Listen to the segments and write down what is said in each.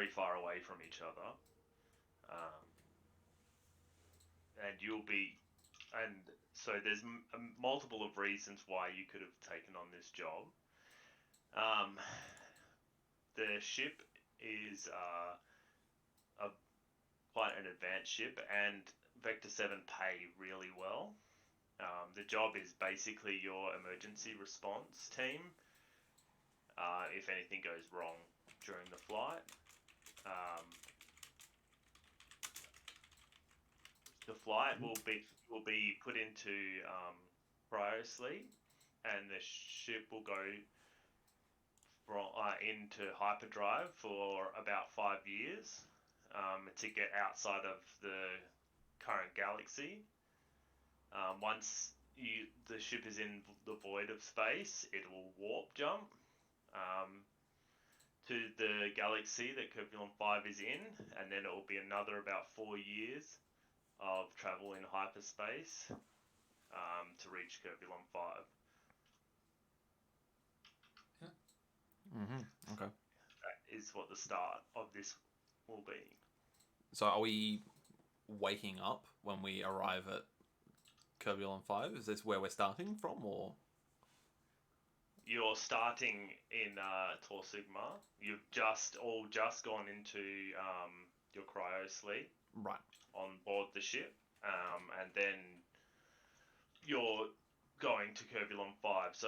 very far away from each other. And so there's multiple of reasons why you could have taken on this job. The ship is quite an advanced ship, and Vector 7 pay really well. The job is basically your emergency response team if anything goes wrong during the flight. The flight will be put into cryo sleep, and the ship will go into hyperdrive for about 5 years to get outside of the current galaxy. Once the ship is in the void of space, it will warp jump to the galaxy that Curvulon 5 is in, and then it will be another about 4 years of travel in hyperspace to reach Curvulon 5. Yeah. Okay. That is what the start of this will be. So are we waking up when we arrive at Curvulon 5? Is this where we're starting from, or...? You're starting in Tor Sigma. You've just gone into your cryo sleep. Right. On board the ship. And then you're going to Curvulon 5. So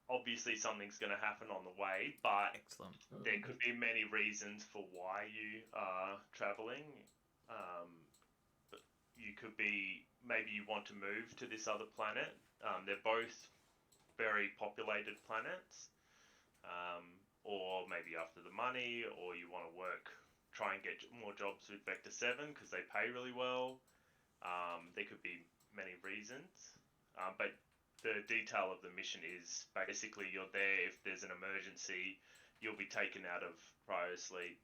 obviously something's going to happen on the way, but excellent. There could be many reasons for why you are traveling. You could be, maybe you want to move to this other planet. They're both very populated planets. Or maybe after the money, or you want to try and get more jobs with Vector 7 because they pay really well. There could be many reasons. But the detail of the mission is basically you're there if there's an emergency, you'll be taken out of cryo sleep,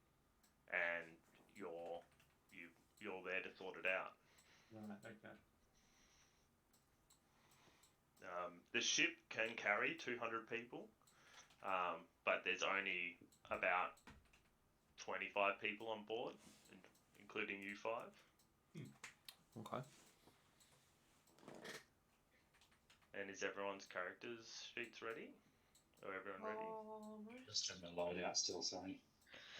and you're there to sort it out. Right, okay. The ship can carry 200 people, but there's only about 25 people on board, including you 5. Okay. And is everyone's characters sheets ready? Or everyone ready? Just in the loadout still, sorry.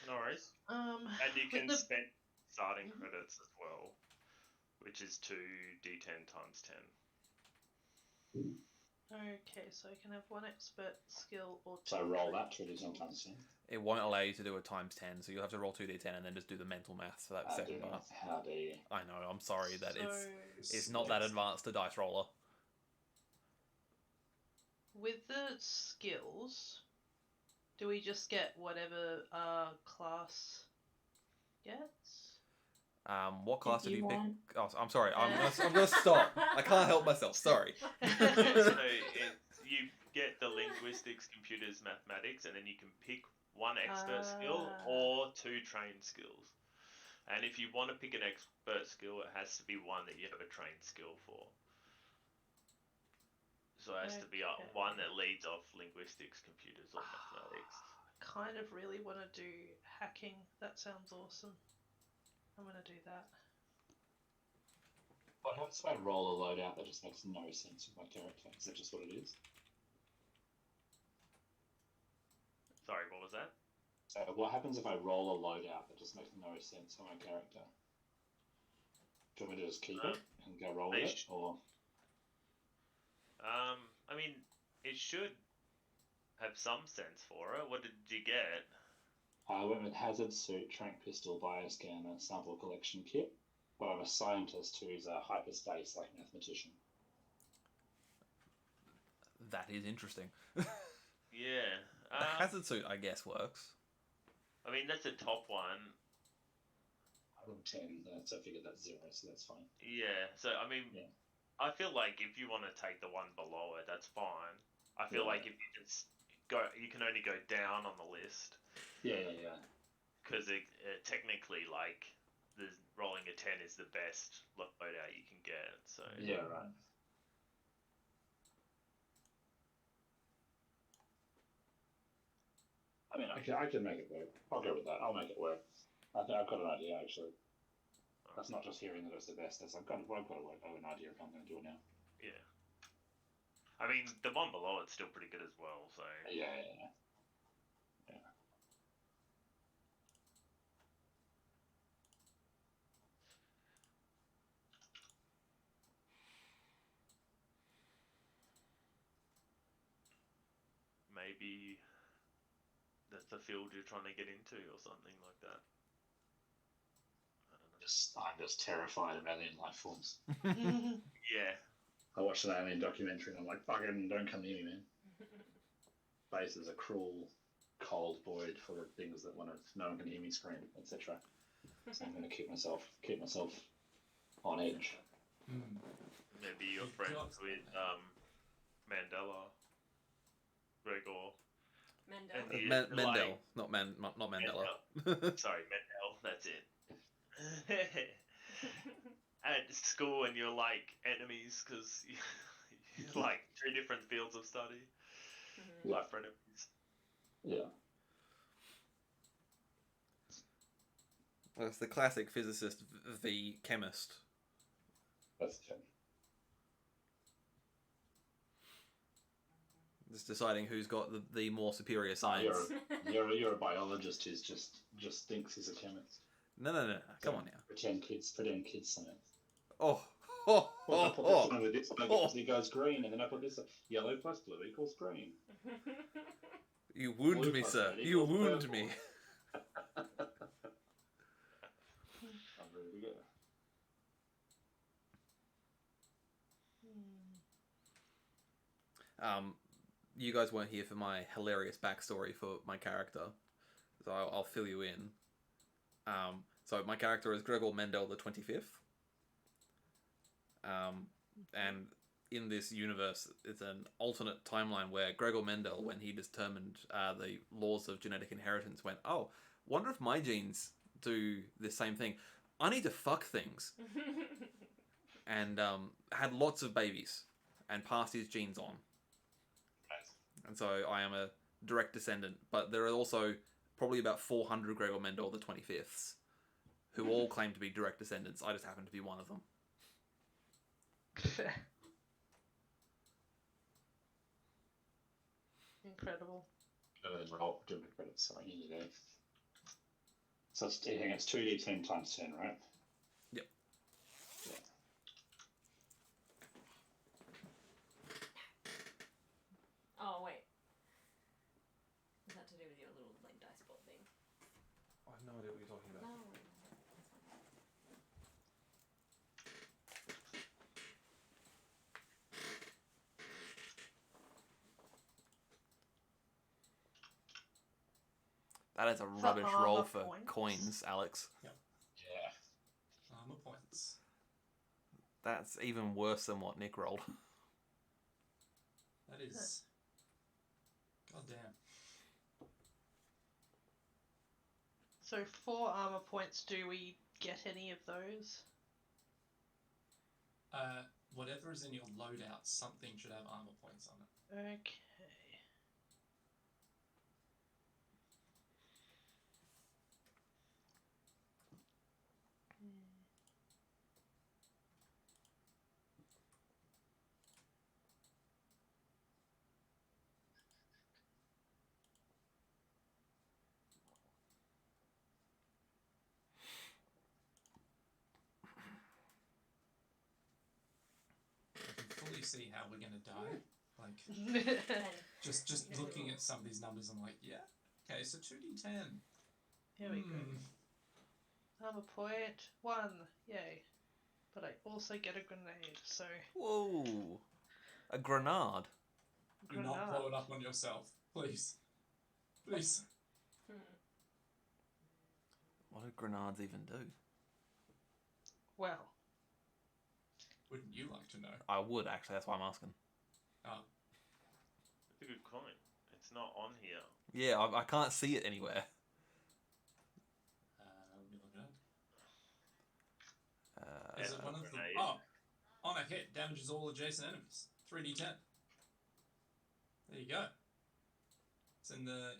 No worries. And you can spend starting credits as well, which is 2d10 times 10. Okay, so I can have 1 expert skill or 2. So roll that 2d10 times 10. It won't allow you to do a times 10, so you'll have to roll 2d10 and then just do the mental maths for that second part. How do you? I know, I'm sorry that So it's not that advanced a dice roller. with the skills, do we just get whatever class gets? What class did you pick? want. Oh, I'm sorry. I'm gonna stop. I can't help myself. Sorry. So you get the linguistics, computers, mathematics, and then you can pick 1 expert skill or 2 trained skills. And if you want to pick an expert skill, it has to be one that you have a trained skill for. So it has to be one that leads off linguistics, computers, or mathematics. I kind of really want to do hacking. That sounds awesome. I'm going to do that. What happens if I roll a loadout that just makes no sense with my character? Is that just what it is? Sorry, what was that? So what happens if I roll a loadout that just makes no sense for my character? Do you want me to just keep it and go roll with it, or...? I mean, it should have some sense for it. What did you get? I went with hazard suit, trank pistol, bioscanner, sample collection kit. But I'm a scientist who's a hyperspace like mathematician. That is interesting. Yeah. The hazard suit, I guess, works. I mean, that's the top one. I rolled 10, so I figured that's 0, so that's fine. Yeah, so I mean, yeah. I feel like if you want to take the one below it, that's fine. I feel like if you just you can only go down on the list. Yeah. Because it technically, like, rolling a 10 is the best loadout you can get. So yeah, right. I mean, I can make it work. I'll go with that. I'll make it work. I think I've got an idea actually. That's not just hearing that it's the best. I've got to work. I have an idea if I'm going to do it now. Yeah. I mean, the one below it's still pretty good as well. So Yeah. maybe that's the field you're trying to get into or something like that. I don't know. I'm just terrified of alien life forms. Yeah. I watched an alien documentary and I'm like, fucking don't come near me, man. Space is a cruel, cold void full of things that no one can hear me scream, etc. So I'm going to keep myself on edge. Maybe you're friends with Mandela, Gregor. Mendel, not Mandela. Sorry, Mendel. That's it. At school, and you're like enemies because you're like two different fields of study. Life enemies. Yeah. Well, it's the classic physicist v chemist. That's the Just deciding who's got the more superior science. You're a biologist who's just thinks he's a chemist. No. Come on now. Pretend kids science. Oh. Well, I put this one with this because it goes green, and then I put this yellow plus blue equals green. You wound me, sir. You wound me. I'm ready to go. You guys weren't here for my hilarious backstory for my character, so I'll fill you in. So my character is Gregor Mendel the 25th. And in this universe, it's an alternate timeline where Gregor Mendel, when he determined the laws of genetic inheritance, went, oh, wonder if my genes do the same thing. I need to fuck things. And had lots of babies and passed his genes on. And so I am a direct descendant, but there are also probably about 400 Gregor Mendel the 25ths who all claim to be direct descendants. I just happen to be one of them. Incredible. Roll do my credits. Sorry, you do. So I think it's 2d10 times 10, right? Yep. Yeah. Oh wait. Is that to do with your little like dice bot thing? I have no idea what you're talking about. No. That is a rubbish roll armor for points. coins, Alex. Yeah. Armor points. That's even worse than what Nick rolled. That is. God damn. So 4 armor points, do we get any of those? Whatever is in your loadout, something should have armor points on it. Okay. I can fully see how we're gonna die. Like, And just looking at some of these numbers, I'm like, yeah, okay, so 2d10. Here we go. Armor point 1, yay. But I also get a grenade, so Whoa! A grenade. Do not blow it up on yourself, please. Please. What do grenades even do? Well, Wouldn't you like to know? I would, actually. That's why I'm asking. It's a good coin. It's not on here. Yeah, I can't see it anywhere. Let me look it up. Uh, Is it one of the... grenade. Oh! On a hit, damages all adjacent enemies. 3d10. There you go. It's in the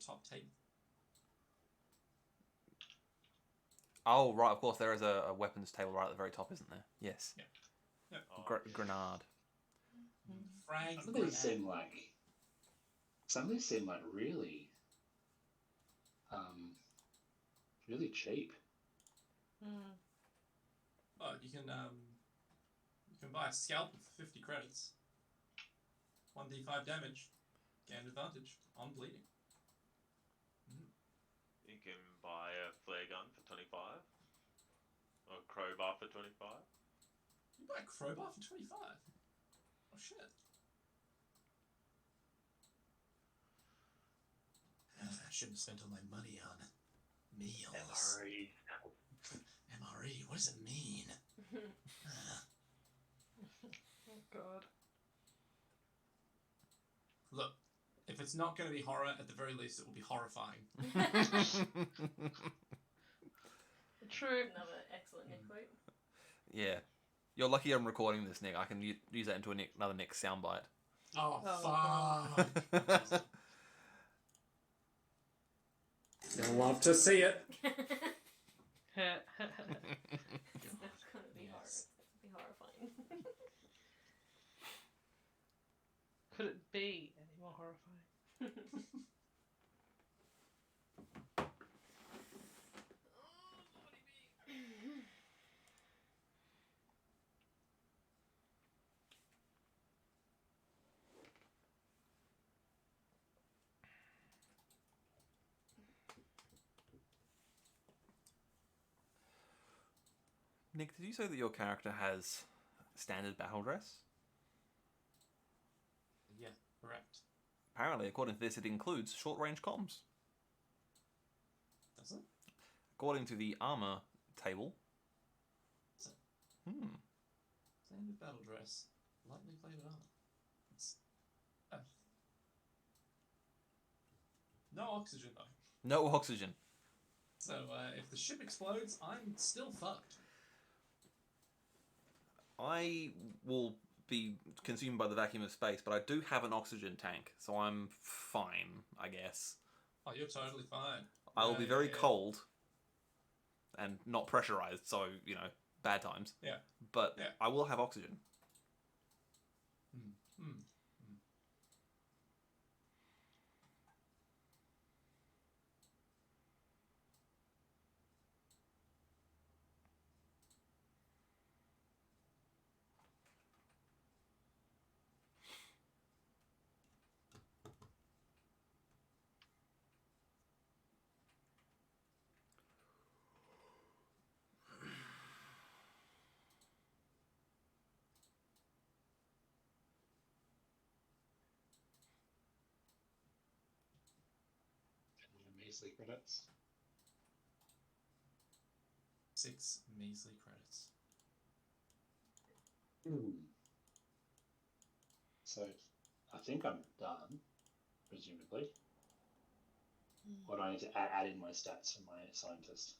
top tape. Oh, right, of course, there is a weapons table right at the very top, isn't there? Yes. Yeah. Yep. Oh, Grenade. Frag. Some of these seem like really, really cheap. Mm. Oh, you can buy a scalpel for 50 credits. 1d5 damage. Gain advantage on bleeding. you can buy a flare gun for 25, or a crowbar for 25. You buy a crowbar for 25. Oh shit. I shouldn't have spent all my money on meals. MRE. MRE, what does it mean? Oh God. Look, if it's not going to be horror, at the very least it will be horrifying. True. Another excellent Nick quote. Yeah. You're lucky I'm recording this, Nick. I can use that into another Nick soundbite. Oh, Oh, fuck. You'll love to see it. That's gonna be Yes. be horrifying. Could it be any more horrifying? Nick, did you say that your character has standard battle dress? Yeah, correct. Apparently, according to this, it includes short-range comms. Does it? According to the armor table. So- Hmm. Standard battle dress. Lightly plated armor. It's... No oxygen though. No oxygen. So if the ship explodes, I'm still fucked. I will be consumed by the vacuum of space, but I do have an oxygen tank, so I'm fine, I guess. Oh, you're totally fine. I will be very yeah. cold and not pressurized, so, bad times. Yeah. But Yeah. I will have oxygen. Measly credits. 6 measly credits. So, I think I'm done, presumably. Or do I need to add in my stats for my scientist?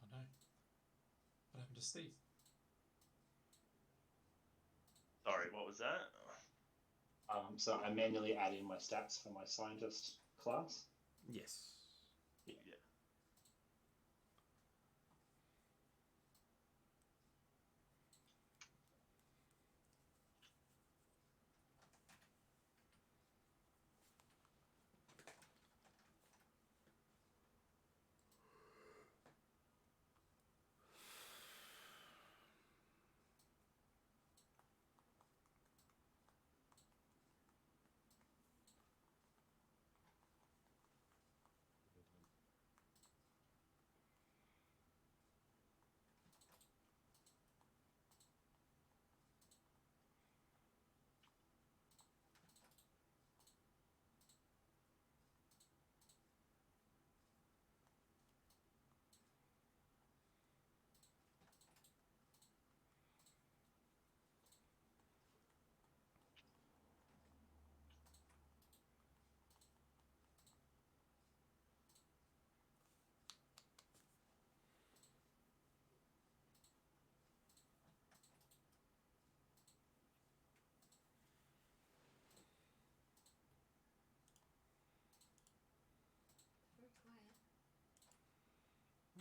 Oh no. What happened to Steve? Sorry, what was that? So I manually add in my stats for my scientist class. Yes. Yeah.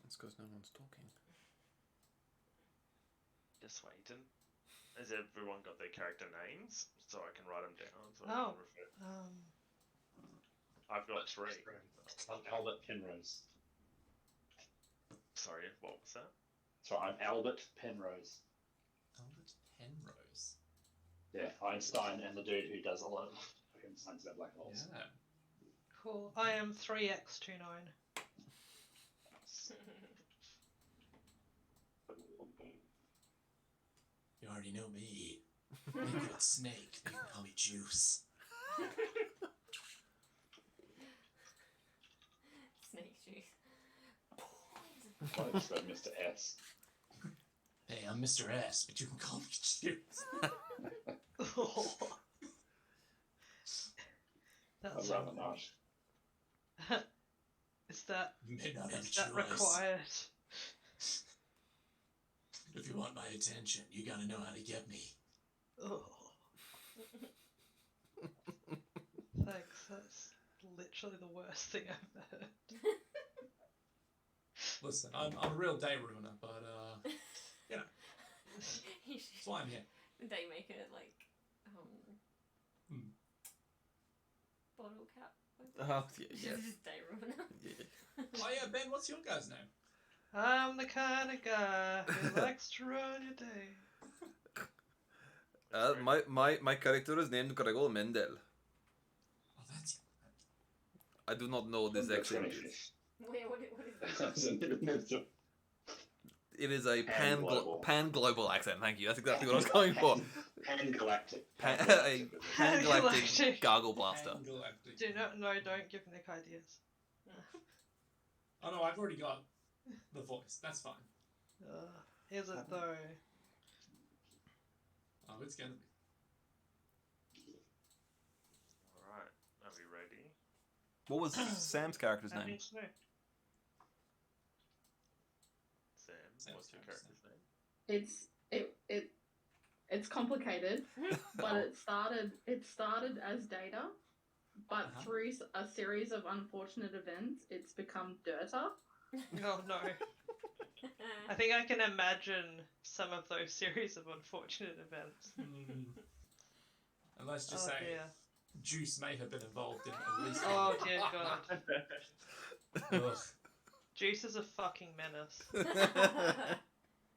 That's because no one's talking. Just waiting. Has everyone got their character names so I can write them down? So I Oh. can refer. I've got 3. Albert Penrose. Sorry, what was that? So I'm Albert Penrose. Albert Penrose. Yeah, Einstein and the dude who does a lot of fucking science about black holes. Yeah. Cool. I am 3x29. You already know me. Liquid snake. They can call me Juice. Snake juice. Close, but Mr. S. Hey, I'm Mr. S, but you can call me Juice. I'd That's rather not. is that May not have a is that choice. required? If you want my attention, you gotta know how to get me. Oh. Thanks. That's literally the worst thing I've heard. Listen, I'm a real day ruiner, but you know, You that's should why I'm here. day make it like Hmm. bottle cap. Yeah. Just day ruiner. Yeah. Oh yeah, Ben, what's your guy's name? I'm the kind of guy who likes to run your day. My character is named Gregor Mendel. Oh, that's I do not know this accent is. Wait, what is that? It is a Pan-global. pan-global accent. Thank you. That's exactly what I was going for. Pan-galactic. A pan-galactic gargle blaster. Galactic. Do not, no, don't give Nick ideas. Oh no, I've already got the voice. That's fine. Is it though? Oh, it's gonna be. Alright, are we ready? What was Sam's character's How do name? you know? Sam, what's your character's name? It's complicated, but it started as Data, but Uh-huh. through a series of unfortunate events, it's become Dirta. Oh no. I think I can imagine some of those series of unfortunate events. And let's just Oh say dear. Juice may have been involved in at least Oh one. dear God. Ugh. Juice is a fucking menace.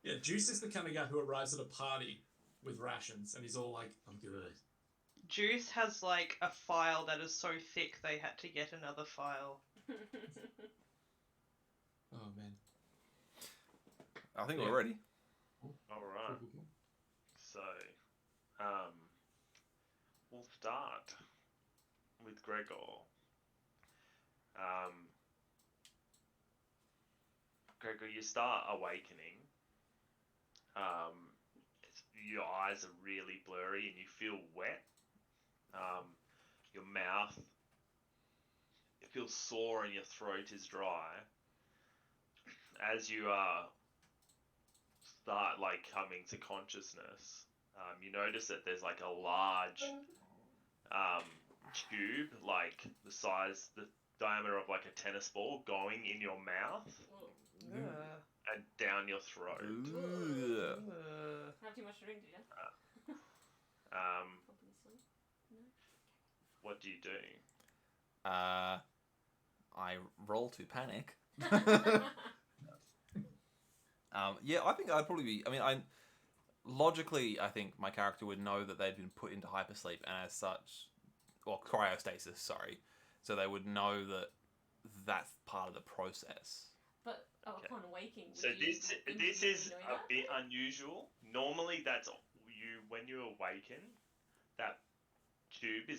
Yeah, Juice is the kind of guy who arrives at a party with rations and he's all like, I'm good. Juice has like a file that is so thick they had to get another file. Oh man. I think Yeah. we're ready. Alright, so, we'll start with Gregor. Gregor, you start awakening. Your eyes are really blurry and you feel wet. Your mouth, it feels sore and your throat is dry. As you start like coming to consciousness, you notice that there's like a large tube, like the diameter of like a tennis ball, going in your mouth Ugh. and down your throat. Ooh. Ugh. Have too much to drink, did you? Obviously. What do you do? I roll to panic. Yeah, I think I'd probably be. I mean, logically, I think my character would know that they'd been put into hypersleep, and as such, or cryostasis. Sorry, so they would know that that's part of the process. But Okay. upon waking, would So you this immediately is know a that? bit unusual. Normally, that's you when you awaken. That tube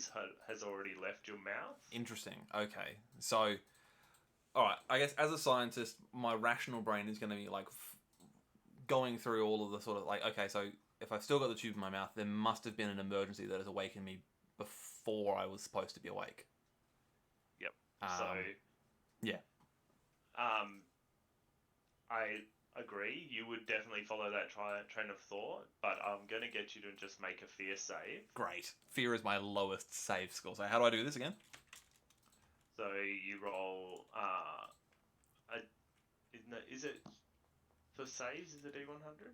has already left your mouth. Interesting. Okay, so, all right. I guess as a scientist, my rational brain is going to be like going through all of the sort of like, okay, so if I've still got the tube in my mouth, there must have been an emergency that has awakened me before I was supposed to be awake. Yep. So, yeah. I agree. You would definitely follow that train of thought, but I'm going to get you to just make a fear save. Great. Fear is my lowest save score. So how do I do this again? So you roll a Is it for saves? Is it D100?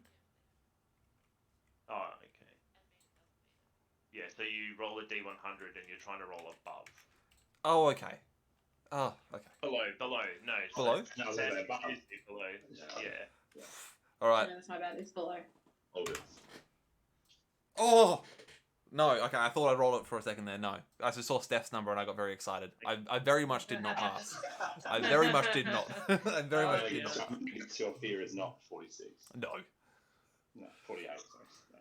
Oh, okay. Yeah, so you roll a D100 and you're trying to roll above. Oh, okay. Oh, okay. Below. No, Below? So No, standard above. is usually below. Yeah. All right. No, that's my bad. It's below. All good. Oh! No, okay, I thought I'd roll it for a second there. No. I just saw Steph's number and I got very excited. I very much did not pass. I very much did not. I very Oh, much did yeah. not. Your fear is not 46. No. No, 48. Sorry.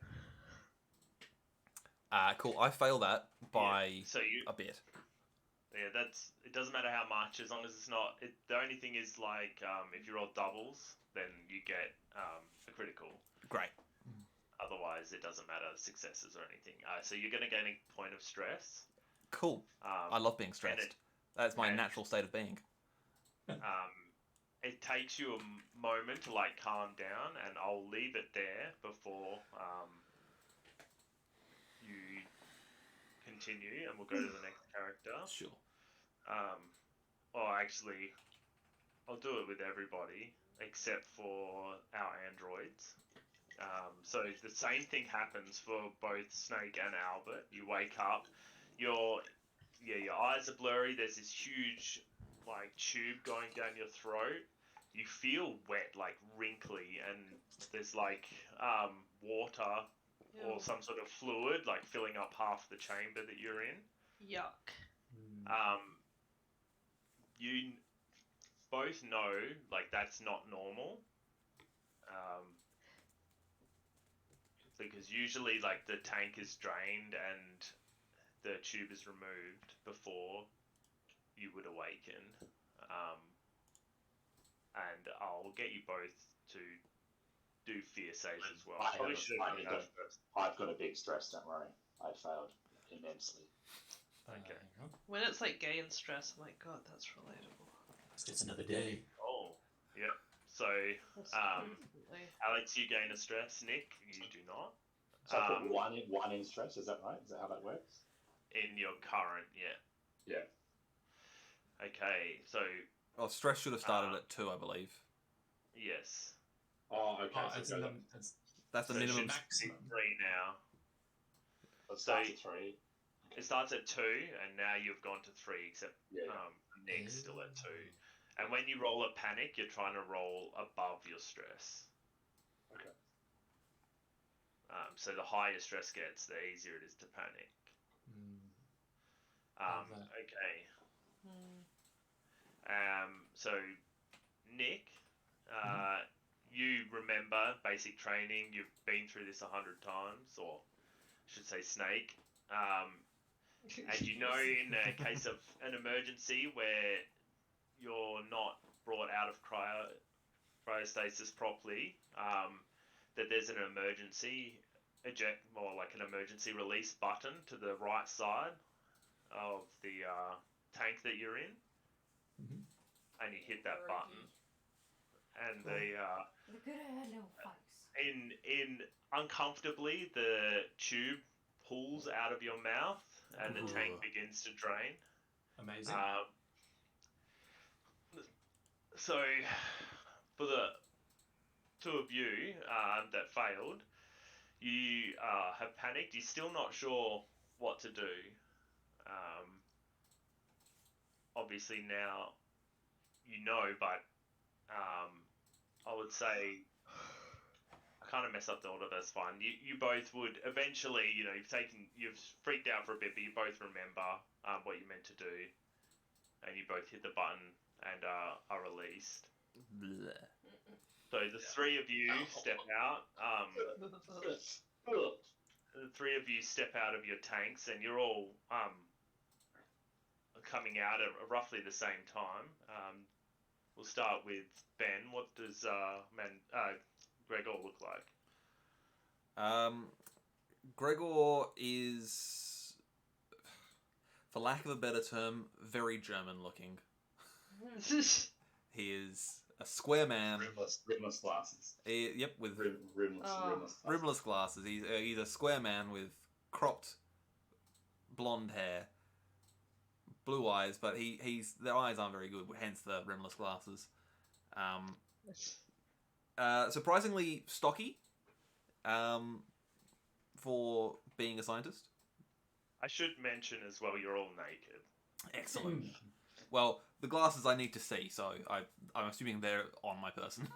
No. Cool. I failed that by So you a bit. Yeah, it doesn't matter how much, as long as it's not. The only thing is like if you roll doubles, then you get a critical. Great. Otherwise, it doesn't matter successes or anything. So you're going to gain a point of stress. Cool. I love being stressed. That's my and- natural state of being. It takes you a moment to like calm down, and I'll leave it there before you continue, and we'll go to the next character. Sure. Or actually, I'll do it with everybody except for our androids. So the same thing happens for both Snake and Albert. You wake up, your eyes are blurry. There's this huge like tube going down your throat. You feel wet, like wrinkly, and there's like water or Ew. some sort of fluid like filling up half the chamber that you're in. Yuck. You both know like that's not normal. Because usually like the tank is drained and the tube is removed before you would awaken. And I'll get you both to do fear saves as well. Probably should have done that first. I've got a big stress, don't worry. I failed immensely. Okay. When it's like gain stress, I'm like, God, that's relatable. It's another day. Oh, yeah. So, Definitely. Alex, you gain a stress. Nick, you do not. So I put one in stress, is that right? Is that how that works? In your current, yeah. Yeah. Okay, so Well, stress should have started at 2, I believe. yes. Oh, okay. Oh, so it's it in goes the, up- it's, That's the So it minimum. should be 3 now. it starts at 3. It starts at 2, and now you've gone to 3, except Yeah. Nick's still at 2. And when you roll a panic, you're trying to roll above your stress. Okay. So the higher your stress gets, the easier it is to panic. Love that. Okay. Hmm. So Nick, you remember basic training. You've been through this 100 times, or I should say Snake. And you know, in a case of an emergency where you're not brought out of cryostasis properly, that there's an emergency eject, or like an emergency release button to the right side of the tank that you're in, and you hit that button, and Cool. the The good had no face. in uncomfortably the tube pulls out of your mouth and the tank Ooh. begins to drain. Amazing. So for the 2 of you that failed, you have panicked. You're still not sure what to do. Obviously now you know, but I would say I kind of mess up the order. That's fine. You both would eventually, you've freaked out for a bit, but you both remember what you meant to do, and you both hit the button and are released. Bleh. So the 3 of you step out. The 3 of you step out of your tanks, and you're all coming out at roughly the same time. We'll start with Ben. What does Gregor look like? Gregor is, for lack of a better term, very German looking. He is a square man. Rimless glasses. Yep, with Rimless rimless glasses. He's a square man with cropped blonde hair, blue eyes, but their eyes aren't very good, hence the rimless glasses. Surprisingly stocky. For being a scientist. I should mention as well, you're all naked. Excellent. Well, the glasses I need to see, so I'm assuming they're on my person.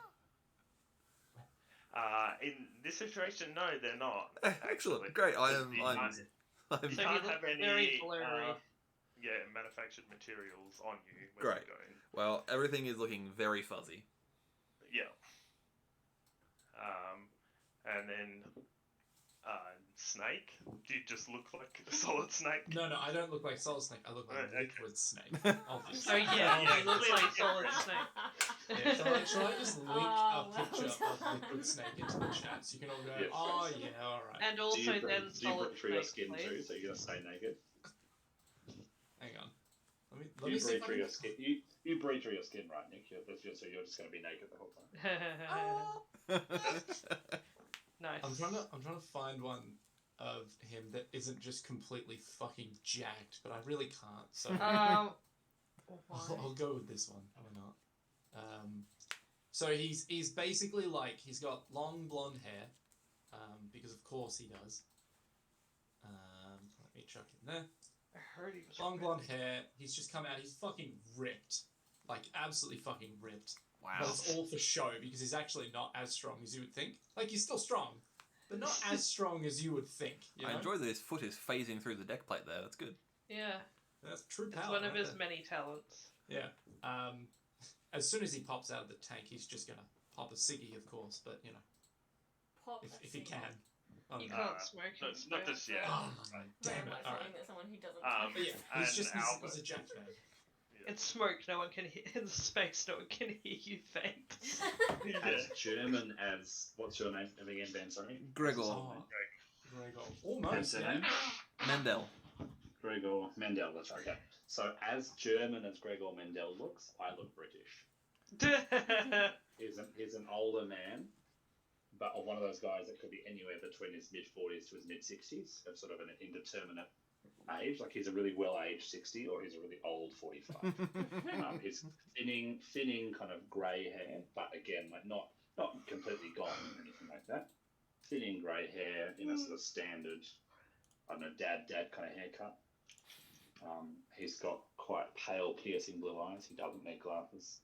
In this situation, no, they're not. Excellent. Actually. Great. You I'm can't So he have looked any very blurry. manufactured materials on you when Great. you're going. Well, everything is looking very fuzzy. Yeah. And then snake. Do you just look like a solid snake? No, I don't look like Solid Snake. I look like Okay. Liquid Snake. So Obviously. yeah, Yeah, he looks clearly like Solid different. Snake. Yeah, shall I just link Oh, a picture well of Liquid Snake into the chat so you can all go, Yes, oh please. yeah, alright. And also do you then breathe Solid through your Snake, skin too? please. So you're gonna stay naked. Hang on. Let You me see breathe if I through can... your skin. You breathe through your skin, right, Nick? So you're just gonna be naked the whole time. Nice. I'm trying to find one of him that isn't just completely fucking jacked, but I really can't. So Why? I'll go with this one. Why not? So he's basically like he's got long blonde hair, because of course he does. Let me chuck it in there. I heard he was Long ripped. blonde hair. He's just come out. He's fucking ripped, like absolutely fucking ripped. But Wow. it's all for show because he's actually not as strong as you would think. Like he's still strong, but not as strong as you would think. You know? I enjoy that his foot is phasing through the deck plate there. That's good. Yeah, That's true it's power. one of right his there. many talents. Yeah. As soon as he pops out of the tank, he's just gonna pop a ciggy, of course. But you know, Pop if he can. You Oh, can't smoke no, in it's not space, just yet. so- damn it! Very much All saying right. that someone who doesn't. But yeah, And he's Albert. a jacked man. In smoke, no one can hear. In space, no one can hear you think. As German as what's your name again, Ben? Sorry. Gregor. Oh, Gregor. And Almost. surname? Mendel. Gregor Mendel. That's right. Okay. So as German as Gregor Mendel looks, I look British. He's an older man, but one of those guys that could be anywhere between his mid-40s to his mid-60s, of sort of an indeterminate age. Like he's a really well-aged 60 or he's a really old 45. He's thinning kind of grey hair, but again, like not completely gone or anything like that. Thinning grey hair in a sort of standard, I don't know, dad kind of haircut. He's got quite pale, piercing blue eyes. He doesn't need glasses.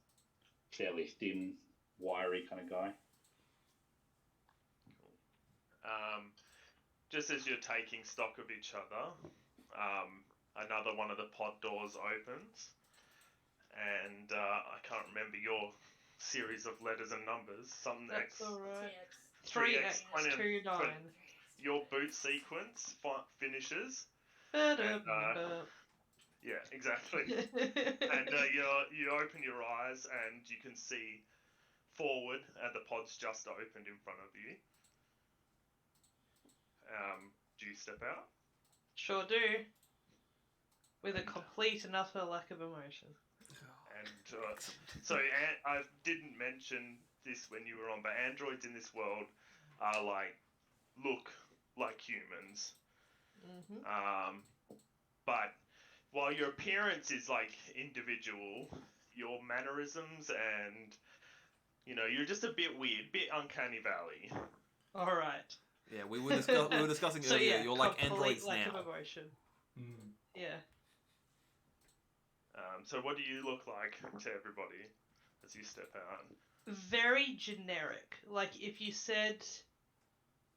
Fairly thin, wiry kind of guy. Just as you're taking stock of each other, another one of the pod doors opens, and I can't remember your series of letters and numbers. Something That's X. alright. 3X, 3X29. Your boot sequence finishes. Yeah, exactly. And you open your eyes and you can see forward, and the pod's just opened in front of you. Do you step out? Sure do. With a complete and utter lack of emotion. And so I didn't mention this when you were on, but androids in this world are look like humans. Mm-hmm. But while your appearance is individual, your mannerisms and you're just a bit weird, bit uncanny valley. All right. Yeah, we were discussing So earlier. yeah, You're like complete androids lack now. of emotion. Mm. Yeah. So what do you look like to everybody as you step out? Very generic. Like if you said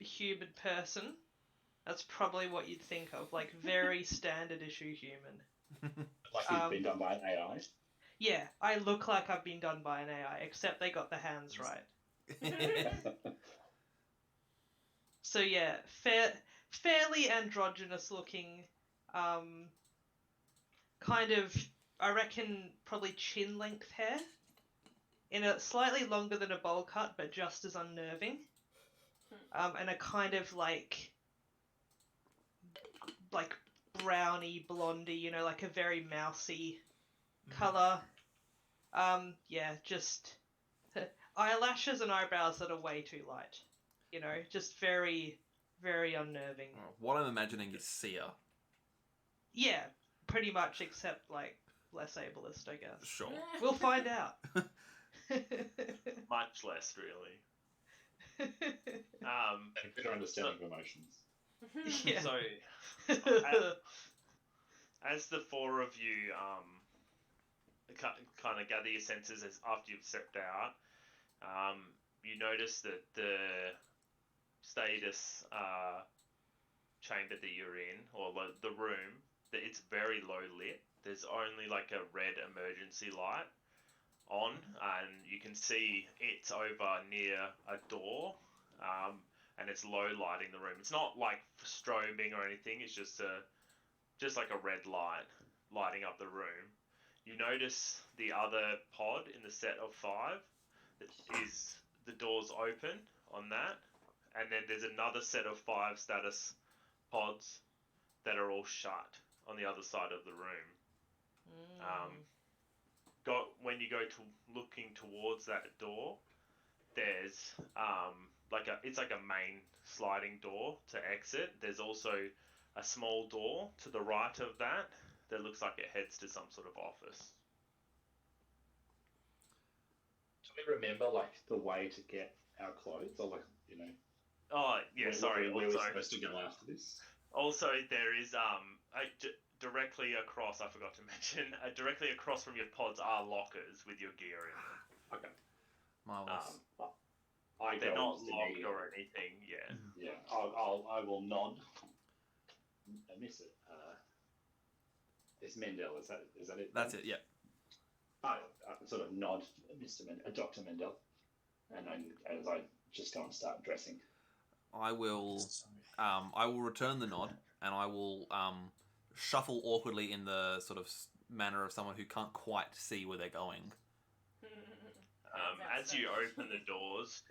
human person, that's probably what you'd think of. Like very standard issue human. Like he's been done by an AI. Yeah, I look like I've been done by an AI, except they got the hands right. So yeah, fairly androgynous looking, kind of, I reckon probably chin length hair, in a slightly longer than a bowl cut, but just as unnerving, and a kind of like browny blondie, like a very mousy color. Yeah, just eyelashes and eyebrows that are way too light. Just very, very unnerving. What I'm imagining is Sia. Yeah, pretty much, except less ableist, I guess. Sure. We'll find out. much less, really. And a better understanding of emotions. Yeah. So, as the four of you kind of gather your senses as after you've stepped out, you notice that the status chamber that you're in, or the room, that it's very low lit. There's only like a red emergency light on, and you can see it's over near a door, and it's low lighting the room. It's not like strobing or anything. It's just like a red light lighting up the room. You notice the other pod in the set of 5 that is the doors open on that, and then there's another set of 5 status pods that are all shut on the other side of the room. When you go to looking towards that door, there's it's like a main sliding door to exit. There's also a small door to the right of that looks like it heads to some sort of office. Do we remember like the way to get our clothes, or like Oh yeah, sorry. where Also, we're supposed to go after this? Also, there is directly across. I forgot to mention. Directly across from your pods are lockers with your gear in them. Okay. Marvelous. They're not almost locked immediately. or anything. Yeah. Yeah, I will nod. I miss it. It's Mendel. Is that it? That's it. Yeah. I sort of nod, Dr. Mendel, and as I just go and start dressing. I will return the nod, and I will shuffle awkwardly in the sort of manner of someone who can't quite see where they're going. As you open the doors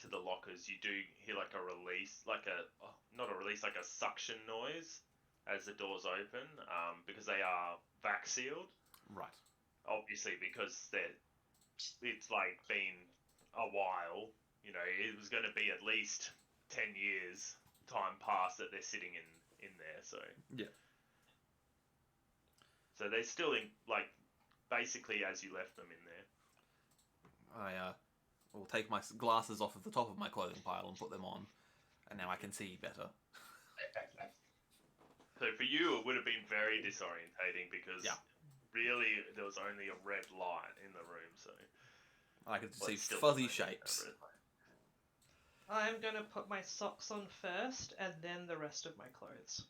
to the lockers, you do hear like a release, not a release, like a suction noise as the doors open, because they are vac sealed. Right. Obviously, because it's like been a while. It was going to be at least 10 years time past that they're sitting in there. So yeah. So they're still in basically as you left them in there. I will take my glasses off of the top of my clothing pile and put them on, and now I can see better. So for you, it would have been very disorientating because really there was only a red light in the room, so I could see fuzzy shapes. I'm gonna put my socks on first, and then the rest of my clothes.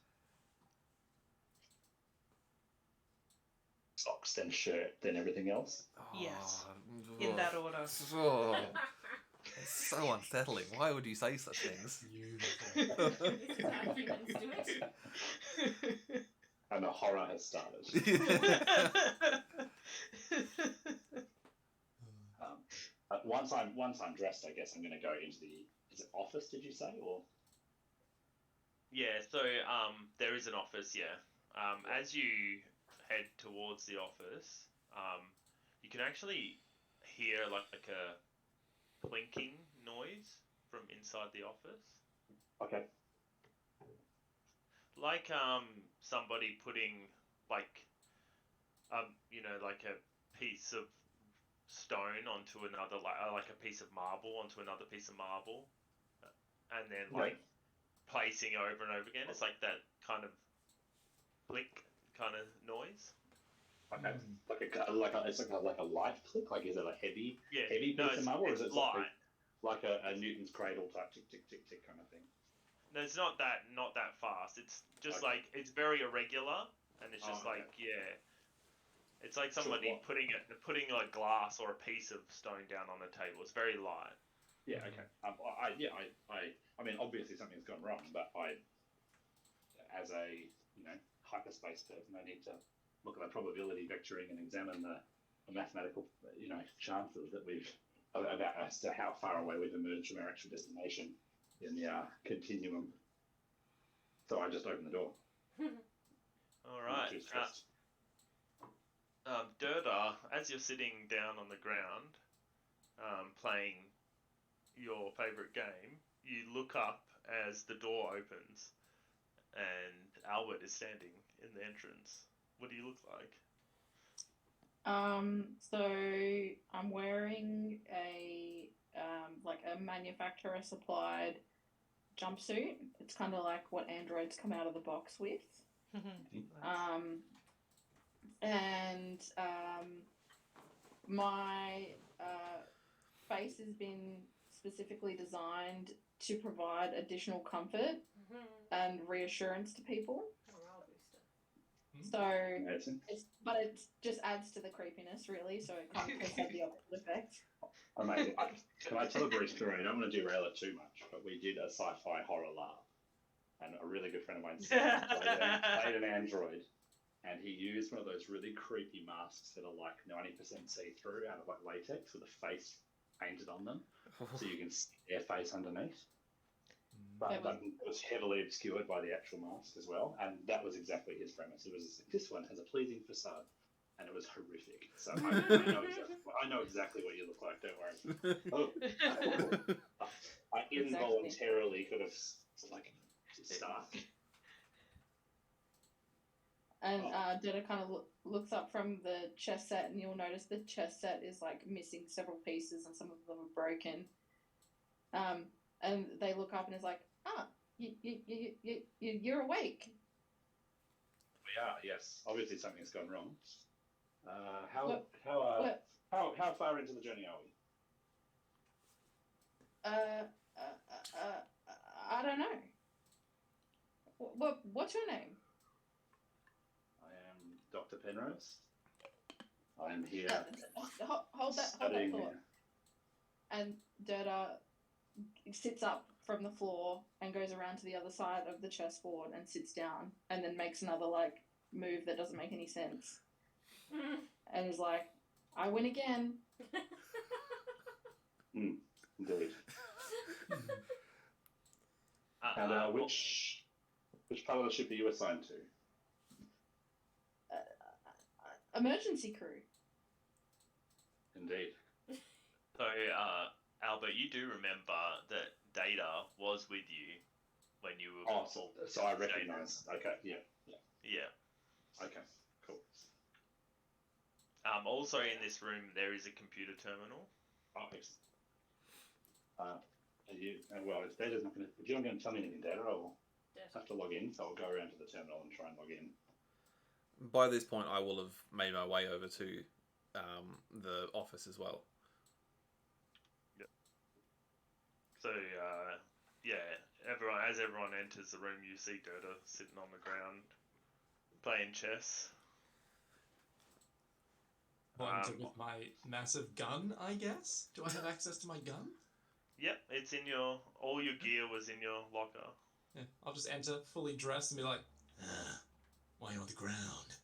Socks, then shirt, then everything else. Yes. In that order. Oh, it's so unsettling. Why would you say such things? This is how humans do it. And the horror has started. Once I'm dressed, I guess I'm going to go into the office. Did you say, or? Yeah. So there is an office. Yeah. As you head towards the office, you can actually hear like a clinking noise from inside the office. Okay. Like somebody putting like a piece of stone onto another, like a piece of marble onto another piece of marble, and then placing over and over again. It's like that kind of click kind of noise. Okay. It's like a light click. Like, is it a heavy piece of marble, or is it light? Like a Newton's cradle type tick tick tick tick kind of thing? No, it's not that fast. It's just it's very irregular, and it's just it's like somebody putting a glass or a piece of stone down on a table. It's very light. Yeah. Okay. I mean, obviously something's gone wrong, but as a hyperspace person, I need to look at the probability vectoring and examine the mathematical chances that we've about as to how far away we've emerged from our actual destination in the continuum. So I just opened the door. All right. Durda, as you're sitting down on the ground, playing your favourite game, you look up as the door opens, and Albert is standing in the entrance. What do you look like? So I'm wearing a like a manufacturer supplied jumpsuit. It's kind of like what androids come out of the box with. And my face has been specifically designed to provide additional comfort and reassurance to people. Morale booster. So Amazing. it just adds to the creepiness, really. So it kind of has had the opposite effect. Amazing. Can I tell a brief story? I don't want to derail it too much, but we did a sci-fi horror lab, and a really good friend of mine played an android, and he used one of those really creepy masks that are like 90% see-through out of like latex with a face painted on them, so you can see their face underneath. But it was heavily obscured by the actual mask as well, and that was exactly his premise. It was, this one has a pleasing facade, and it was horrific. So I know exactly what you look like. Don't worry. Oh, I involuntarily could have like stuck. And Detta kind of looks up from the chess set, and you'll notice the chess set is like missing several pieces, and some of them are broken. And they look up, and it's like, you're awake. We are, yes. Obviously, something's gone wrong. How far into the journey are we? I don't know. What's your name? I am Dr. Penrose. I am here. Hold that studying thought. And Detta sits up from the floor and goes around to the other side of the chessboard and sits down, and then makes another like move that doesn't make any sense. And is like, I win again. Indeed. And which part of the ship are you assigned to? Emergency crew. Indeed. So, Albert, you do remember that Data was with you when you were... Oh, so I recognise. Okay, yeah. Okay, cool. Also in this room, there is a computer terminal. Oh, excellent. Well, if Data's not going to... If you're not going to tell me anything, Data, I'll have to log in, so I'll go around to the terminal and try and log in. By this point, I will have made my way over to the office as well. Yep. So, as everyone enters the room, you see Dota sitting on the ground playing chess. With my massive gun, I guess? Do I have access to my gun? Yep, it's in all your gear was in your locker. Yeah, I'll just enter fully dressed and be like, why are you on the ground?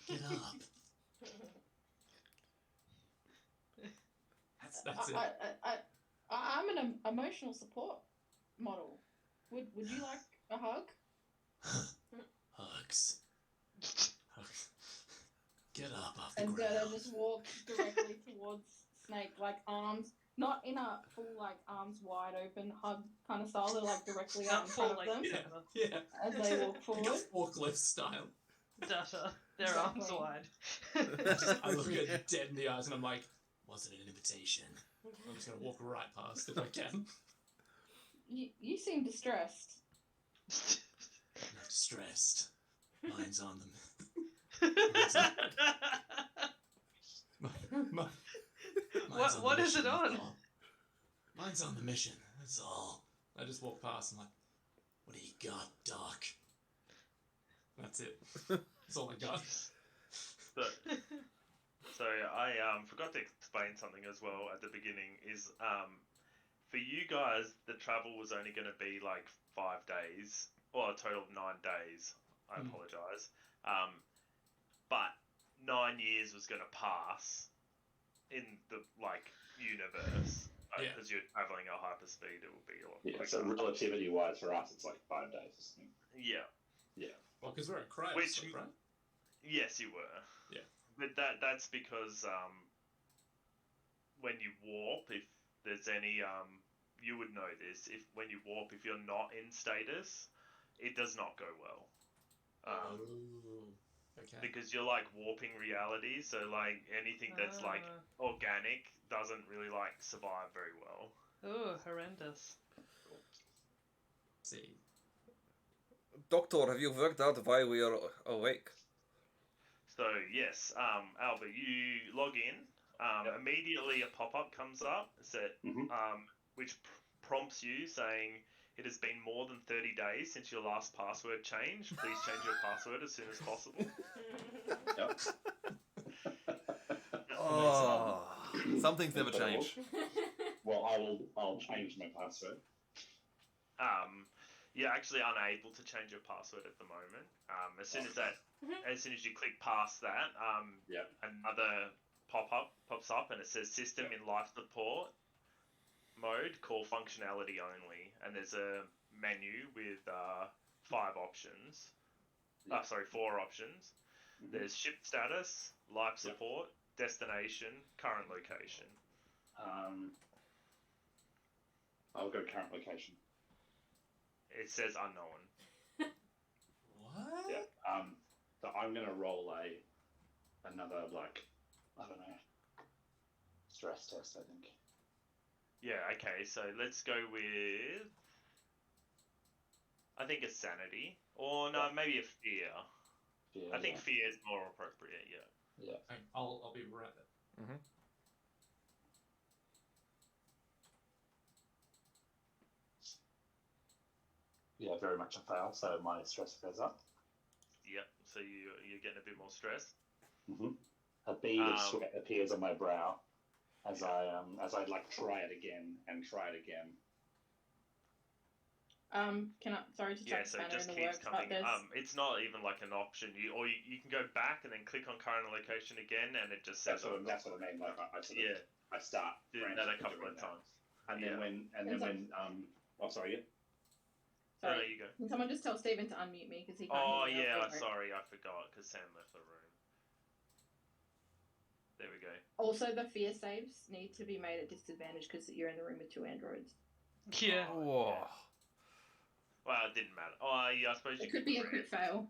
Get up. That's it. I'm an emotional support model. Would you like a hug? Hugs. Get up off the and ground. Gerda just walks directly towards Snake, like arms, not in a full like arms wide open hug kind of style. They're like directly out in front of them Yeah. as they walk forward. Forklift style. Data, their arms wide. I look at dead in the eyes and I'm like, wasn't an invitation. I'm just gonna walk right past if I can. You seem distressed. Not distressed. Mine's on them. What is it on? Mine's on the mission. That's all. I just walk past and I'm like, what do you got, Doc? That's it. That's all I got. So I forgot to explain something as well at the beginning. Is for you guys, the travel was only going to be like 5 days, or a total of 9 days. I apologize. But 9 years was going to pass in the universe because you're traveling at hyperspeed. It will be a lot. So relativity-wise, for us, it's like 5 days. Yeah. Well, because we're at Cryo, right? Yes, you were. Yeah. But that's because when you warp, if there's any you would know this. If when you warp, if you're not in status, it does not go well. Okay. because you're like warping reality. So like anything that's like organic doesn't really like survive very well. Ooh, horrendous. See. Doctor, have you worked out why we are awake? So yes, Albert, you log in. Yep. Immediately a pop-up comes up Mhm. which prompts you saying it has been more than 30 days since your last password change. Please change your password as soon as possible. Yep. Oh, some things never Incredible. change. Well, I'll change my password. You're actually unable to change your password at the moment. As soon as you click past that, Yep. another pop-up pops up and it says system in life support mode, call functionality only, and there's a menu with 4 options. Mhm. There's ship status, life support, destination, current location. I'll go current location. It says unknown. What? Yeah. So I'm gonna roll another I don't know, stress test. I think. Yeah, okay, so let's go with, I think, a sanity. Or no, maybe a fear. Yeah. I think fear is more appropriate, yeah. Yeah. Okay, I'll be right there. Mm-hmm. Yeah, very much a fail. So my stress goes up. Yep, so you're getting a bit more stress. Mm-hmm. A bead of sweat appears on my brow as I try it again and try it again. Sorry to Yeah, chuck so a it spanner just in the keeps works, coming. but there's It's not even like an option. You can go back and then click on current location again, and it just says. That's what I mean. Like I start doing that a couple of doing that. times. And then sorry. Yeah. No, sorry. you go. Can someone just tell Stephen to unmute me because he can't Oh hear me? yeah, Okay, great. sorry, I forgot because Sam left the room. There we go. Also, the fear saves need to be made at disadvantage because you're in the room with 2 androids. Yeah. Whoa. Well, it didn't matter. Oh, yeah, I suppose you It could be a crit. crit fail.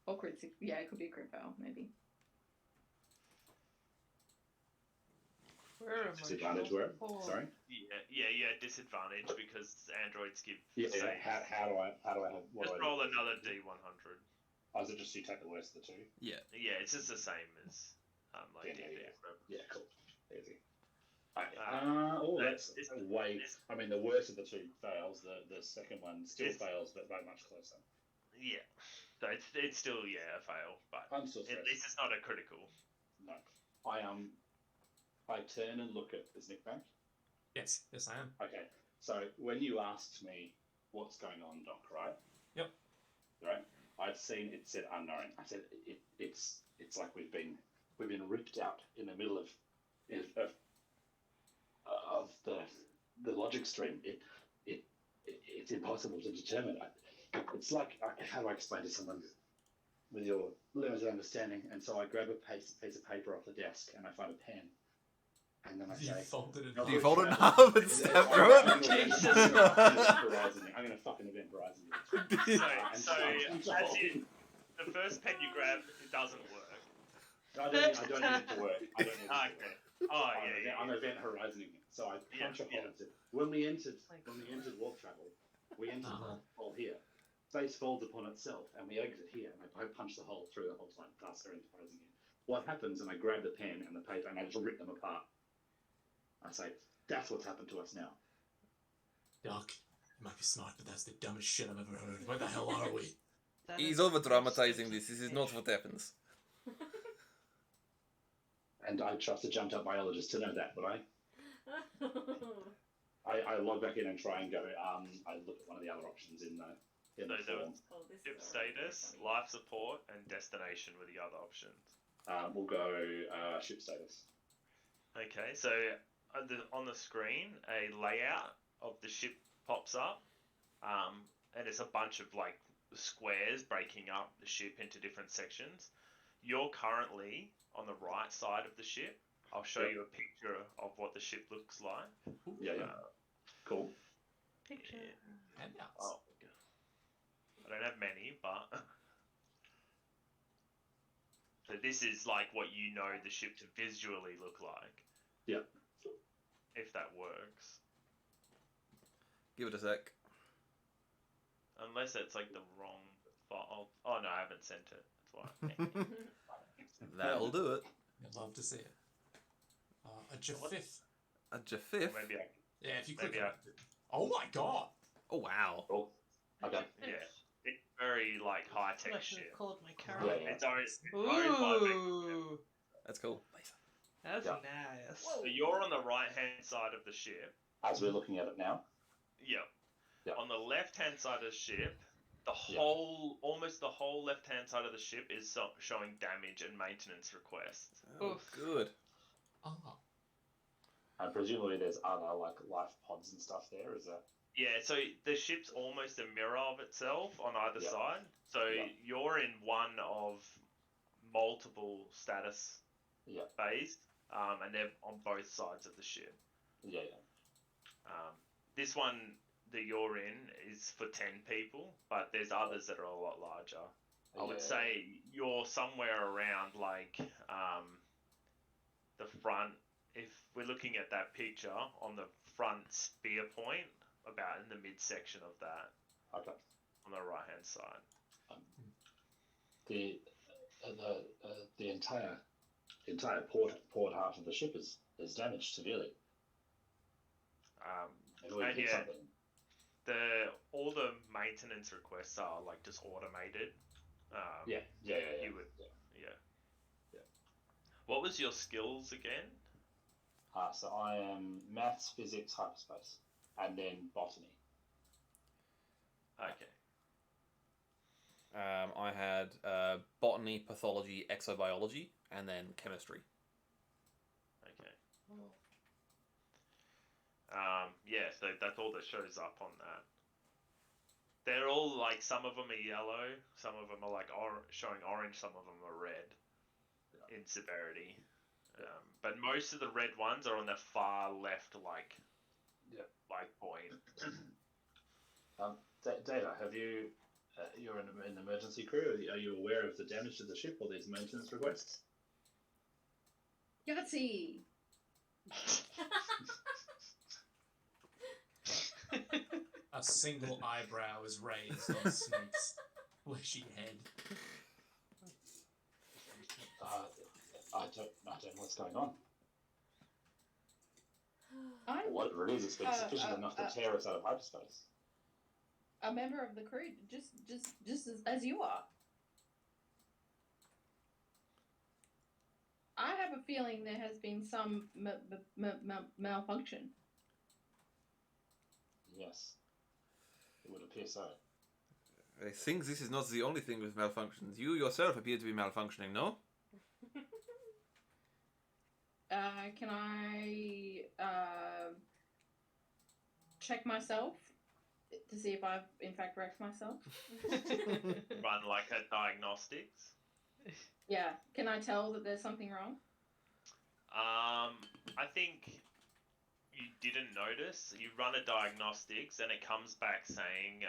Or crit. Yeah, it could be a crit fail, maybe. Where am I? Disadvantage where? Sorry. Yeah, disadvantage because androids give. Yeah. saves. How do I have? Just roll another D100. Oh, is it just you take the worst of the 2? Yeah. Yeah, it's just the same as like Yeah, D&D. Yeah, cool. Easy. That's way. I mean, the worst of the 2 fails. The second one still fails, but very much closer. Yeah, so it's still a fail, but I'm still stressed. at least it's not a critical. No, I turn and look at is Nick back? Yes, I am. Okay, so when you asked me what's going on, Doc, right? Yep. Right. I'd seen it said unknown. I said it's like we've been ripped out in the middle of the logic stream. It's impossible to determine. It's like, how do I explain to someone with your limited understanding? And so I grab a piece of paper off the desk and I find a pen, and then I say, Do you fold it in half and stab through it? I'm gonna fucking event Horizon. So as in, the first pen you grab, it doesn't work. I don't need it to work. I don't need it to work. Okay. Oh yeah. I'm event horizoning it. So I punch a hole into it. When we entered warp travel, we entered the hole here. Space folds upon itself, and we exit here. And I punch the hole through the whole time, faster into horizon again. What happens? And I grab the pen and the paper, and I just rip them apart. I say, that's what's happened to us now. Doc, you might be smart, but that's the dumbest shit I've ever heard. Where the hell are we? He's over dramatizing this. This is not what happens. And I trust a jumped up biologist to know that, would I? I log back in and try and go. I look at one of the other options in the form. Ship status, life support, and destination were the other options. We'll go ship status. Okay, so on the screen, a layout of the ship pops up, and it's a bunch of like squares breaking up the ship into different sections. You're currently on the right side of the ship. I'll show you a picture of what the ship looks like. Yeah. Cool. Picture. Handouts. Oh, I don't have many, but So this is like what you know the ship to visually look like. Yeah. If that works. Give it a sec. Unless it's like the wrong file. Oh no, I haven't sent it. That's why. That'll do it. I'd love to see it. A Jafif. A Or Jafif. maybe I. Yeah, if you click Maybe on it. Oh my god! Oh wow. Cool. Okay. Yeah. It's very like high I tech should shit. have called my Yeah, character. yeah. It's owned by Big. Ooh, That's cool. that's Yeah. nice. So you're on the right hand side of the ship. As we're looking at it now. Yep. Yep. On the left hand side of the ship, Yeah. almost the whole left hand side of the ship is showing damage and maintenance requests. Oh, Oof. good. Ah. And presumably there's other like life pods and stuff there. Is that? Yeah, so the ship's almost a mirror of itself on either Yeah. side. So Yeah. you're in one of multiple status Yeah. bays, and they're on both sides of the ship. Yeah. Yeah. This one that you're in is for 10 people, but there's others that are a lot larger. I would Yeah. say you're somewhere around like the front. If we're looking at that picture on the front spear point, about in the midsection of that, Okay. on the right hand side. The entire port half of the ship is damaged severely. Maybe we And hit yeah, something. all the maintenance requests are like just automated. Yeah. You would, yeah. What was your skills again? So I am maths, physics, hyperspace, and then botany. Okay. I had botany, pathology, exobiology, and then chemistry. Okay. Yeah, so that's all that shows up on that. They're all like, some of them are yellow, some of them are like showing orange, some of them are red in severity. But most of the red ones are on the far left, like point. Data, have you? You're in an emergency crew. Are you aware of the damage to the ship or these maintenance requests? Yahtzee! A single eyebrow is raised on Snake's fleshy head. I don't know what's going on. I'm Whatever it is, it's been sufficient enough to tear us out of hyperspace. a member of the crew, just as you are. I have a feeling there has been some malfunction. Yes, it would appear so. I think this is not the only thing with malfunctions. You yourself appear to be malfunctioning, no? Can I check myself to see if I've in fact wrecked myself? Run like a diagnostics. Yeah. Can I tell that there's something wrong? I think you didn't notice. You run a diagnostics and it comes back saying,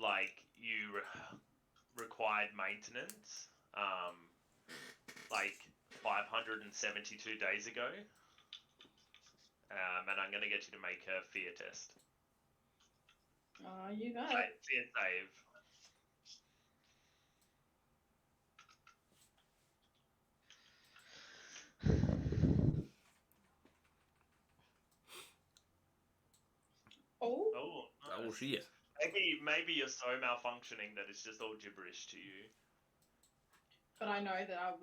like you required maintenance, like 572 days ago. And I'm going to get you to make a fear test. You got it. Fear save. Oh. Oh, Oh nice. shit. Maybe you're so malfunctioning that it's just all gibberish to you. But I know that I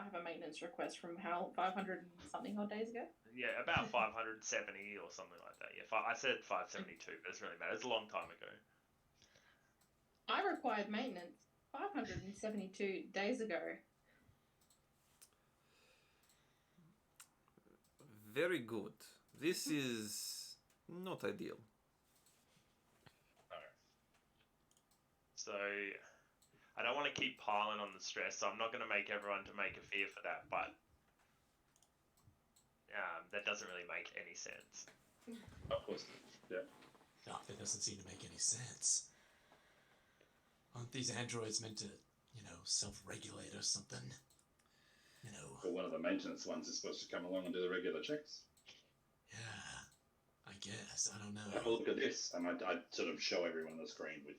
have a maintenance request from Hal 500 and something odd days ago. Yeah, about 570 or something like that. Yeah, I said 572, but it doesn't really matter. It's a long time ago. I required maintenance 572 days ago. Very good. This is not ideal. So I don't want to keep piling on the stress, so I'm not going to make everyone to make a fear for that, but that doesn't really make any sense. Of course. Yeah. God, that doesn't seem to make any sense. Aren't these androids meant to self-regulate or something. But one of the maintenance ones is supposed to come along and do the regular checks. Yeah, I guess. I don't Oh, know. look at this. And I'd sort of show everyone the screen with,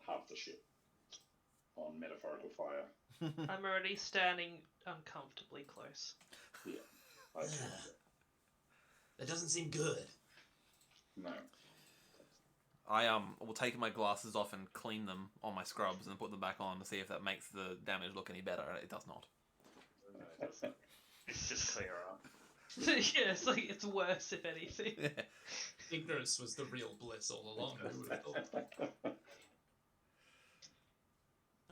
half the ship on metaphorical fire. I'm already standing uncomfortably close. Yeah. I see Yeah. that. That doesn't seem good. No. I will take my glasses off and clean them on my scrubs and put them back on to see if that makes the damage look any better. It does not. No, it doesn't. It's just clearer. Yeah, it's worse if anything. Yeah. Ignorance was the real bliss all along. Who would have thought?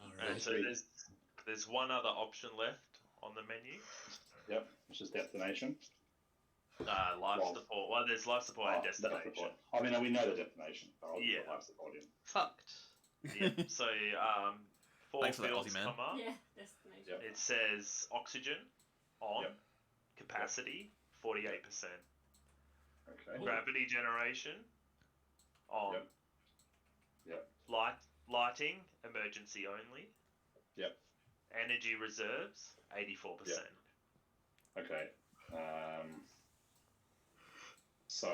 All And right. so there's one other option left on the menu. Yep, which is destination. Life support. Well, there's life support and That's destination. the point. I mean, we know the destination. I'll Yeah. put life support in. Fucked. Yeah. So 4 Thanks for that, fields Aussie man. come up. Yeah, destination. Yep. It says oxygen on, Yep. capacity 48%, Okay. gravity generation on, Yep. Yep. lighting emergency only, Yep. energy reserves 84%. Okay. So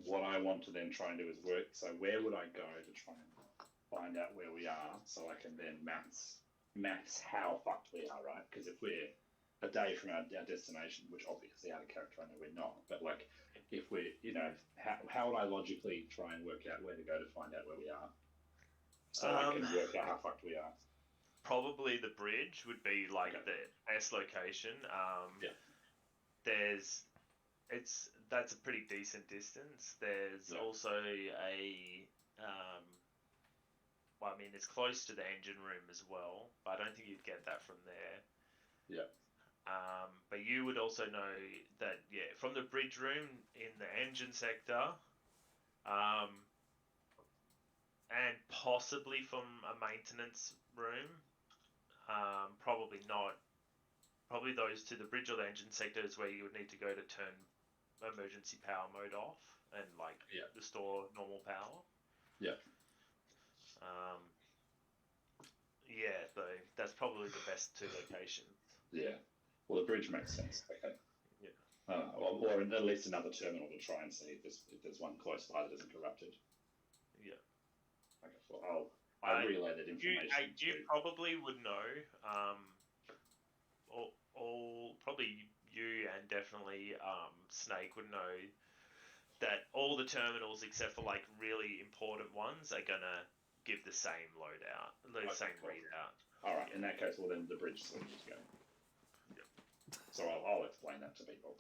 what I want to then try and do is work. So where would I go to try and find out where we are, so I can then maths how fucked we are, right? Because if we're a day from our destination, which obviously out of character, I know we're not, but like if we're, how would I logically try and work out where to go to find out where we are, so I can work out how fucked we are? Probably the bridge would be like Okay. the best location. Yeah. That's a pretty decent distance. There's Yeah. also well, I mean, it's close to the engine room as well, but I don't think you'd get that from there. Yeah. But you would also know that, from the bridge room in the engine sector, and possibly from a maintenance room, probably not. Probably those to the bridge or the engine sector is where you would need to go to turn emergency power mode off and restore normal power. Yeah. So that's probably the best two locations. Yeah. Well, the bridge makes sense. Okay. Yeah. Or at least another terminal to try and see if there's one close by that isn't corrupted. Yeah. Okay. Well, I'll relay that information. You probably would know. Probably you and definitely Snake would know that all the terminals, except for like really important ones, are gonna give the same loadout, same cool. readout. All right. In that case, well then the bridge is where you need to go. Yep. So I'll explain that to people.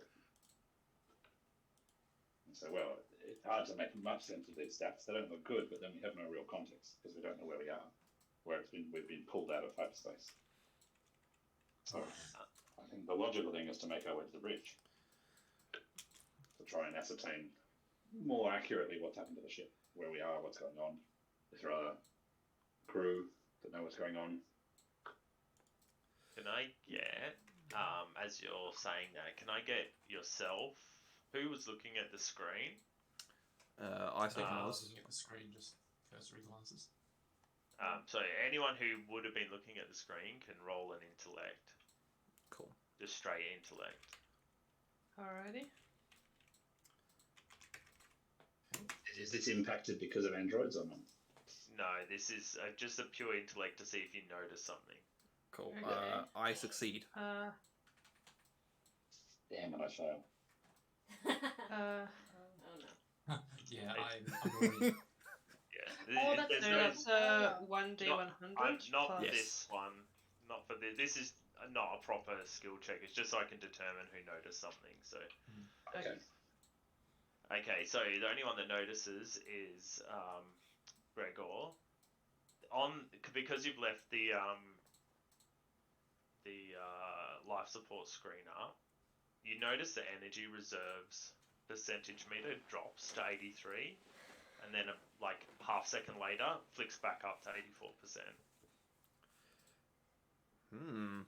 And so, well, it's hard to make much sense of these stats. They don't look good, but then we have no real context because we don't know where we are, where we've been pulled out of hyperspace. So I think the logical thing is to make our way to the bridge to try and ascertain more accurately what's happened to the ship, where we are, what's going on. If there are crew that know what's going on. Can I get, as you're saying that, can I get yourself? Who was looking at the screen? I think I was. Looking at the screen, just cursory glances. So anyone who would have been looking at the screen can roll an intellect. Cool. Just straight intellect. Alrighty. Is this impacted because of androids or not? No, this is just a pure intellect to see if you notice something. Cool. Okay. I succeed. Damn it, I fail. Oh no. Yeah, I'm already. Yeah. Oh, that's There's no, that's 1d100. Not plus. Yes. this one. Not for this. This is not a proper skill check. It's just so I can determine who noticed something. So. Okay. Okay, so the only one that notices is Gregor. Because you've left the life support screen up, you notice the energy reserves percentage meter drops to 83, and then like half second later flicks back up to 84%.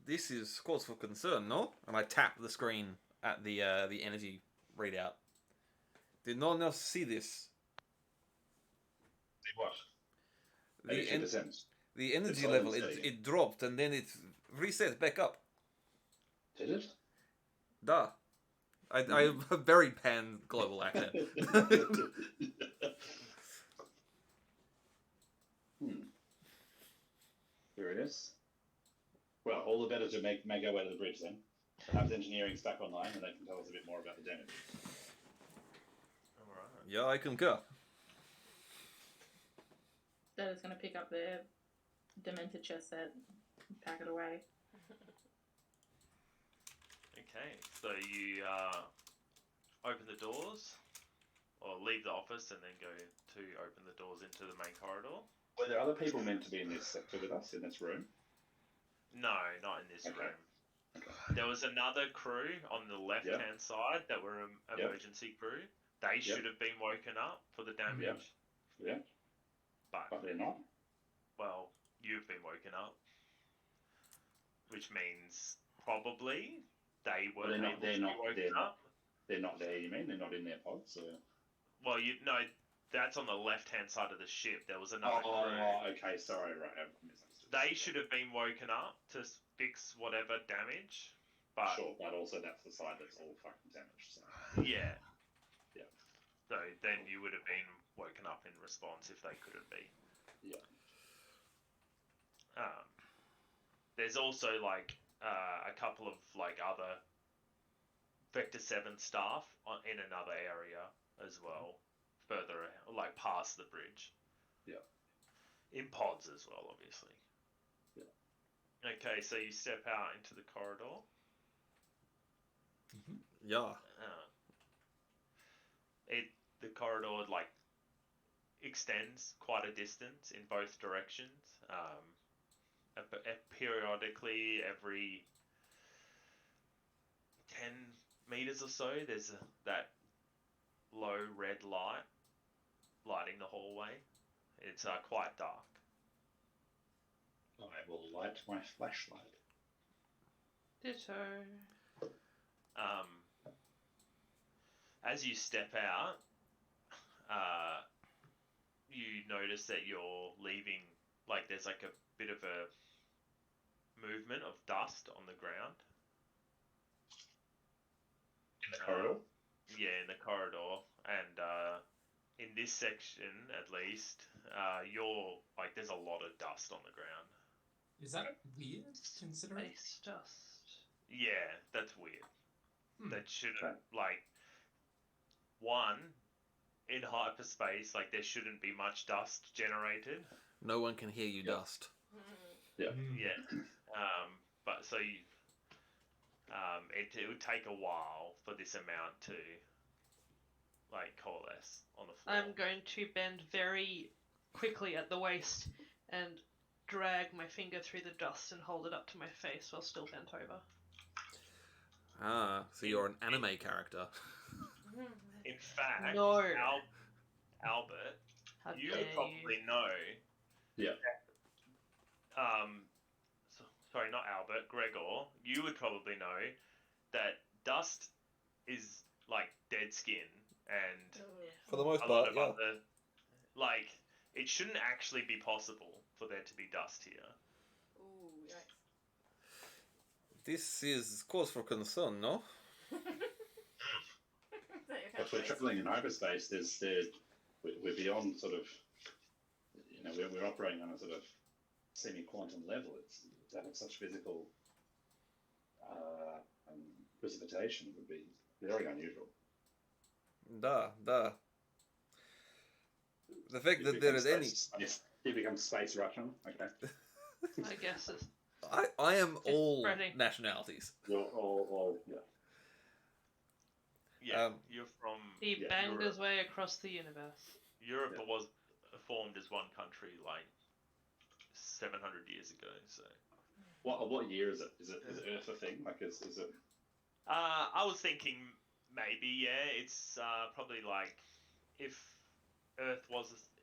This is cause for concern, no? And I tap the screen at the energy readout. Did no one else see this? See what? The, 82%. the energy all level, insane. it dropped and then it reset back up. Did it? Duh. I have a very pan global accent. Curious. Well, all the better to make our way to the bridge then. Perhaps engineering's back online and they can tell us a bit more about the damage. Alright. Yeah, I concur. Dad is going to pick up their demented chess set and pack it away. Okay, so you open the doors, or leave the office and then go to open the doors into the main corridor. Were there other people meant to be in this sector with us, in this room? No, not in this Okay. room. Okay. There was another crew on the left-hand side that were an emergency crew. They should have been woken up for the damage. Yeah. But, But they're not? well, you've been woken up. Which means probably they Well, weren't able to be woken up. They're not there, you mean? They're not in their pods? Or... Well, that's on the left-hand side of the ship. There was another crew. Oh, okay, sorry, right. I misunderstood. They should have been woken up to fix whatever damage. But Sure, but also that's the side that's all fucking damaged. So. yeah. Yeah. So then you would have been woken up in response if they couldn't be. Yeah. There's also a couple of other Vector 7 staff in another area as well, further past the bridge. Yeah. In pods as well, obviously. Yeah. Okay, so you step out into the corridor. Yeah. The corridor extends quite a distance in both directions. Periodically, every 10 meters or so, there's that low red light lighting the hallway. It's quite dark. I will light my flashlight. Ditto. As you step out, you notice that you're leaving, there's a bit of a movement of dust on the ground. In the corridor? Yeah, in the corridor. And in this section, at least, there's a lot of dust on the ground. Is that weird, considering? Space dust. Yeah, that's weird. That shouldn't, Okay. one, in hyperspace, there shouldn't be much dust generated. No one can hear you dust. Yeah. Yeah. But so you, it would take a while for this amount to, coalesce on the floor. I'm going to bend very quickly at the waist and drag my finger through the dust and hold it up to my face while still bent over. Ah, so you're an anime character. In fact, No. Albert, How you dare probably know. Yeah. Sorry, not Albert. Gregor, you would probably know that dust is dead skin, and For the most a lot part, of yeah. other, it shouldn't actually be possible for there to be dust here. Ooh, yikes. This is cause for concern, no? If we're traveling in hyperspace, we're beyond sort of, we're operating on a sort of semi-quantum level. It's to have such physical precipitation would be very unusual. Duh. The fact that there is any... It becomes space Russian, okay. I guess it's... I am all Spreading. nationalities. You're all yeah. Yeah, you're from. He Yeah, banged Europe. his way across the universe. Europe Yeah. was formed as one country 700 years ago. So. What year is it? Is Earth a thing? Is it? I was thinking maybe it's probably if Earth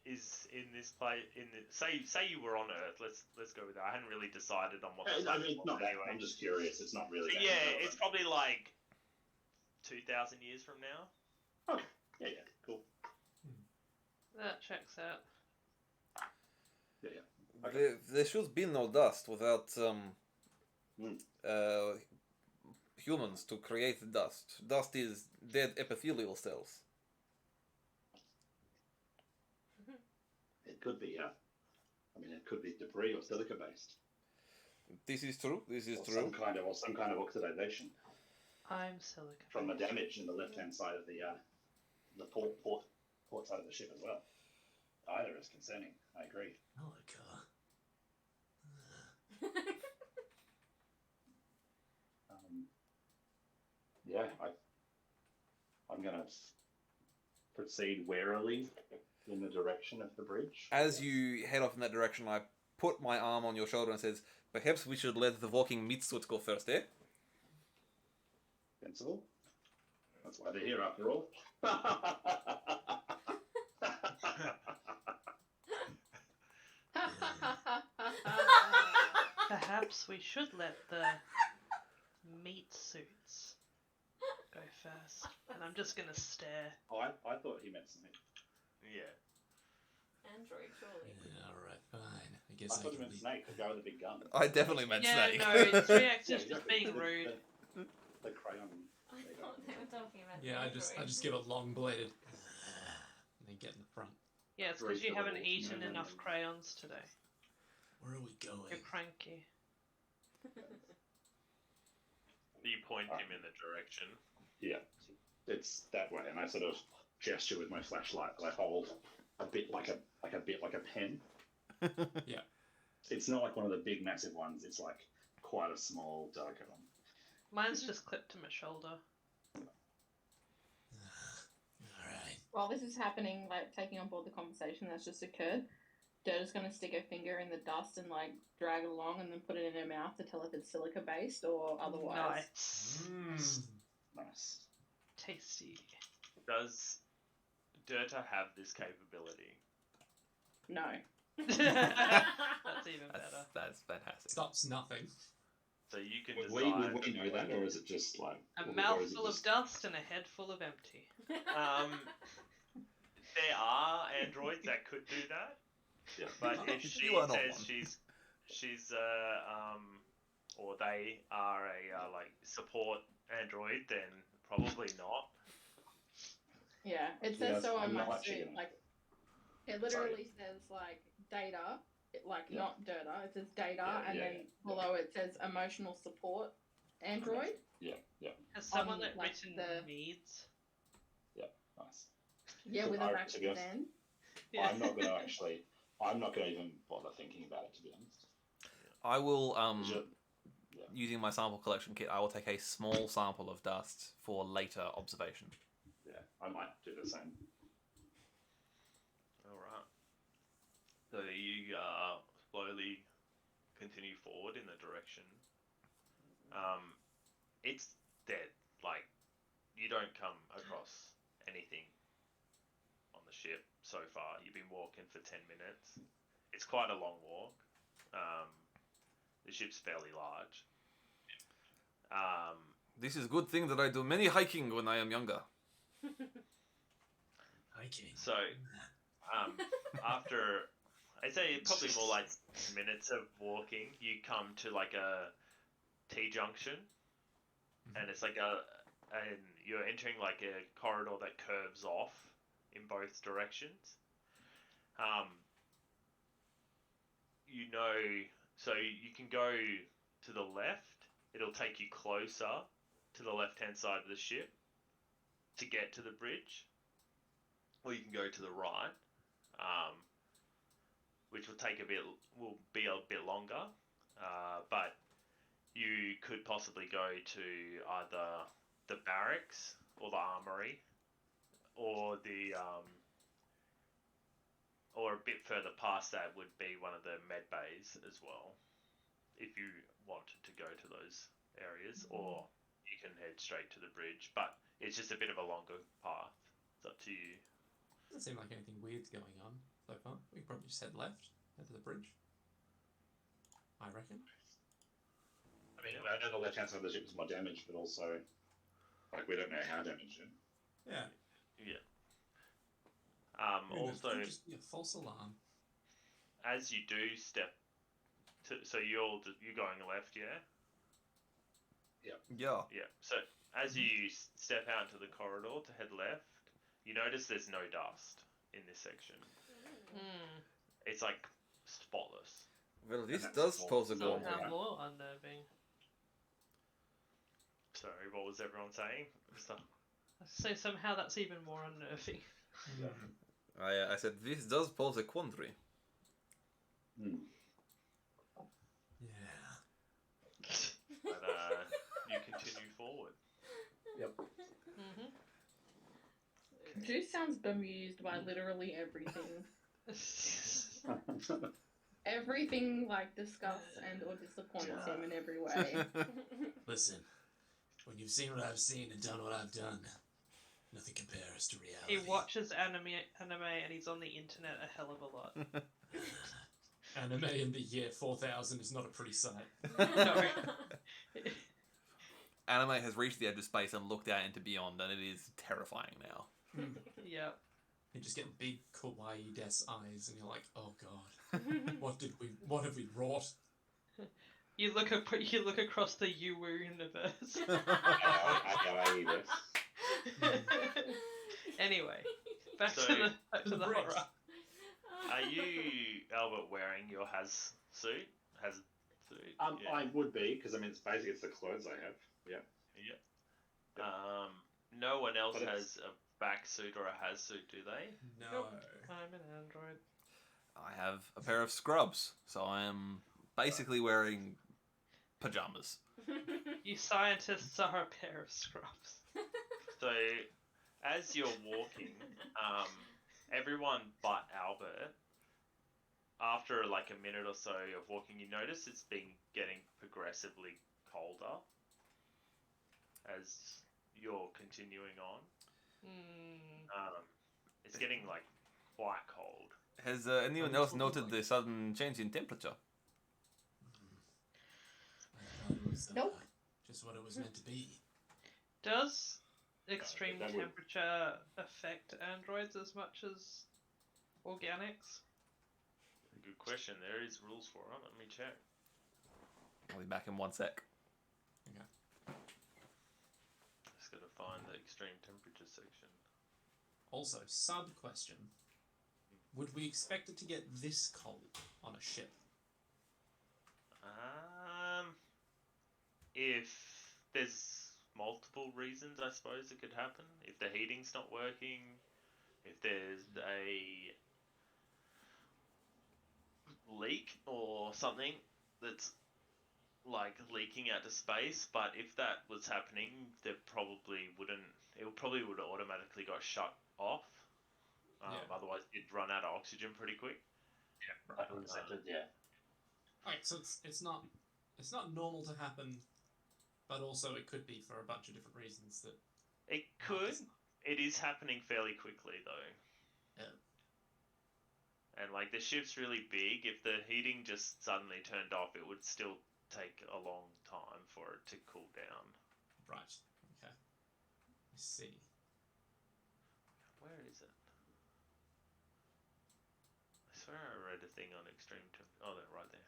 is in this place say you were on Earth. Let's go with that. I hadn't really decided on what. The I mean, was not that. anyway. I'm just curious. It's not really. But that yeah, it's relevant. probably 2,000 years from now. Okay. Yeah. Cool. That checks out. Okay. There should be no dust without Hmm. humans to create the dust. Dust is dead epithelial cells. It could be, it could be debris or silica based, This is true. This is or true. some kind of oxidation I'm silica. from the damage in the left hand side of the port side of the ship as well. Either is concerning. I agree. Hello, car. Yeah, I'm gonna proceed warily in the direction of the bridge. As you head off in that direction, I put my arm on your shoulder and says, "Perhaps we should let the walking meat suits go first, eh?" Sensible. That's why they're here after all. Perhaps we should let the meat suits go first. And I'm just gonna stare. I thought he meant something. Yeah. Android, surely. Yeah, alright, fine. I I guess I thought he can meant leave. snake, the guy with the big gun. I definitely meant Yeah, snake. no, it's reactive Yeah, to exactly. being rude. The crayon. I thought they were talking about Yeah, the I android. just give a long bladed and then get in the front. Yeah, it's because you haven't eaten No. enough crayons today. Where are we going? You're cranky. You point him in the direction. Yeah, it's that way, and I sort of gesture with my flashlight. I hold a bit like a pen. Yeah. It's not like one of the big, massive ones. It's like quite a small, delicate one. Mine's just clipped to my shoulder. Alright. While this is happening, like taking on board the conversation that's just occurred, Dirta's gonna stick her finger in the dust and like drag it along and then put it in her mouth to tell if it's silica based or otherwise. Nice. Nice. Tasty. Does Dirta have this capability? No. That's even better. That's fantastic. Stops nothing. So you can Would decide. we know that, or is it just like A or is it mouthful of just- dust and a head full of empty. There are androids that could do that, Yeah. but if she You are not says one. she's or they are a like support android, then probably not. Yeah, it Yeah, says so on I'm my not actually suit. gonna- Like, it literally says like data, Yeah. not Dirta. It says data, Yeah, and yeah, then below it says emotional support android. Yeah. Has someone like written the- Meads? Nice. Yeah, with a To racket be honest, then. Yeah. I'm not gonna even bother thinking about it, to be honest. I will, Is it- using my sample collection kit, I will take a small sample of dust for later observation. Yeah, I might do the same. All right. So you slowly continue forward in the direction. It's dead. Like you don't come across anything on the ship so far. You've been walking for 10 minutes. It's quite a long walk. The ship's fairly large. This is a good thing that I do many hiking when I am younger. Hiking. So after I'd say probably more like minutes of walking, you come to like a T junction, and it's like and you're entering like a corridor that curves off in both directions. So you can go to the left. It'll take you closer to the left-hand side of the ship to get to the bridge, or you can go to the right, which will be a bit longer, but you could possibly go to either the barracks or the armory, or or a bit further past that would be one of the med bays as well, if you wanted to go to those areas, or you can head straight to the bridge, but it's just a bit of a longer path. It's up to you. Doesn't seem like anything weird's going on so far. We can probably just head left, head to the bridge. I reckon. I mean, I know the left-hand side of the ship is more damaged, but also, like, we don't know how damaged it. Yeah. Yeah. I mean, Also, it could just be a false alarm. as you do step to, so you're going left, yeah? Yeah. Yeah. So as you step out into the corridor to head left, you notice there's no dust in this section. Hmm. It's like spotless. Well, this that's does all- pose a so goal. how- More unnerving. Sorry, what was everyone saying? So somehow that's even more unnerving. I said this does pose a quandary. Hmm. Yeah. But you continue forward. Mm-hmm. Juice sounds bemused by literally everything. Everything like disgusts and or disappoints him in every way. Listen, when you've seen what I've seen and done what I've done, nothing compares to reality. He watches anime and he's on the internet a hell of a lot. Anime in the year 4000 is not a pretty sight. No. Anime has reached the edge of space and looked out into beyond, and it is terrifying now. Yep. You just get big kawaii des eyes, and you're like, oh god, what have we wrought? You look across the Yuwu universe. Anyway, back So- to the Bridge. horror. Are you, Albert, wearing your Has suit? Yeah. I would be, because I mean, it's the clothes I have. Yeah. No one else But it's- has a back suit or a Has suit, do they? No. Nope. I'm an android. I have a pair of scrubs, so I am basically wearing pajamas. You scientists are a pair of scrubs. So, as you're walking, everyone but Albert, after like a minute or so of walking, you notice it's been getting progressively colder as you're continuing on. It's getting like quite cold. Has anyone else noted the sudden change in temperature? I thought it was Nope. just what it was meant to be. Does extreme that would- temperature affect androids as much as organics? Good question. There is rules for it. Let me check. I'll be back in 1 sec. Just gotta find the extreme temperature section. Also, sub question: would we expect it to get this cold on a ship? If there's multiple reasons, I suppose it could happen. If the heating's not working, if there's a leak or something that's like leaking out to space. But if that was happening, there probably wouldn't. It probably would have automatically got shut off. Otherwise, it'd run out of oxygen pretty quick. Yeah, right. Yeah. Alright, so it's not normal to happen, but also it could be for a bunch of different reasons that. It could. It is happening fairly quickly though. Yeah. And like the ship's really big. If the heating just suddenly turned off, it would still take a long time for it to cool down. Right. Okay. I see. Where is it? I swear I read a thing on extreme temp. Oh, they're right there.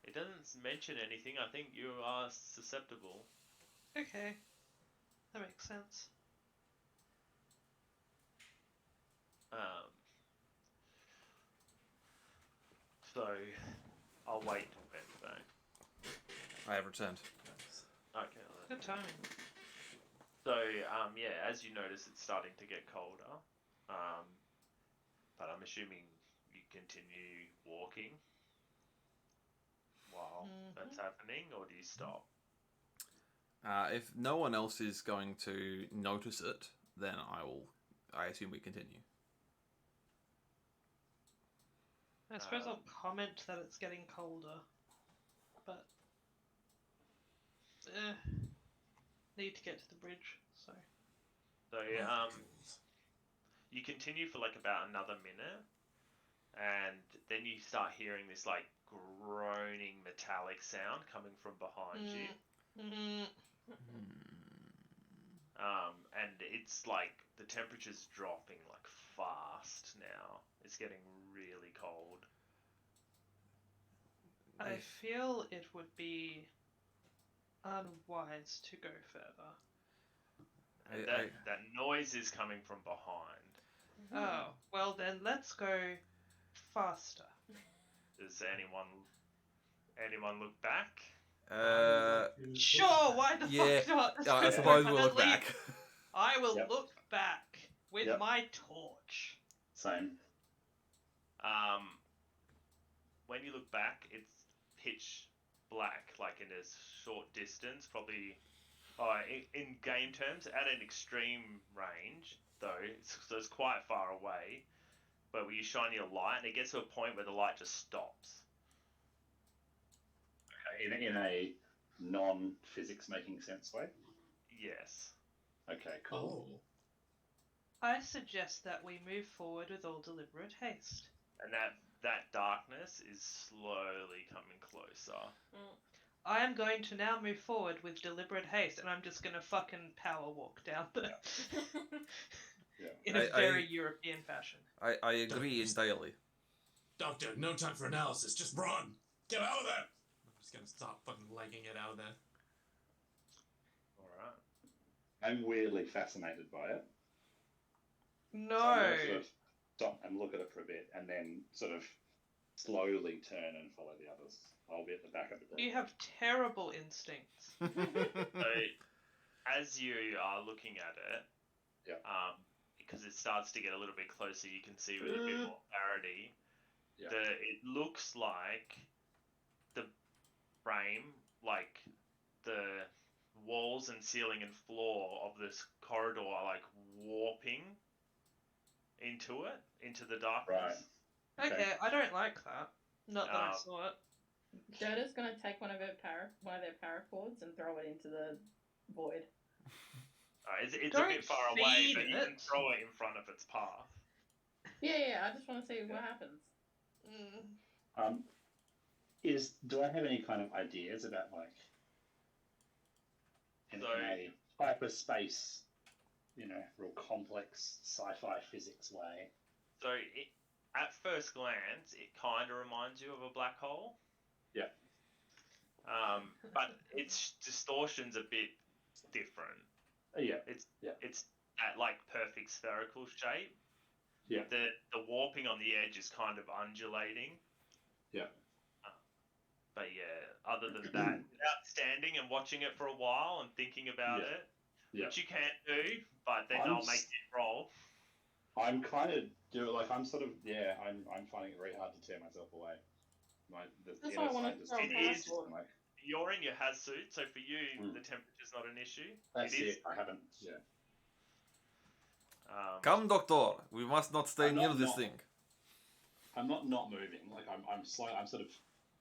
It doesn't mention anything. I think you are susceptible. Okay, that makes sense. So I'll wait till Ben's back. I have returned. Okay. Good timing. So yeah, as you notice, it's starting to get colder. But I'm assuming you continue walking while that's happening, or do you stop? If no one else is going to notice it, then I assume we continue. I suppose I'll comment that it's getting colder, but need to get to the bridge, so. So you continue for like about another minute, and then you start hearing this like groaning metallic sound coming from behind you. and it's like the temperature's dropping like fast now. It's getting really cold. I feel it would be unwise to go further. And that noise is coming from behind. Oh, well then let's go faster. Does anyone look back? Sure, why the Yeah, fuck not? Let's I go suppose for we'll it. look At least back. I will Yep. look back with Yep. my torch. Same. When you look back, it's pitch black, like in a short distance, probably. In game terms, at an extreme range, though, so it's quite far away. But when you shine your light, and it gets to a point where the light just stops. Okay, in a non-physics making sense way. Yes. Okay, cool. Oh. I suggest that we move forward with all deliberate haste. And that darkness is slowly coming closer. I am going to now move forward with deliberate haste, and I'm just going to fucking power walk down there. In a very European fashion. I agree entirely. Doctor, no time for analysis. Just run. Get out of there. I'm just gonna start fucking legging it out of there. Alright. I'm weirdly fascinated by it. No. So I'm going to sort of stop and look at it for a bit, and then sort of slowly turn and follow the others. I'll be at the back of the group. You have terrible instincts. So, as you are looking at it, Yeah. because it starts to get a little bit closer, you can see with a bit more clarity. Yeah. It looks like the frame, like the walls and ceiling and floor of this corridor are like warping into the darkness. Right. Okay, I don't like that. Not that I Um, saw it. Gerda's gonna take one of their paracords and throw it into the void. It's a Don't bit far away, feed but you can it. throw it in front of its path. Yeah, I just want to see what happens. Do I have any kind of ideas about like in a hyperspace, real complex sci-fi physics way? So, at first glance, it kind of reminds you of a black hole. Yeah. But its distortion's a bit different. Yeah. It's that like perfect spherical shape. Yeah. The warping on the edge is kind of undulating. Yeah. But yeah, other than that, without standing and watching it for a while and thinking about it, which you can't do, but then I'll make it roll. I'm kind of I'm sort of I'm finding it very hard to tear myself away. That's why I want to throw a paracord. You're in your has suit, so for you the temperature's not an issue. That's it. I haven't. Yeah. Come, Doctor. We must not stay near this thing. I'm not moving. Like I'm slow. I'm sort of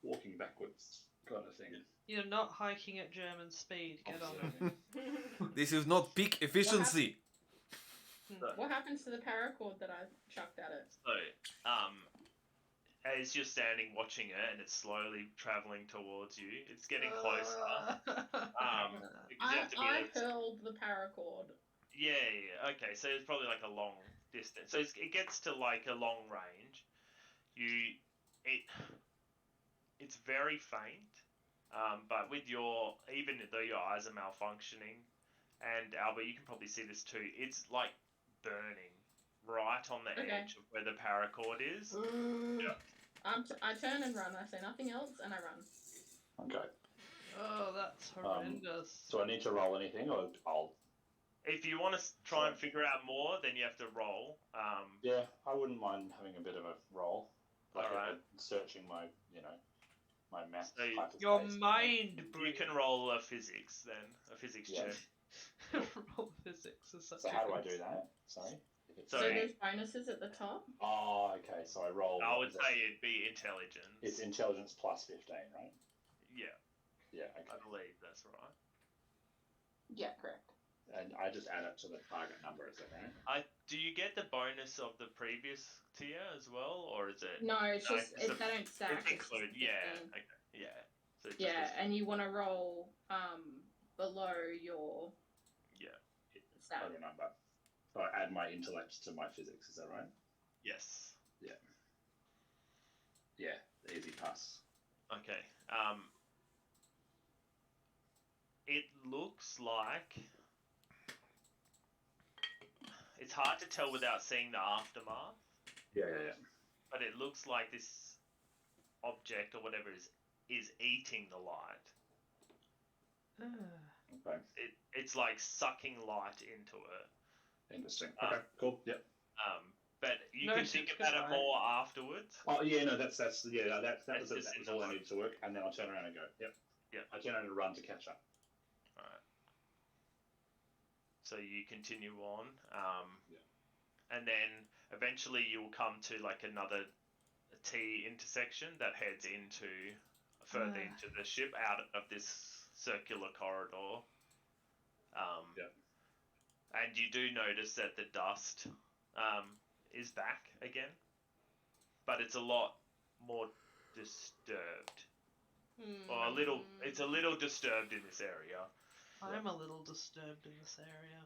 walking backwards, kind of thing. You're not hiking at German speed. Get on it. This is not peak efficiency. What happens to the paracord that I chucked at it? So, as you're standing watching it and it's slowly traveling towards you, it's getting closer. I hurled the paracord. Yeah. Okay, so it's probably like a long distance. So it gets to like a long range. It's very faint, but even though your eyes are malfunctioning, and Albert, you can probably see this too. It's like burning right on the edge of where the paracord is. Yeah. I turn and run. I say nothing else, and I run. Okay. Oh, that's horrendous. Do I need to roll anything, or I'll? If you want to try and figure out more, then you have to roll. Yeah, I wouldn't mind having a bit of a roll, like searching my my math. So your mind. You can roll a physics then, a physics check. Roll physics is such. So how do I do that? Sorry. So there's bonuses at the top. Oh, okay. So I roll. I would say it'd be intelligence. It's intelligence plus 15, right? Yeah. Yeah. Okay. I believe that's right. Yeah, correct. And I just add it to the target number, is that right? Do you get the bonus of the previous tier as well, or is it? No, it's just they don't stack. It's included. Yeah. Okay. Yeah. So and you want to roll below your. Yeah. that? total number. So I add my intellect to my physics. Is that right? Yes. Yeah, easy pass. Okay. It looks like it's hard to tell without seeing the aftermath, Yeah. but it looks like this object or whatever is eating the light. Okay. It's like sucking light into it. Interesting. Okay. Cool. Yep. But you No, can it's think good, about it right? more afterwards. Oh yeah, no, that was It's that just was all I enough. needed to work, and then I'll turn around and go. Yep. Yep. I turn around and run to catch up. All right. So you continue on, and then eventually you'll come to like another T intersection that heads into further into the ship out of this circular corridor. And you do notice that the dust is back again, but it's a lot more disturbed, or a little. It's a little disturbed in this area. I'm a little disturbed in this area.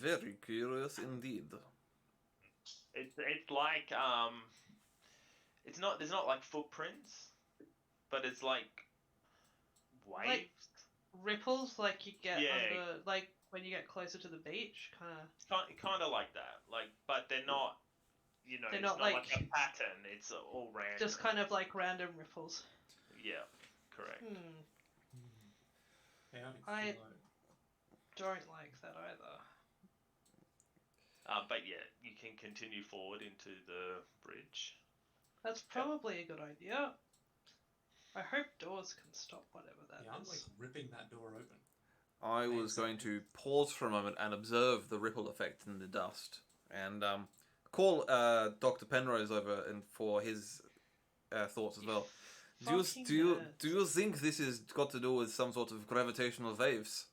Very curious indeed. It's like it's not. There's not like footprints, but it's like waves. Like ripples, like you get Yeah. under, like when you get closer to the beach, kind of. Kind of like that. Like, but they're not. They're it's not not like like- a pattern. It's all random. Just kind of like random ripples. Yeah, correct. Chaotic I- flow. Don't like that either. But yeah, you can continue forward into the bridge. That's probably a good idea. I hope doors can stop whatever that is. Yeah, I'm like ripping that door open. I was going to pause for a moment and observe the ripple effect in the dust, and call Dr. Penrose over and for his thoughts as well. Fucking Do you nerds. think this has got to do with some sort of gravitational waves?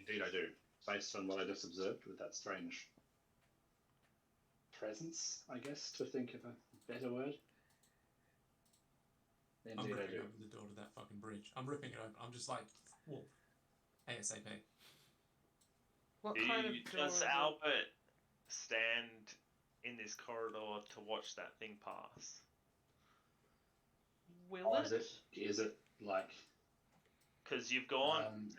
Indeed, I do. Based on what I just observed with that strange presence, I guess, to think of a better word. I'm Indeed, I ripping do. open the door to that fucking bridge. I'm ripping it open. I'm just like, whoa, ASAP. What kind of door Does is it? Albert stand in this corridor to watch that thing pass? Will Oh, it? is it like... Because you've gone Um,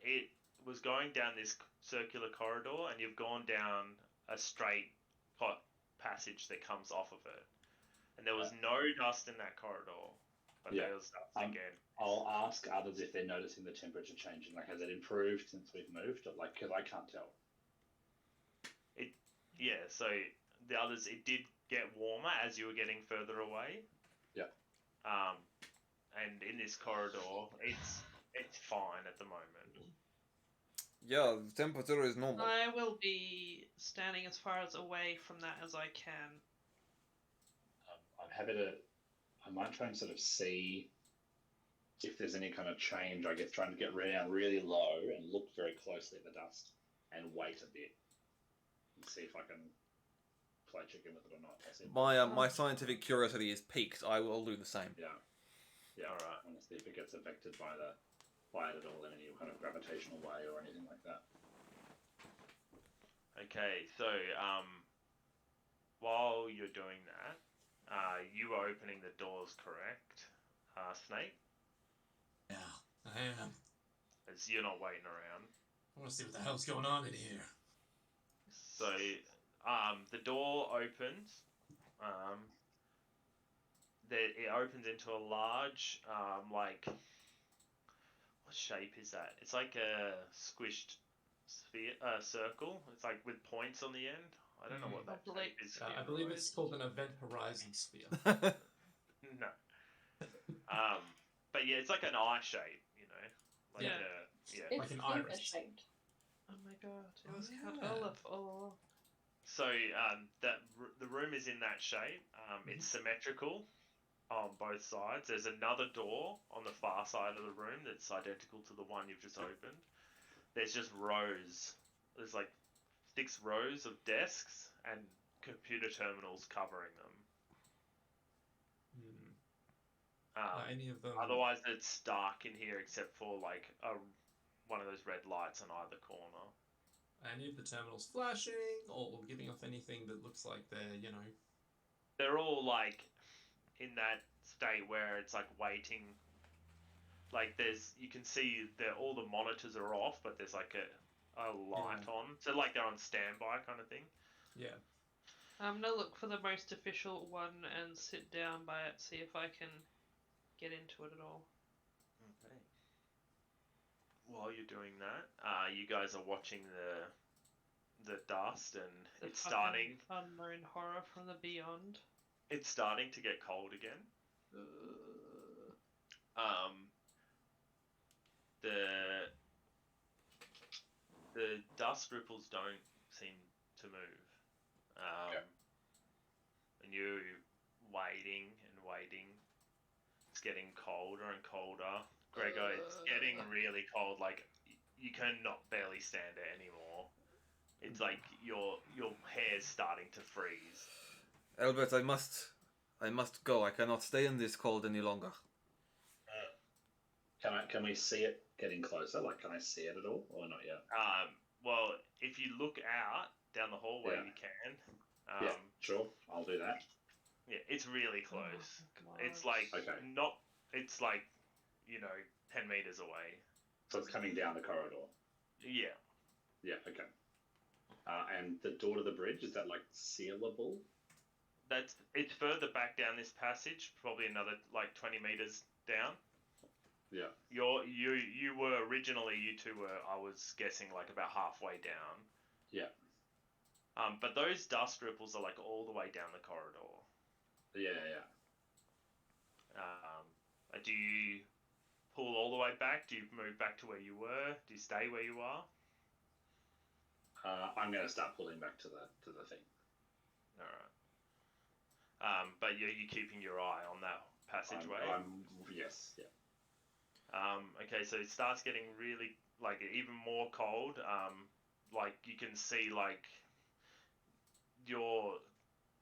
it was going down this circular corridor, and you've gone down a straight passage that comes off of it, and there was no dust in that corridor, but Yeah. there was dust again. I'll ask others if they're noticing the temperature changing. Like, has it improved since we've moved? Or, like, because I can't tell. Yeah, so the others, it did get warmer as you were getting further away. Yeah. And in this corridor, it's fine at the moment. Yeah, the temperature is normal. I will be standing as far as away from that as I can. I'm happy to... I might try and sort of see if there's any kind of change, I guess, trying to get down really low and look very closely at the dust and wait a bit and see if I can play chicken with it or not. I'll see. My scientific curiosity is piqued. I will do the same. Yeah. Alright. I want to see if it gets affected by it at all in any kind of gravitational way or anything like that. Okay, so while you're doing that, you are opening the doors, correct, Snake? Yeah, I am. As you're not waiting around. I want to see what the hell's going on in here. So, the door opens. It opens into a large, what shape is that? It's like a squished circle. It's like with points on the end. I don't know what that shape is. I here. believe it's called an event horizon sphere. No. But yeah, it's like an eye shape, Like Yeah. yeah. Like It's an finger iris. shaped. Oh my god, it Oh, was yeah. colourful. So the room is in that shape. It's symmetrical on both sides. There's another door on the far side of the room that's identical to the one you've just opened. There's just rows. There's like 6 rows of desks and computer terminals covering them. Are any of them? Otherwise, it's dark in here except for like one of those red lights on either corner. Any of the terminals flashing or giving off anything that looks like they're, They're all like in that state where it's like waiting. Like you can see that all the monitors are off, but there's like a light on. So like they're on standby kind of thing. Yeah. I'm gonna look for the most official one and sit down by it, see if I can get into it at all. Okay. While you're doing that, you guys are watching the dust, and The it's fucking starting. unknown horror from the beyond. It's starting to get cold again. The dust ripples don't seem to move. Okay. And you're waiting and waiting. It's getting colder and colder. Gregor, it's getting really cold. Like you cannot barely stand it anymore. It's like your hair's starting to freeze. Albert, I must go. I cannot stay in this cold any longer. Can we see it getting closer? Like, can I see it at all, or not yet? Well, if you look out down the hallway, Yeah. you can. Yeah, sure. I'll do that. Yeah, it's really close. God. It's like Okay. not. It's like 10 meters away. So it's coming down the corridor. Yeah. Yeah. Okay. And the door to the bridge, is that like sealable? It's further back down this passage, probably another like 20 meters down. Yeah. You were originally, you two were, I was guessing, like about halfway down. Yeah. But those dust ripples are like all the way down the corridor. Yeah. Do you pull all the way back? Do you move back to where you were? Do you stay where you are? I'm gonna start pulling back to the thing. All right. But you're keeping your eye on that passageway. Yes. Yeah. Okay, so it starts getting really like even more cold. Like you can see like your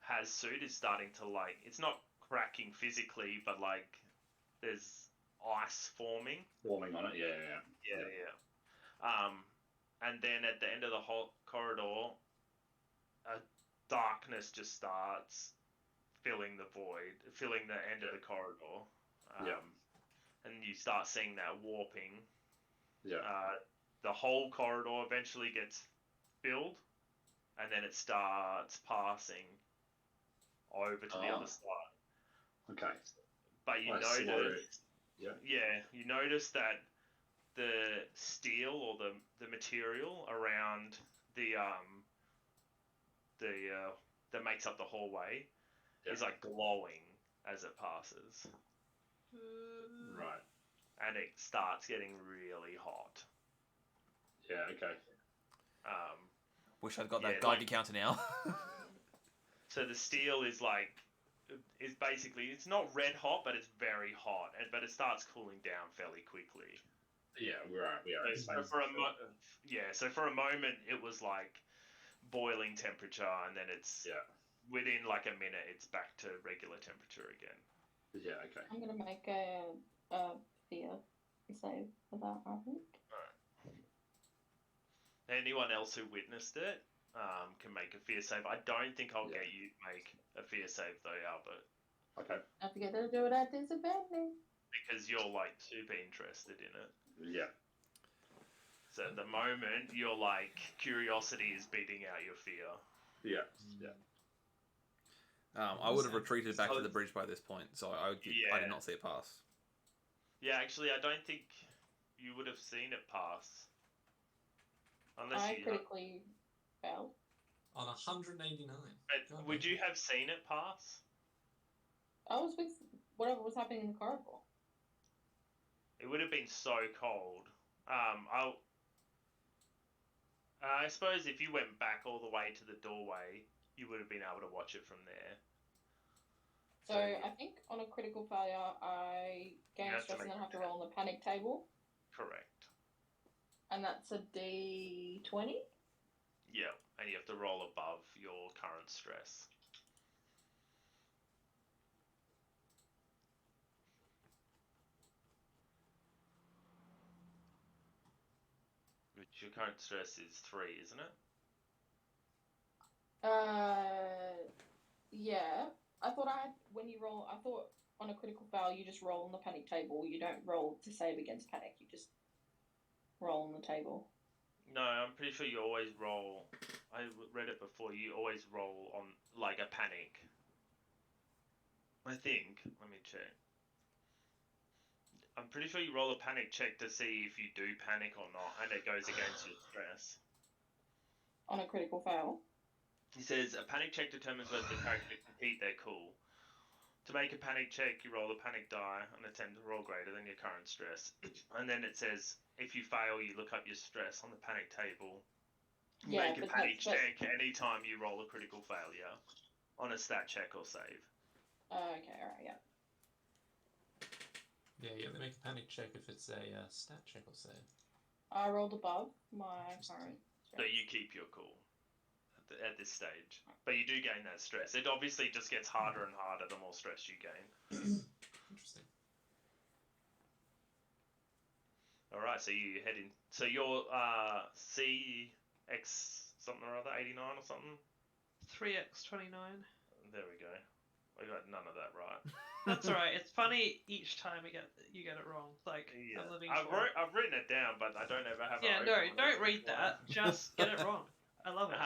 has suit is starting to like, it's not cracking physically, but like there's ice forming. Forming on it. Yeah. And then at the end of the whole corridor, a darkness just starts filling the void, filling the end of the corridor. And you start seeing that warping. Yeah. The whole corridor eventually gets filled, and then it starts passing over to the other side. Okay. But you notice, you notice that the steel or the material around that makes up the hallway is like glowing as it passes. Right. And it starts getting really hot. Yeah. Okay. Wish I'd got that Geiger counter now. So the steel is basically, it's not red hot, but it's very hot, but it starts cooling down fairly quickly. Yeah, we are. So for a moment it was like boiling temperature, and then it's within like a minute it's back to regular temperature again. Yeah. Okay. I'm gonna make a fear save for that, I think. Anyone else who witnessed it can make a fear save. I don't think I'll get you to make a fear save though, Albert. Okay. I forget to do it at disadvantage. Because you're like super interested in it. Yeah. So at the moment, you're like, curiosity is beating out your fear. Yeah. I would have retreated back to the bridge by this point, so I did not see it pass. Yeah, actually, I don't think you would have seen it pass. Unless I critically failed. On 189. But would you have seen it pass? I was with whatever was happening in the corridor. It would have been so cold. I suppose if you went back all the way to the doorway, you would have been able to watch it from there. So I think on a critical failure, I gain stress and then have to roll on the panic table. Correct. And that's a D20? Yeah, and you have to roll above your current stress. Your current stress is 3, isn't it? Yeah. I thought I thought on a critical fail you just roll on the panic table. You don't roll to save against panic. You just roll on the table. No, I'm pretty sure you always roll. I read it before. You always roll on like a panic. I think. Let me check. I'm pretty sure you roll a panic check to see if you do panic or not, and it goes against your stress. On a critical fail. He says a panic check determines whether the character can keep their cool. To make a panic check, you roll a panic die and attempt to roll greater than your current stress. And then it says if you fail, you look up your stress on the panic table. Yeah, Make a but panic that's check anytime you roll a critical failure on a stat check or save. okay, alright, yeah. Yeah, you only make a panic check if it's a stat check or save. I rolled above my current So you keep your cool at this stage. But you do gain that stress. It obviously just gets harder and harder the more stress you gain. Interesting. Alright, so you head in. So you're CX something or other, 89 or something? 3x29. There we go. I got none of that right. That's alright. It's funny each time you get it wrong. Like, Yeah. I'm living I've for. I've written it down, but I don't ever have Yeah, it no, open. don't read that. Just get it wrong. I love it.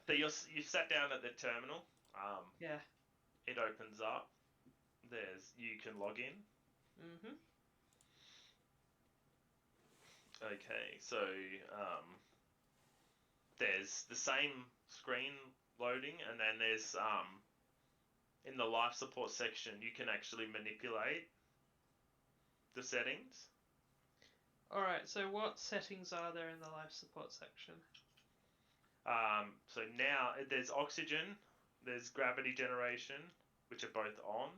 So you've sat down at the terminal. Yeah. It opens up. You can log in. Mhm. Okay, so there's the same screen loading, and then there's in the life support section you can actually manipulate the settings. Alright, so what settings are there in the life support section? So now there's oxygen, there's gravity generation, which are both on.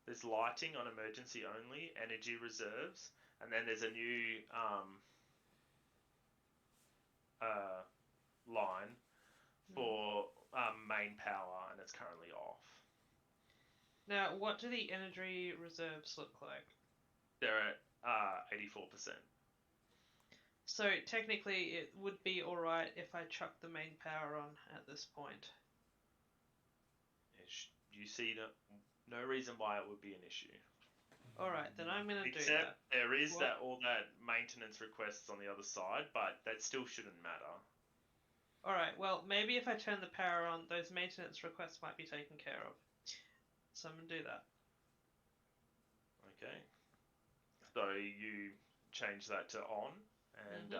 There's lighting on emergency only, energy reserves, and then there's a new line for main power, and it's currently off. Now, what do the energy reserves look like? They're at 84%. So technically, it would be alright if I chuck the main power on at this point. You see no reason why it would be an issue. Alright, then I'm gonna do that. Except there is What? all that maintenance requests on the other side, but that still shouldn't matter. Alright, well, maybe if I turn the power on, those maintenance requests might be taken care of. So I'm gonna do that. Okay. So you change that to on, and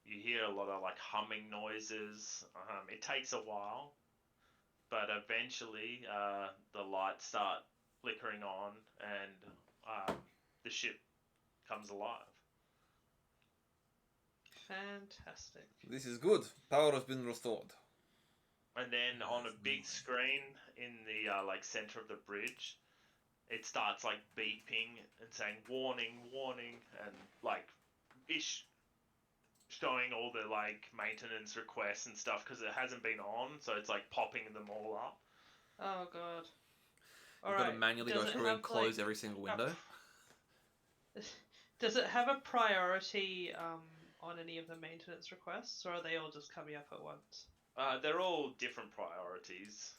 you hear a lot of like humming noises. It takes a while, but eventually the lights start flickering on, and the ship comes alive. Fantastic. This is good. Power has been restored. And then on a big screen in the like center of the bridge, it starts like beeping and saying warning, warning, and like showing all the like maintenance requests and stuff because it hasn't been on, so it's like popping them all up. Oh god. You've got to manually go through and close every single window. Does it have a priority on any of the maintenance requests, or are they all just coming up at once? They're all different priorities.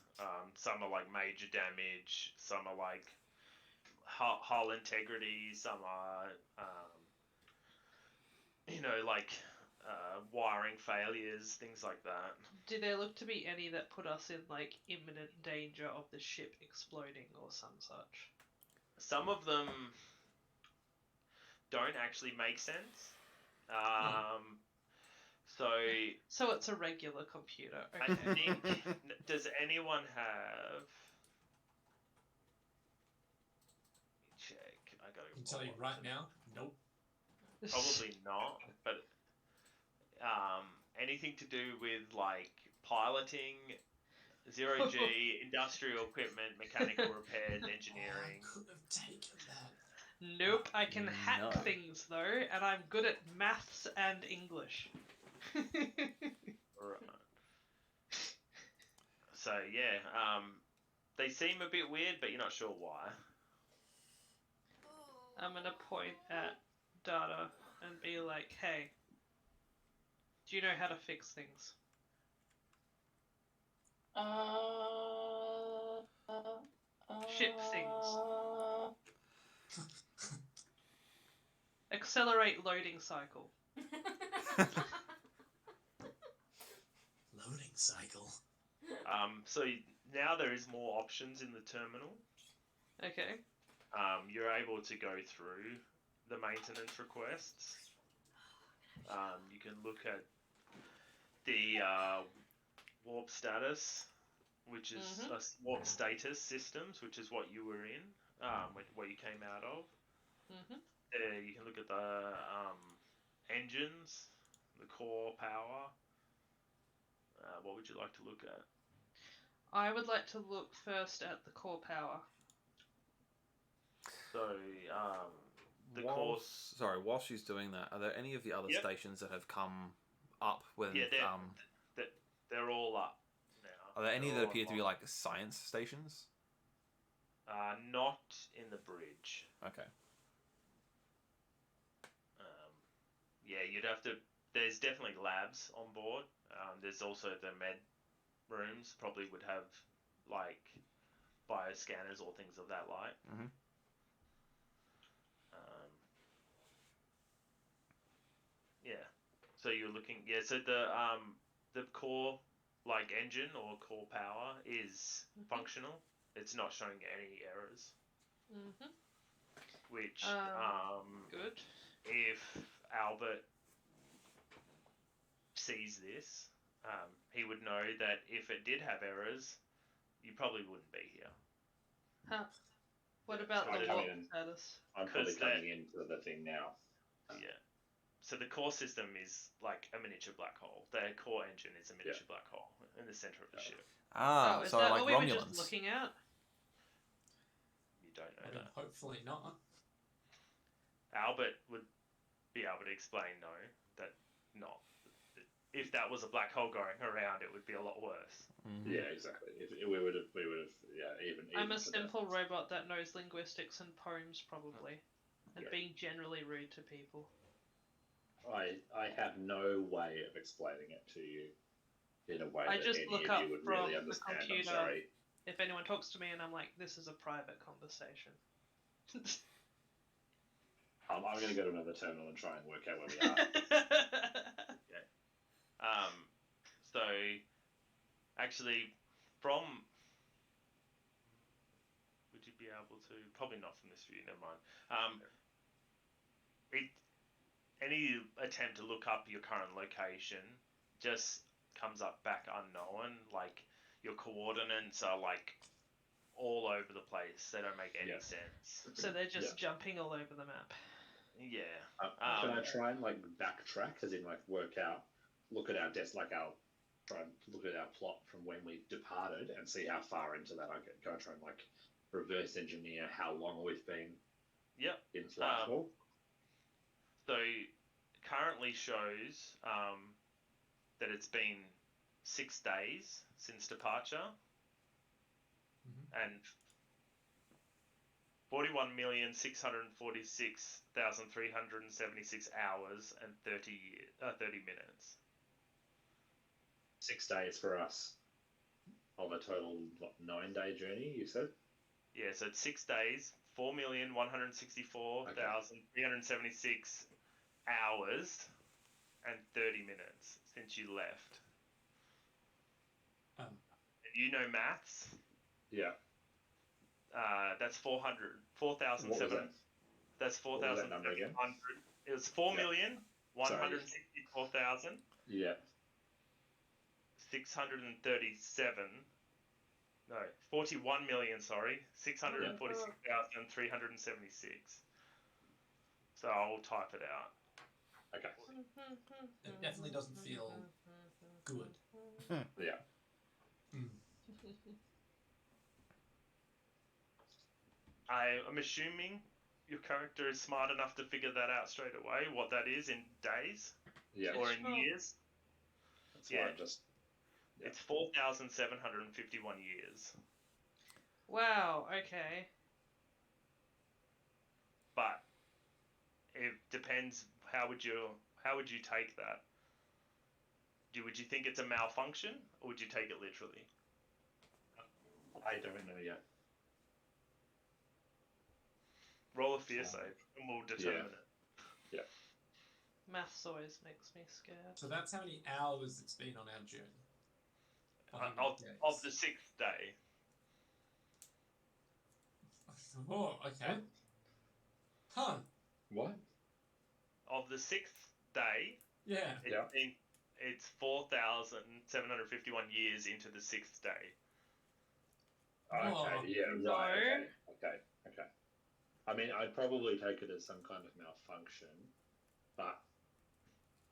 Some are like major damage, some are like hull integrity, some are like wiring failures, things like that. Do there look to be any that put us in like imminent danger of the ship exploding or some such? Some of them don't actually make sense. So it's a regular computer. I Okay. think. Does anyone have? Check. I gotta. I can tell you right now, nope. Probably not, but anything to do with like piloting, zero G, industrial equipment, mechanical repairs, engineering. I could have taken that. Nope, I can hack No. things though, and I'm good at maths and English. Right. So yeah, they seem a bit weird, but you're not sure why. I'm gonna point at Data and be like, hey, Do you know how to fix things? Ship things. Accelerate loading cycle. Loading cycle. So now there is more options in the terminal. Okay. You're able to go through the maintenance requests. You can look at the warp status, which is warp status systems, which is what you were in, what you came out of. You can look at the engines, the core power. What would you like to look at? I would like to look first at the core power. So, the core. Sorry, while she's doing that, are there any of the other stations that have come up with? Yeah, they're all up now. Are there any They're that all appear to be online. like science stations? Not in the bridge. Okay. Yeah, you'd have to. There's definitely labs on board. There's also the med rooms. Probably would have like bioscanners or things of that like. Yeah. So you're looking. Yeah. So the core like engine or core power is functional. It's not showing any errors. Which good. If Albert sees this, he would know that if it did have errors, you probably wouldn't be here. Huh. What about the warp status? I'm probably coming into the thing now. Yeah. So the core system is like a miniature black hole. The core engine is a miniature black hole in the center of the ship. Is so that like what we Romulans. were just looking at? You don't know I mean, that. hopefully not. Albert would be able to explain, no, that not. If that was a black hole going around, it would be a lot worse. Yeah, exactly. If we would have, even. I'm a simple robot that knows linguistics and poems, probably, and being generally rude to people. I have no way of explaining it to you in a way I that just any look of up you would from really the understand. computer. I'm sorry. If anyone talks to me and I'm like, this is a private conversation. I'm going to go to another terminal and try and work out where we are. Okay. So, actually, from... Would you be able to... Probably not from this view, never mind. Any attempt to look up your current location just comes up back unknown. Like, your coordinates are, like, all over the place. They don't make any sense. So they're just jumping all over the map. Yeah. Can I try and like backtrack, as in like look at our try and look at our plot from when we departed and see how far into that I can go. Try and like reverse engineer how long we've been. In flight. So currently shows that it's been 6 days since departure, and 41,646,376 hours and 30 minutes. 6 days for us of a total 9-day journey, you said? Yeah, so it's 6 days, 4,164,376 hours and 30 minutes since you left. And you know maths? Yeah. That's 4,700. That's 4,700. It was 4,164,000. Yeah. 637. No, 41 million. Sorry, 646,376. So I'll type it out. Okay. It definitely doesn't feel good. Yeah. I'm assuming your character is smart enough to figure that out straight away, what that is in days or in years. That's why It's 4,751 years. Wow, okay. But it depends, how would you take that? would you think it's a malfunction, or would you take it literally? I don't know yet. Roll a fear save, and we'll determine it. Maths always makes me scared. So that's how many hours it's been on our journey. Or how many Of the days? 6th day. Oh, okay. Huh. What? Of the 6th day, Yeah. it's 4,751 years into the 6th day. Okay, Oh. yeah, No. right. Okay. I mean, I'd probably take it as some kind of malfunction, but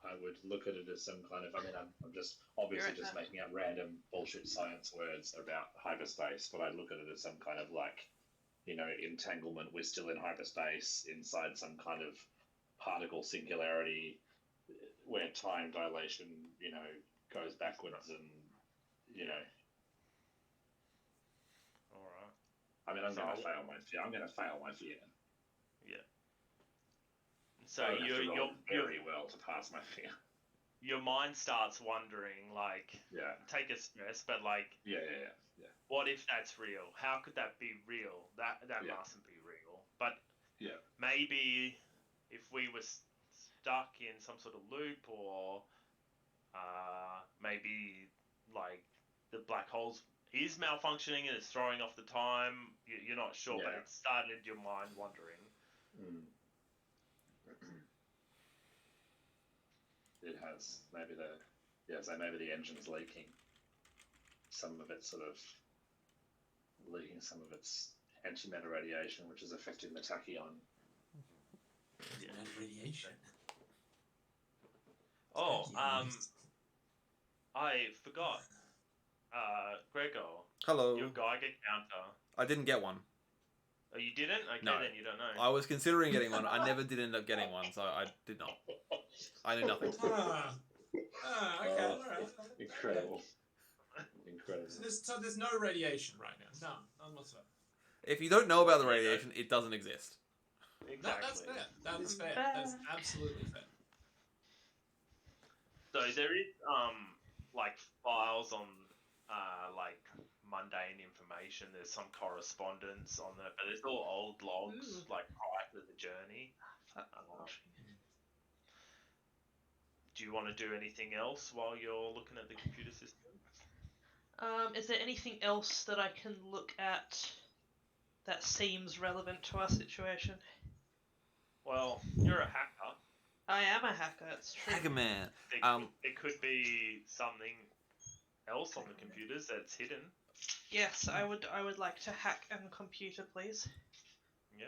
I would look at it as some kind of. I mean, I'm just obviously You're just right. making up random bullshit science words about hyperspace, but I'd look at it as some kind of like, entanglement. We're still in hyperspace inside some kind of particle singularity where time dilation, goes backwards and, All right. I mean, I'm So going to I'll- fail my fear. I'm going to fail my fear. So I would have to roll your very well to pass my fear. your mind starts wondering, like, Yeah. take a stress, but like, Yeah. what if that's real? How could that be real? That Yeah. mustn't be real. But Yeah. maybe if we were stuck in some sort of loop, or maybe like the black holes is malfunctioning and it's throwing off the time. You're not sure, but Yeah. it started your mind wandering. Mm. It has. Maybe the engine's leaking. Some of it's sort of leaking some of its antimatter radiation, which is affecting the tachyon. Yeah. And radiation. Oh, Yes. I forgot. Gregor, Hello. your Geiger counter. I didn't get one. Oh, you didn't? Okay, No. then you don't know. I was considering getting one. I never did end up getting one, so I did not. I knew nothing. Okay, alright. Incredible. So there's no radiation right now. None whatsoever. If you don't know about the radiation, it doesn't exist. No, that's Exactly. fair. That is fair. That's absolutely fair. So there is like files on like mundane information. There's some correspondence on it, but it's all old logs, Ooh. like prior to the journey. Fuck. Do you want to do anything else while you're looking at the computer system? Is there anything else that I can look at that seems relevant to our situation? Well, you're a hacker. I am a hacker, it's true. Hacker man. It could be something else on the computers that's hidden. Yes, I would like to hack a computer, please. Yeah,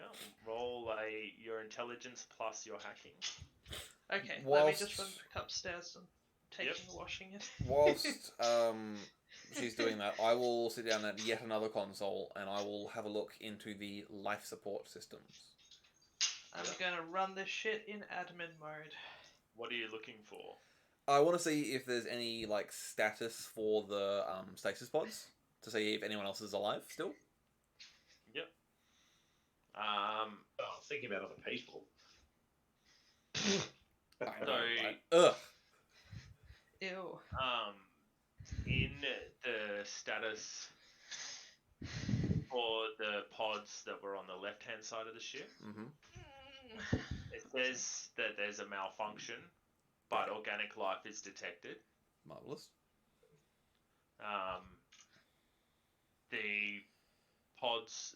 roll your intelligence plus your hacking. Okay, let me just run Whilst- back upstairs and taking a washing it. Whilst she's doing that, I will sit down at yet another console and I will have a look into the life support systems. I'm gonna run this shit in admin mode. What are you looking for? I want to see if there's any like status for the stasis pods to see if anyone else is alive still. Yep. Thinking about other people. I know, So- right? Ugh. Ew. In the status for the pods that were on the left-hand side of the ship, Mm-hmm. it says that there's a malfunction, but organic life is detected. Marvelous.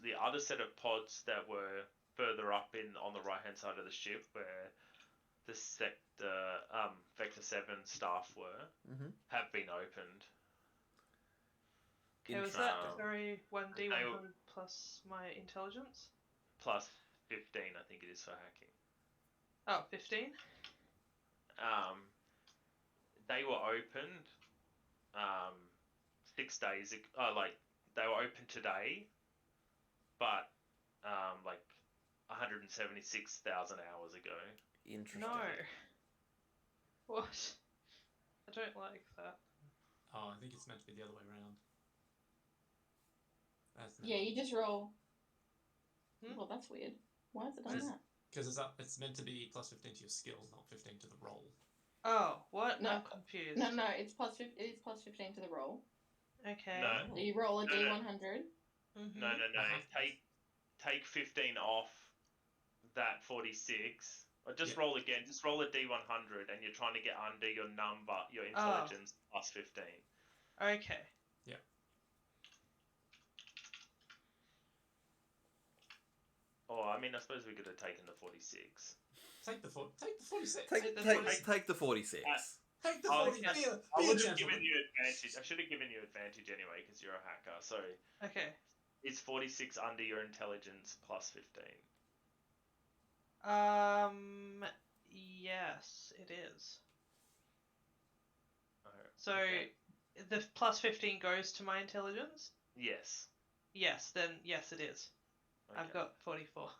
The other set of pods that were further up on the right-hand side of the ship, where the Vector 7 staff were, Mm-hmm. have been opened. Okay, was that Um, very 1d100 they- plus my intelligence? Plus 15, I think it is for hacking. Oh, 15? They were opened 6 days ago. They were open today, but like 176,000 hours ago. Interesting. No. What? I don't like that. Oh, I think it's meant to be the other way around. That's Yeah, you just roll. Hmm? Well, that's weird. Why has it done Yes. that? Because it's meant to be plus 15 to your skill, not 15 to the roll. Oh, what? No, I'm confused. No, it's it is plus 15 to the roll. Okay. No, So you roll a No, no. D100. Mm-hmm. no. Uh-huh. Take 15 off that 46. Or just Yeah. roll again. Just roll a D100, and you're trying to get under your number, your intelligence plus 15. Okay. Or I mean, I suppose we could have taken the 46. Take the 46. Take the the 46. Take the I 40. was- Be a I would have gentleman. given you advantage. I should have given you advantage anyway because you're a hacker. So Okay. is 46 under your intelligence plus 15? Yes, it is. So Okay. the plus 15 goes to my intelligence? Yes. Yes, then yes, it is. Okay. I've got 44.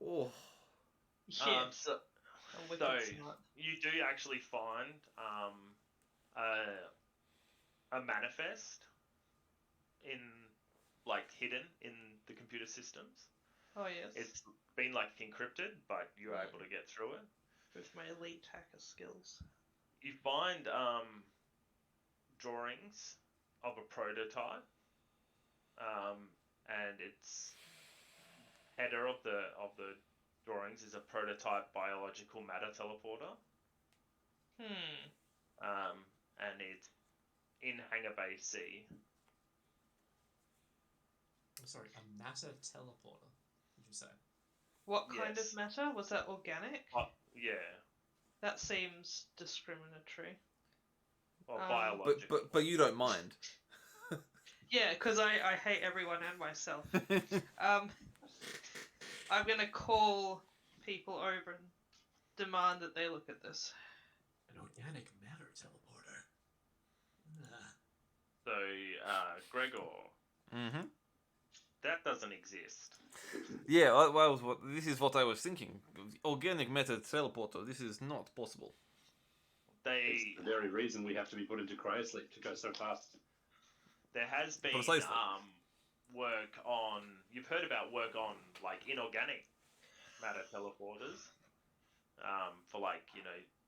Oh, Yeah. So I'm wicked smart. you do actually find a manifest in like hidden in the computer systems. Oh, yes. It's been like encrypted, but you're Mm. able to get through it. With my elite hacker skills. You find drawings of a prototype, and its header of the drawings is a prototype biological matter teleporter, and it's in Hangar Bay C. I'm sorry, a matter teleporter. Did you say? What kind Yes. of matter? Was that organic? Yeah, That seems discriminatory. or Um, biological. but you don't mind. Yeah, because I hate everyone and myself. I'm gonna call people over and demand that they look at this. An organic matter teleporter. So, Gregor, Mm-hmm. that doesn't exist. Yeah, this is what I was thinking. Organic matter teleporter. This is not possible. It's the very reason we have to be put into cryosleep to go so fast. There has been Precisely. work on. You've heard about work on like inorganic matter teleporters, for like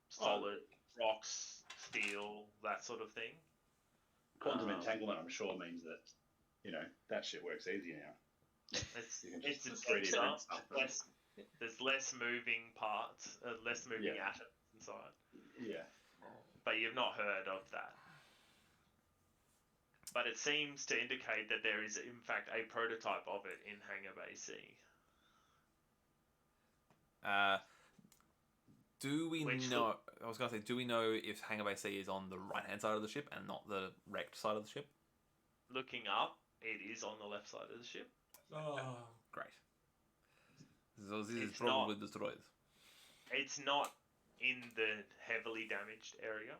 solid rocks, steel, that sort of thing. Quantum entanglement, I'm sure, means that that shit works easy now. It's You can it's just a 3D print stuff. there's less moving parts, less moving Yeah. atoms inside. Yeah. But you've not heard of that. But it seems to indicate that there is, in fact, a prototype of it in Hangar Bay C. Do we Which know? I was gonna say, do we know if Hangar Bay C is on the right-hand side of the ship and not the wrecked side of the ship? Looking up, it is on the left side of the ship. Oh. Great. So this is It's probably not. destroyed. It's not in the heavily damaged area.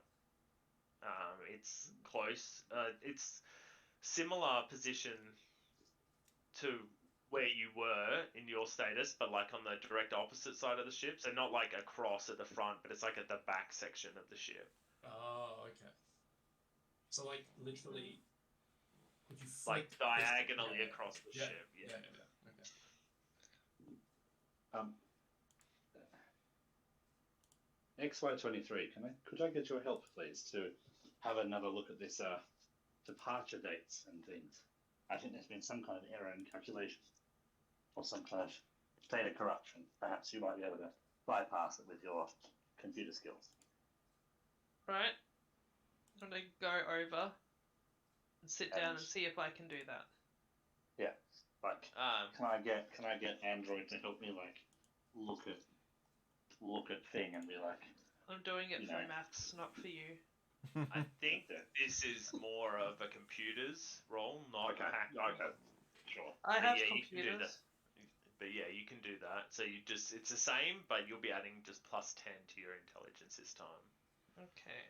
It's close. It's similar position to where you were in your status, but like on the direct opposite side of the ship. So not like across at the front, but it's like at the back section of the ship. Oh, okay. So like literally, would you Like flip diagonally yeah, across the yeah, ship. yeah. Yeah. Okay. XY23, could I get your help, please, to have another look at this departure dates and things? I think there's been some kind of error in calculation, or some kind of data corruption. Perhaps you might be able to bypass it with your computer skills. Right? I'm gonna go over and sit down and see if I can do that. Yeah, like can I get Android to help me like look at thing and be like, I'm doing it You for know. maths, not for you. I think this is more of a computer's role, not a hacker. Sure. I But have yeah, you can do computers. that. But yeah, you can do that. So it's the same, but you'll be adding just plus 10 to your intelligence this time. Okay.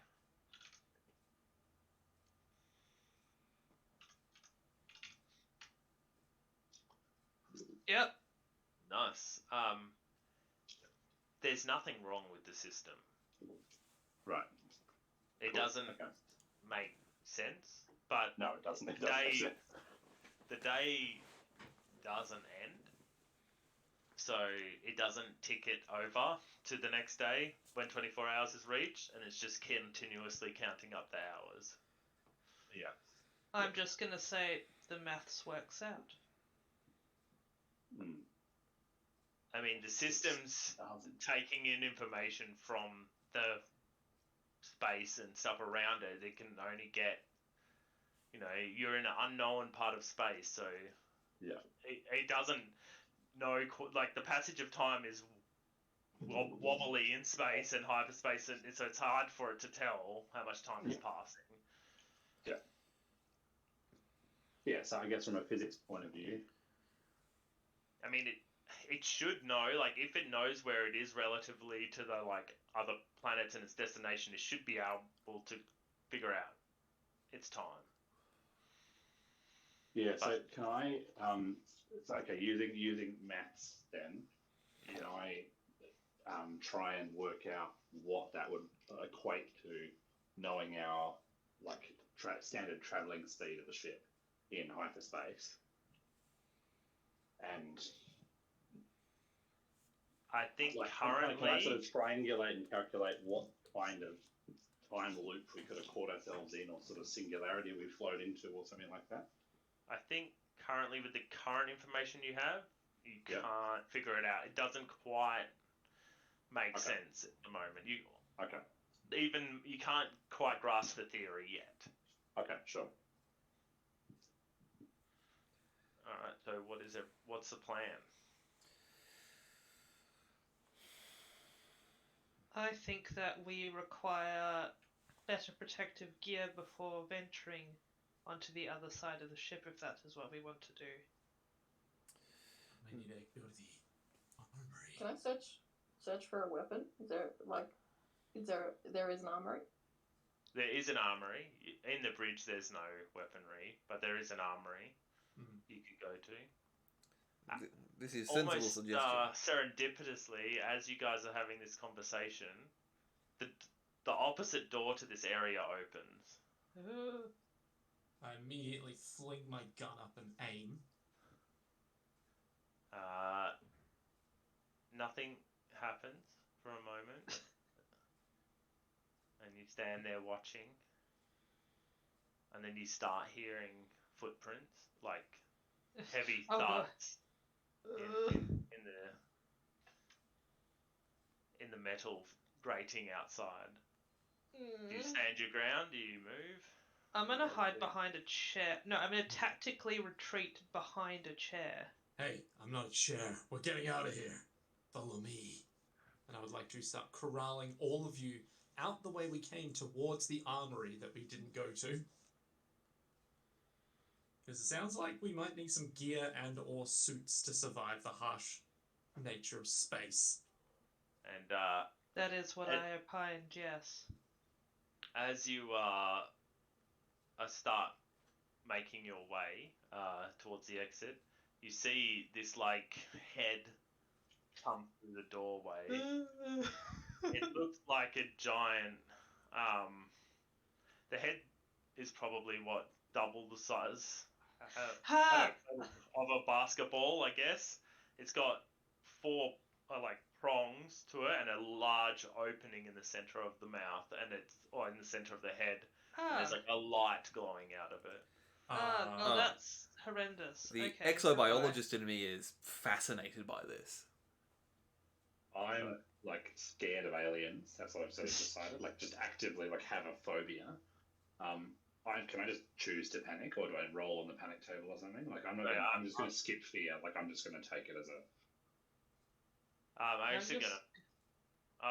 Yep. Nice. There's nothing wrong with the system. Right. It Cool. doesn't Okay. make sense, but No, it doesn't. It the doesn't make day sense. the day doesn't end so it doesn't tick it over to the next day when 24 hours is reached, and it's just continuously counting up the hours. Yeah. I'm just gonna say the maths works out. Mm. I mean, the system's taking in information from the space and stuff around it. It can only get, you're in an unknown part of space, so Yeah. it doesn't know, like, the passage of time is wobbly in space and hyperspace, and so it's hard for it to tell how much time is passing. Yeah. Yeah, so I guess from a physics point of view, I mean, it should know, like, if it knows where it is relatively to the, like, other planets and its destination, it should be able to figure out its time. yeah. So can I? So okay, using maths then, can I try and work out what that would equate to, knowing our like standard traveling speed of the ship in hyperspace, and I think like, currently... can I sort of triangulate and calculate what kind of time loop we could have caught ourselves in, or sort of singularity we flowed into, or something like that? I think currently, with the current information you have, you can't figure it out. It doesn't quite make sense at the moment. You can't quite grasp the theory yet. Okay, sure. All right. So what's the plan? I think that we require better protective gear before venturing onto the other side of the ship, if that is what we want to do. I need to go to the armory. Can I search for a weapon? There is an armory? There is an armory. In the bridge, there's no weaponry, but there is an armory you could go to. This is sensible almost suggestion. serendipitously, as you guys are having this conversation, the opposite door to this area opens. I immediately fling my gun up and aim. Nothing happens for a moment, and you stand there watching, and then you start hearing footprints, like heavy thuds. In the metal grating outside. Do you stand your ground? Do you move? I'm gonna hide behind a chair. No, I'm gonna tactically retreat behind a chair. Hey, I'm not a chair. We're getting out of here. Follow me. And I would like to start corralling all of you out the way we came towards the armory that we didn't go to. Because it sounds like we might need some gear and or suits to survive the harsh nature of space. And that is what I opined, yes. As you start making your way towards the exit, you see this like head come through the doorway. It looks like a giant. The head is probably double the size of a basketball, I guess. It's got 4 prongs to it and a large opening in the center of the mouth, and in the center of the head. And there's like a light glowing out of it. Well, that's horrendous. The okay, exobiologist in me is fascinated by this. I'm like scared of aliens. That's what I've sort of decided. Like just actively have a phobia. Can I just choose to panic, or do I roll on the panic table or something? Like I'm not. I'm just going to skip fear. Like I'm just going to take it as a. I'm actually gonna.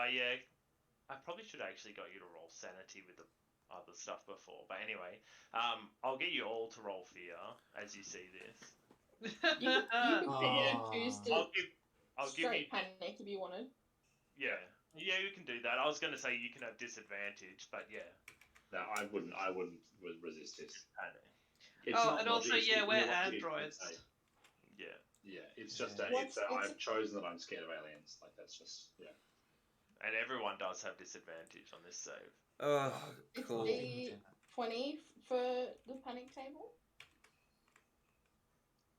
Yeah. I probably should actually got you to roll sanity with the other stuff before, but anyway, I'll get you all to roll fear as you see this. You can choose to I'll give you panic if you wanted. Yeah, you can do that. I was going to say you can have disadvantage, but yeah. No, I wouldn't resist this. Panic. And also, we're androids. Yeah. Yeah, it's just I've chosen that I'm scared of aliens. Like that's just And everyone does have disadvantage on this save. Oh, cool. It's D20 for the panic table.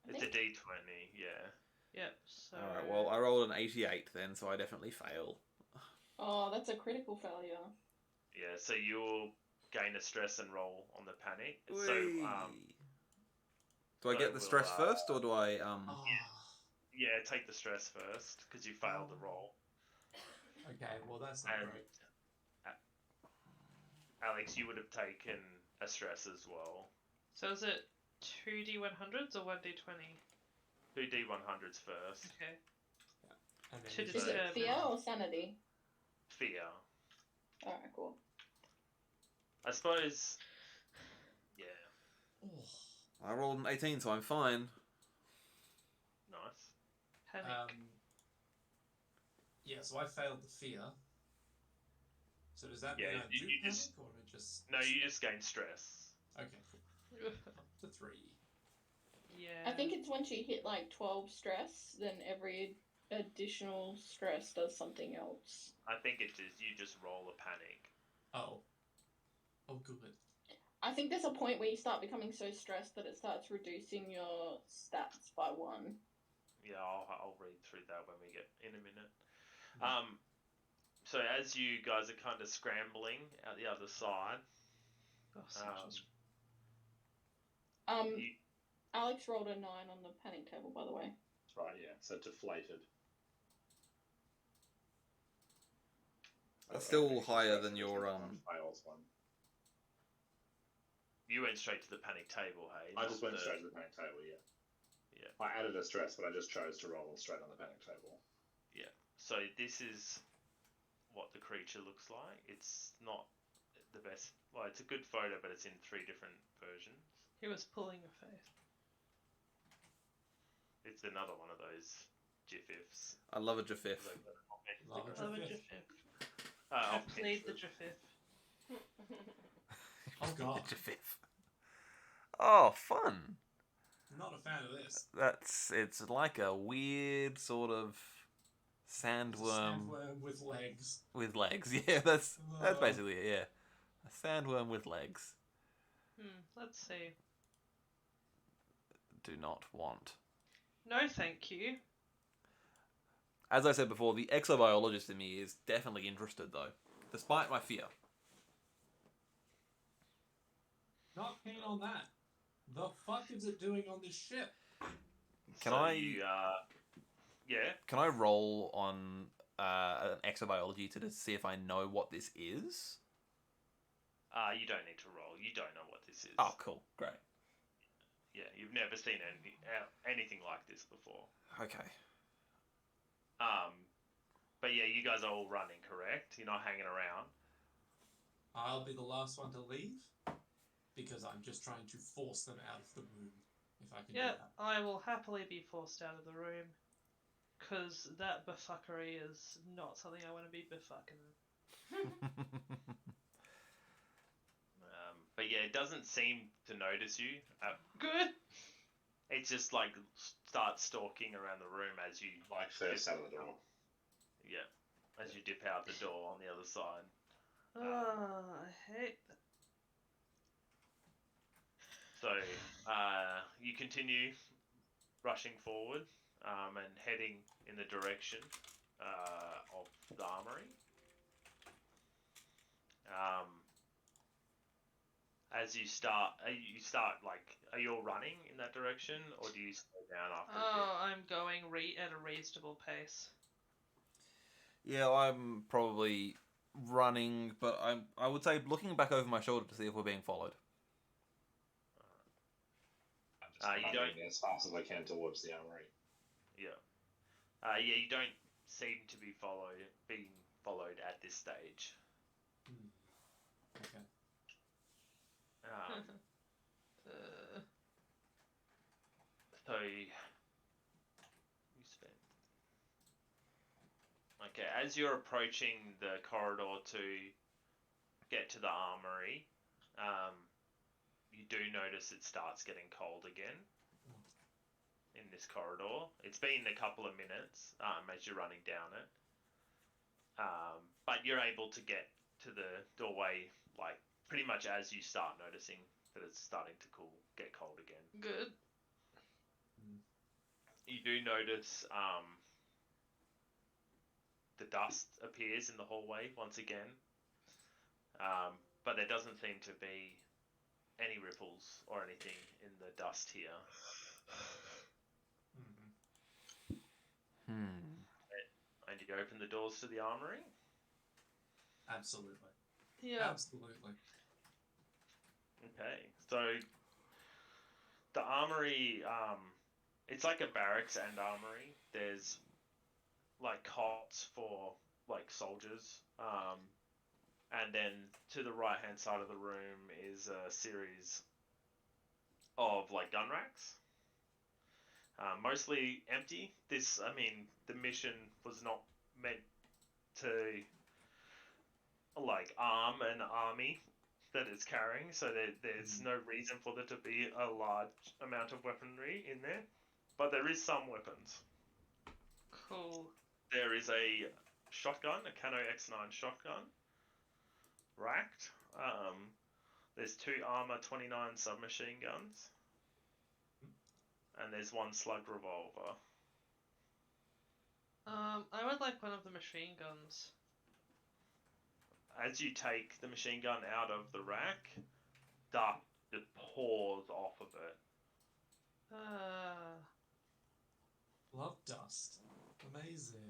It's a D20, yeah. Yep. So. All right. Well, I rolled an 88 then, so I definitely fail. Oh, that's a critical failure. Yeah, so you'll gain a stress and roll on the panic. So, Whee! Do I so get the we'll, stress first, or do I Oh, yeah, take the stress first because you failed the roll. okay. Well, that's not And great. Alex, you would have taken a stress as well. So is it 2d100s or 1d20? 2d100s first. Okay. And then To you Is just- it determine. fear or sanity? Fear. Alright, cool. I suppose. Yeah, Oh. I rolled an 18, so I'm fine. nice. Panic. Yeah, so I failed the fear. So does that Yeah, mean I you- do you panic, just- or I just... No, you just gain stress. Okay, cool. Up to 3. Yeah. I think it's once you hit like 12 stress, then every additional stress does something else. I think it is you just roll a panic. Oh. Oh, good. I think there's a point where you start becoming so stressed that it starts reducing your stats by 1. Yeah, I'll read through that when we get in a minute. Mhm. So as you guys are kind of scrambling out the other side, Oh, such you, Alex rolled a 9 on the panic table, by the way. That's right, yeah. So deflated. That's still higher than your fails one. you went straight to the panic table, hey? I not just went the- straight to the panic table, yeah. Yeah. I added a stress, but I just chose to roll straight on the panic table. So this is what the creature looks like. It's not the best. Well, it's a good photo, but it's in 3 different versions. He was pulling a face. It's another one of those GIF-ifs. I love a Jafif. Love a Love a Jafif. Jafif. I I've played the Jafif. Oh, God. Jafif. Oh, fun. Not a fan of this. It's like a weird sort of It's a sandworm sandworm with legs. with legs. Yeah, that's Oh. basically it. Yeah, a sandworm with legs. Let's see. Do not want. No, thank you. As I said before, the exobiologist in me is definitely interested, though, despite my fear. Not keen on that. The fuck is it doing on this ship? Can So I- You, yeah. Can I roll on an exobiology to see if I know what this is? You don't need to roll. You don't know what this is. Oh, cool, great. Yeah, you've never seen anything like this before. Okay. But yeah, you guys are all running, correct? You're not hanging around. I'll be the last one to leave because I'm just trying to force them out of the room. If I can do Yeah, that. I will happily be forced out of the room. Because that buffuckery is not something I want to be buffucking in. But yeah, it doesn't seem to notice you. Good! It just like starts stalking around the room as you Like first out of the door. yeah, as you dip out the door on the other side. I hate that. So you continue rushing forward and heading in the direction of the armory. As you start, are you all running in that direction, or do you slow down after a Oh, I'm going at a reasonable pace. Yeah, I'm probably running, but I would say looking back over my shoulder to see if we're being followed. I'm just You running as fast as I can towards the armory. bit? Yeah. Yeah, you don't seem to be being followed at this stage. Okay. So you spend. Okay, as you're approaching the corridor to get to the armory, you do notice it starts getting cold again in this corridor. It's been a couple of minutes as you're running down it, but you're able to get to the doorway like pretty much as you start noticing that it's starting to get cold again. Good. You do notice the dust appears in the hallway once again, but there doesn't seem to be any ripples or anything in the dust here. And you open the doors to the armory. Absolutely. Yeah. Absolutely. Okay, so the armory, it's like a barracks and armory. There's like cots for like soldiers, and then to the right hand side of the room is a series of like gun racks, mostly empty. The mission was not meant to like arm an army that it's carrying, so there's no reason for there to be a large amount of weaponry in there, but there is some weapons. Cool. There is a shotgun, a Cano X9 shotgun, racked. There's 2 Armor 29 submachine guns, and there's 1 slug revolver. I would like one of the machine guns. As you take the machine gun out of the rack, dust just pours off of it. Love dust. Amazing.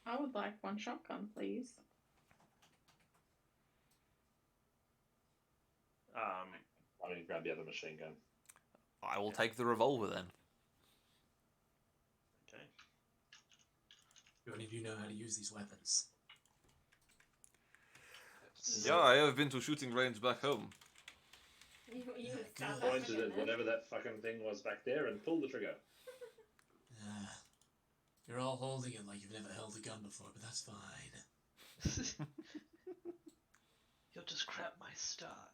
I would like one shotgun, please. I mean, grab the other machine gun. I will take the revolver then. Okay. Do any of you know how to use these weapons? Yeah, I have been to shooting range back home. You Good. Pointed at whatever that fucking thing was back there and pulled the trigger. You're all holding it like you've never held a gun before, but that's fine. You'll just crap my style.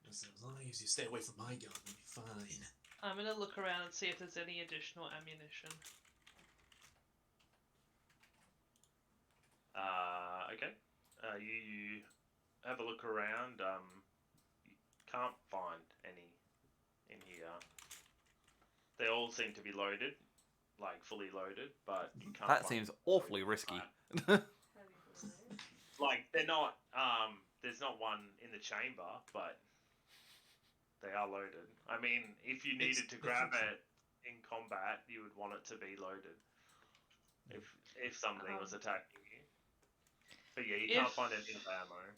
Listen, as long as you stay away from my gun, we'll be fine. I'm gonna look around and see if there's any additional ammunition. Okay. You have a look around. You can't find any in here. They all seem to be loaded, like fully loaded, but you can't. That find seems awfully risky. Like they're not. There's not one in the chamber, but they are loaded. I mean, if you needed to grab it in combat, you would want it to be loaded. If something was attacking you. But yeah, you can't find any of the ammo.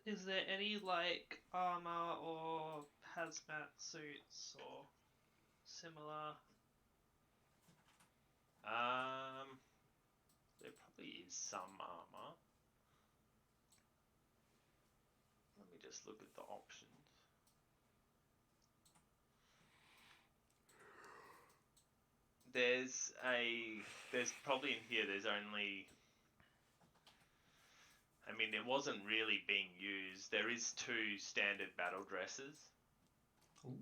Is there any like armor or hazmat suits or similar? There probably is some armor. Let me just look at the options. There's probably in here, there's only, I mean, it wasn't really being used. There is 2 standard battle dresses. Ooh.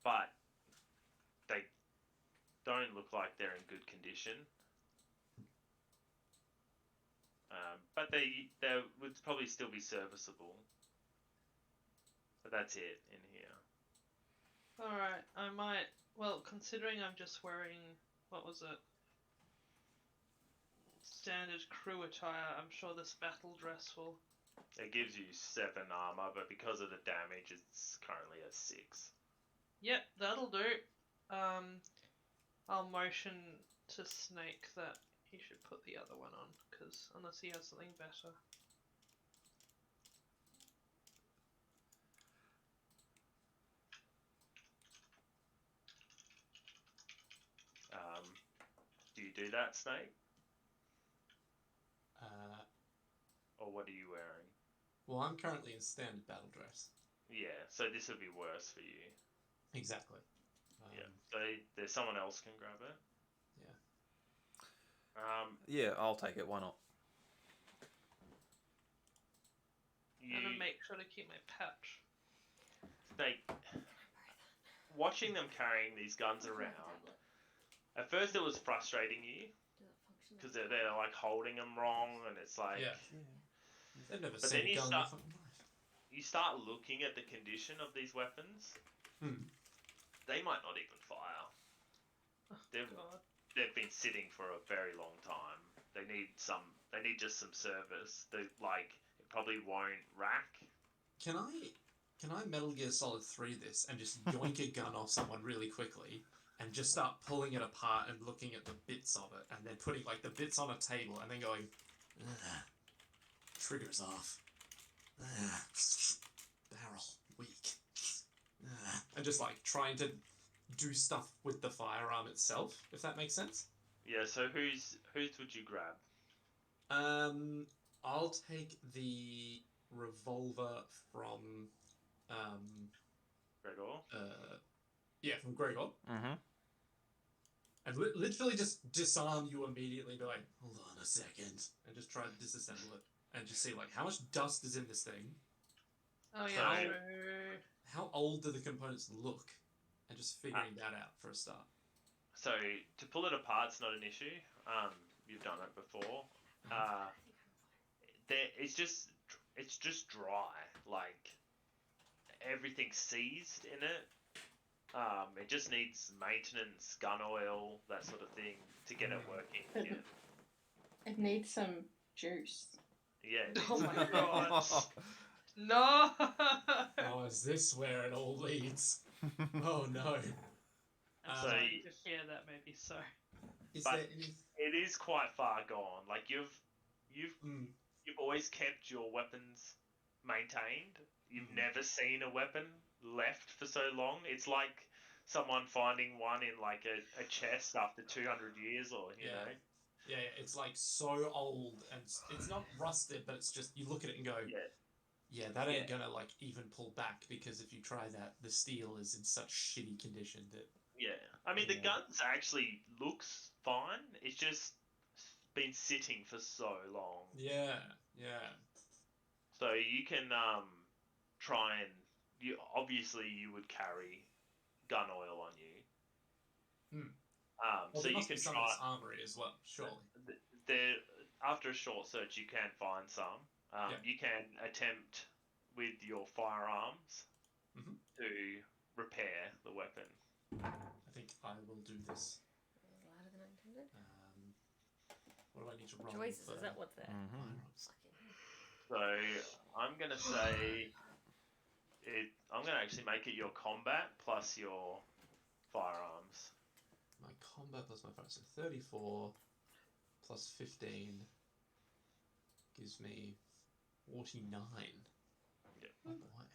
But they don't look like they're in good condition. But they would probably still be serviceable. But that's it in here. Alright, I might... Well, considering I'm just wearing... What was it? Standard crew attire, I'm sure this battle dress will... It gives you 7 armor, but because of the damage, it's currently a 6. Yep, that'll do. I'll motion to Snake that he should put the other one on, because unless he has something better. Do you do that, Snake? Or what are you wearing? Well, I'm currently in standard battle dress. Yeah, so this would be worse for you. Exactly. Yeah, so there's someone else can grab it. Yeah. Yeah, I'll take it. Why not? I'm gonna make sure to keep my pouch. Snake, watching them carrying these guns around, at first it was frustrating you, because they're like holding them wrong, and it's like, They've never But seen then a you gun in their fucking life. you start looking at the condition of these weapons. They might not even fire. They've God. they've been sitting for a very long time. They need some. They need just some service. They it probably won't rack. Can I Metal Gear Solid 3 this and just yoink a gun off someone really quickly and just start pulling it apart and looking at the bits of it and then putting like the bits on a table and then going, "Ugh, triggers off. Ugh, barrel weak." Ugh," and just like trying to do stuff with the firearm itself, if that makes sense. Yeah. So whose would you grab? I'll take the revolver from Gregor. from Gregor. Mm-hmm. And literally just disarm you immediately and be like, hold on a second, and just try to disassemble it and just see like how much dust is in this thing, Oh yeah. So- true. how old do the components look, and just figuring that out for a start. So to pull it apart's not an issue. You've done it before. It's just dry. Like everything's seized in it. It just needs maintenance, gun oil, that sort of thing to get it working again. It needs some juice. Yeah. it Oh needs- my god. No. Oh, is this where it all leads? Oh no. I'm So starting to fear that maybe so. Is But- there any... It is quite far gone. Like you've Mm, always kept your weapons maintained. You've never seen a weapon left for so long. It's like someone finding one in like a chest after 200 years, or you Yeah. know. yeah, it's like so old, and it's not rusted, but it's just, you look at it and go, Yeah. yeah, that ain't Yeah. gonna like even pull back, because if you try that, the steel is in such shitty condition that... Yeah, I mean the Yeah. guns actually looks fine. It's just been sitting for so long. Yeah. So you can try and you would carry gun oil on you. Hmm. Well, So there you must can be some try. in this armory as well, surely. There, after a short search, you can find some. Yeah. You can attempt with your firearms Mhm. to repair the weapon. I think I will do this. Louder than I intended. What do I need to roll? Choices, for is that what's there? firearms? Fucking. So I'm gonna say it. I'm gonna actually make it your combat plus your firearms. My combat plus my fire, so 34 plus 15 gives me 49. Yep. Oh boy.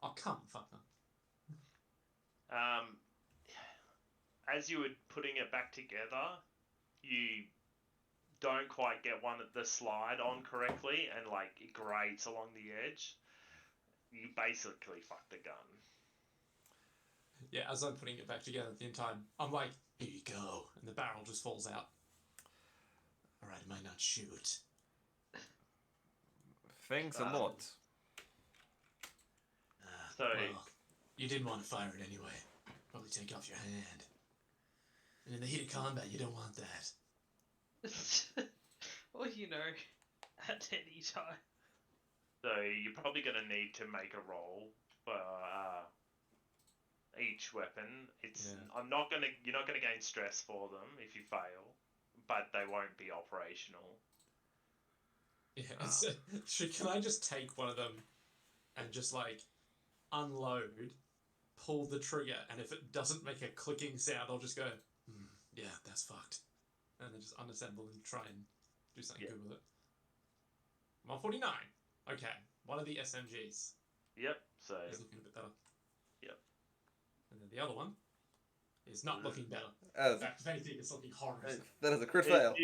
Oh, come, fuck no. As you were putting it back together, you don't quite get the slide on correctly, and like it grates along the edge. You basically fucked the gun. Yeah, as I'm putting it back together at the time, I'm like, here you go. And the barrel just falls out. Alright, it might not shoot. Thanks a Um, lot. So- Well, you didn't want to fire it anyway. Probably take off your hand. And in the heat of combat, you don't want that. Well, you know, at any time. So you're probably going to need to make a roll for each weapon. It's Yeah. You're not gonna gain stress for them if you fail, but they won't be operational. Yeah, can I just take one of them and just like unload, pull the trigger, and if it doesn't make a clicking sound, I'll just go, yeah, that's fucked. And then just unassemble and try and do something Yeah. good with it. 149. Okay, one of the SMGs Yep. So is looking a bit better. Yep. And then the other one is not looking better. In As, fact, if anything, it's looking horrible. that is a crit It- fail.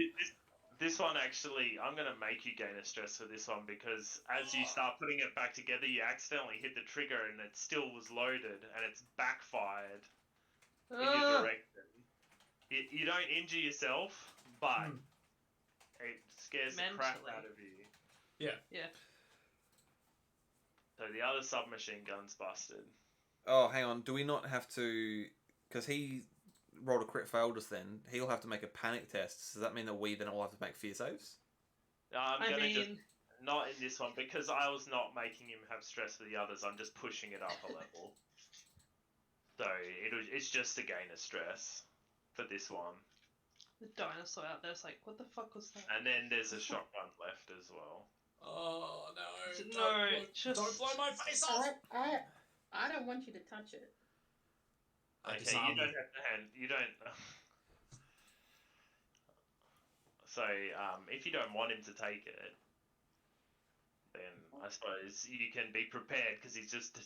this one actually, I'm gonna make you gain a stress for this one because as you start putting it back together, you accidentally hit the trigger and it still was loaded and it's backfired in your Ah, direction. You don't injure yourself, but Hmm. it scares the crap Mentally. out of you. Yeah. Yeah. So the other submachine gun's busted. Oh, hang on. Do we not have to? Because he rolled a crit fail just then. He'll have to make a panic test. Does that mean that we then all have to make fear saves? I'm I gonna mean, just not in this one because I was not making him have stress for the others. I'm just pushing it up a level. So it's just to gain a stress for this one. the dinosaur out there's like, what the fuck was that? And then there's a shotgun left as well. Oh no! No, Don't blow my face off. I don't want you to touch it. I Okay, disarm you don't you. have to hand. You don't. So, if you don't want him to take it, then I suppose you can be prepared because he's just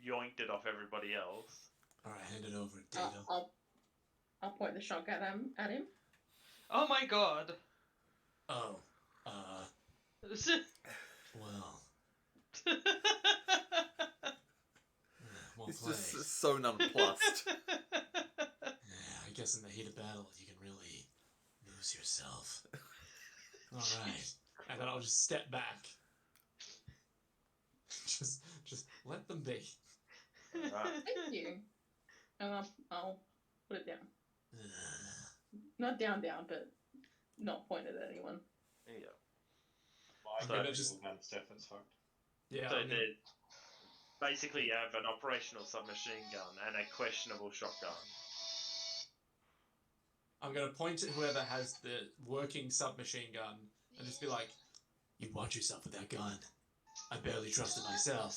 yoinked it off everybody else. All right, hand it over, Dado. I'll point the shotgun at him. Oh my god. Oh, well, well He's played. just so nonplussed. Yeah, I guess in the heat of battle, you can really lose yourself. All right, and then I'll just step back. just let them be. Alright. Thank you. And I'll put it down. Not down, but not pointed at anyone. Yeah. My So- conventional gun stuff is fucked. Yeah, So I'm gonna, basically you have an operational submachine gun and a questionable shotgun. I'm gonna point at whoever has the working submachine gun and just be like, "You watch yourself with that gun. I barely trusted myself."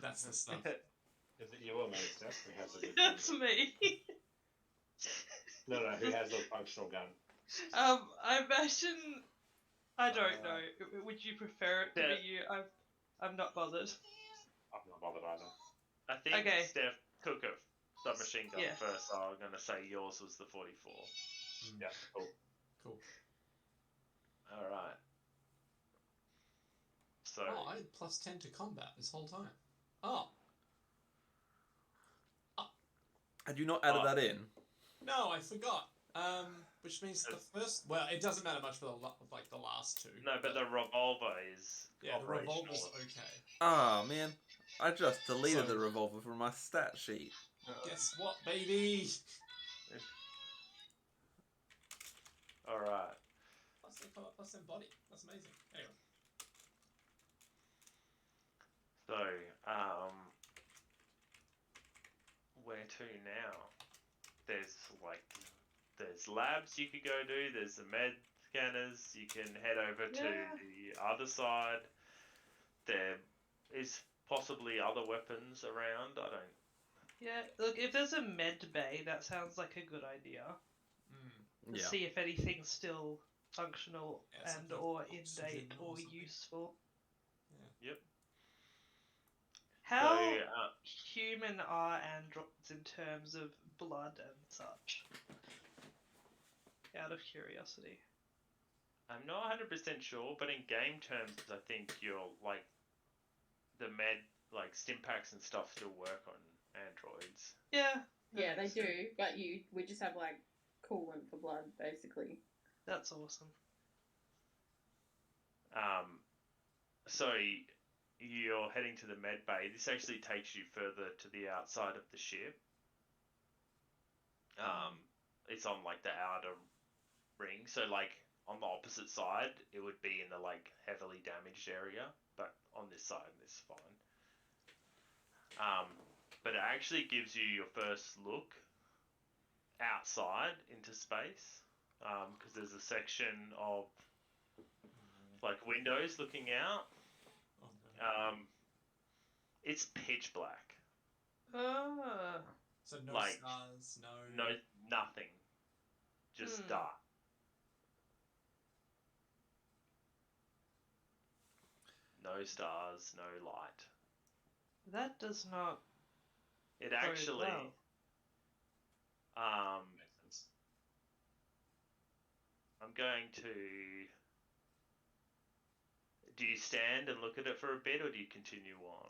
That's the stuff. Is it you or me, Steph, who has a good That's gun? me. No, who has a functional gun? I imagine. I don't know. Would you prefer it to Yeah. be you? I'm not bothered. I'm not bothered either. I think Okay. Steph took a submachine gun Yeah. first, so I'm going to say yours was the 44. Yeah, cool. Cool. Alright. So, Oh, I had +10 to combat this whole time. Oh. Had you not added that in? No, I forgot. Which means the first. Well, it doesn't matter much for the last two. no, but the revolver is yeah, the operational. revolver's okay. Ah, man. I just deleted So- the revolver from my stat sheet. Guess what, baby? Alright. Plus their body. That's amazing. Anyway. So, where to now? There's labs you could go to, there's the med scanners, you can head over to Yeah. the other side. There is possibly other weapons around, I don't... Yeah. Look, if there's a med bay, that sounds like a good idea. To Yeah. see if anything's still functional Yeah, and something or in oxygen date or or something. useful. Yep. How So, human are androids in terms of blood and such? Out of curiosity. I'm not 100% sure, but in game terms, I think you're, like, the med, like, stim packs and stuff still work on androids. Yeah. Yeah, they makes sense. do, but we just have like coolant for blood, basically. That's awesome. So you're heading to the med bay. This actually takes you further to the outside of the ship. It's on like the outer ring, so like on the opposite side, it would be in the like heavily damaged area, but on this side, it's fine. But it actually gives you your first look outside into space, because there's a section of like windows looking out. Oh, no. It's pitch black. Ah. So no like, stars, No, nothing. Just dark. No stars, no light. That does not. It bode actually, well. Makes sense. I'm going to. Do you stand and look at it for a bit, or do you continue on?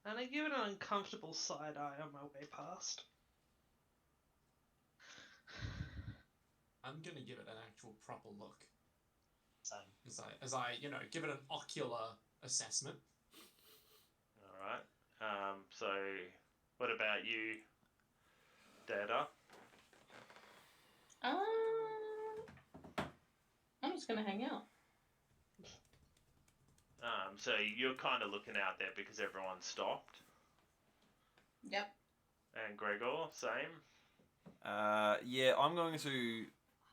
And I give it an uncomfortable side eye on my way past. I'm gonna give it an actual proper look. Same. As I give it an ocular assessment. All right. So, what about you, Data? just gonna hang out. So you're kind of looking out there because everyone's stopped. Yep. And Gregor, same. Yeah, I'm going to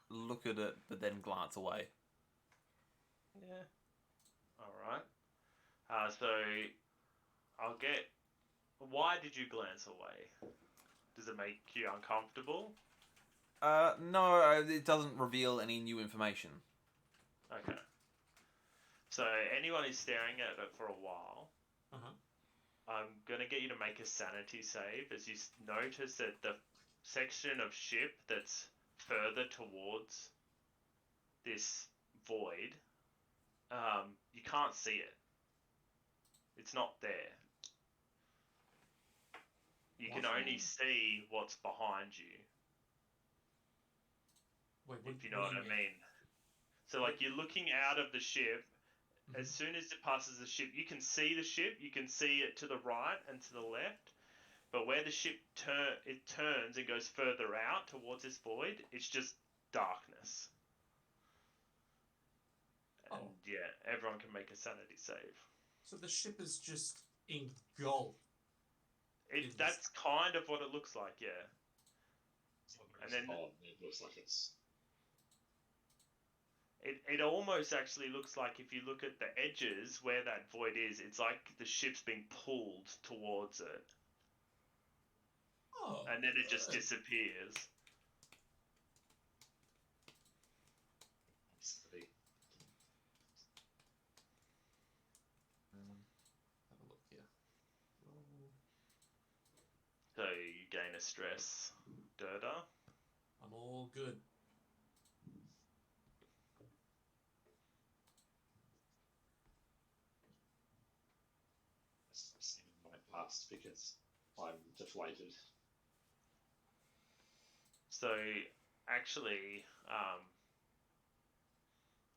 look at it, but then glance away. Yeah. All right. So I'll get. Why did you glance away? Does it make you uncomfortable? No, it doesn't reveal any new information. Okay. So anyone who's staring at it for a while, I'm gonna get you to make a sanity save as you notice that the section of ship that's further towards this void, you can't see it. It's not there. You can only see what's behind you. Wait, If you know what I mean. So like you're looking out of the ship. As soon as it passes the ship, you can see the ship. You can see it to the right and to the left. But where the ship turns and goes further out towards this void, it's just darkness. And yeah, everyone can make a sanity save. So the ship is just engulfed. That's kind of what it looks like, yeah. And then it looks like it's. It almost actually looks like if you look at the edges where that void is, it's like the ship's being pulled towards it. Oh. And then it just disappears. Have a look here. So you gain a stress, Dirter. I'm all good. My past because I'm deflated. So actually,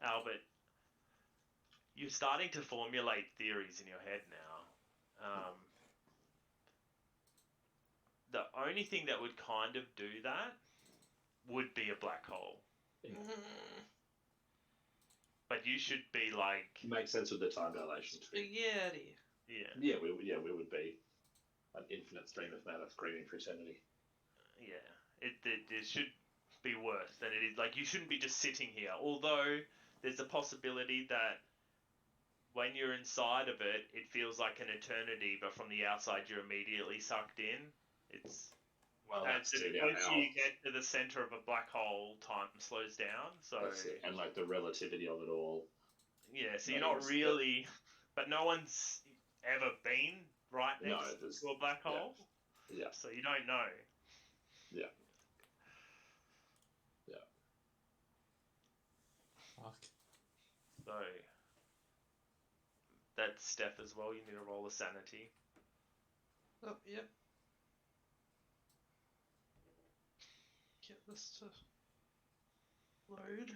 Albert, you're starting to formulate theories in your head now. The only thing that would kind of do that would be a black hole. But you should be like... Makes sense with the time dilation. Spaghetti. Yeah. We would be an infinite stream of matter screaming for eternity. Yeah. It should be worse than it is. Like, you shouldn't be just sitting here. Although, there's a possibility that when you're inside of it, it feels like an eternity, but from the outside, you're immediately sucked in. It's... Well, as that's once you get to the center of a black hole, time slows down. So and like the relativity of it all. Yeah, so you're not really, but no one's ever been right next to a black hole. Yeah. So you don't know. Yeah. Fuck. So that's Steph as well. You need to roll a sanity. Oh, yep. Get this to load.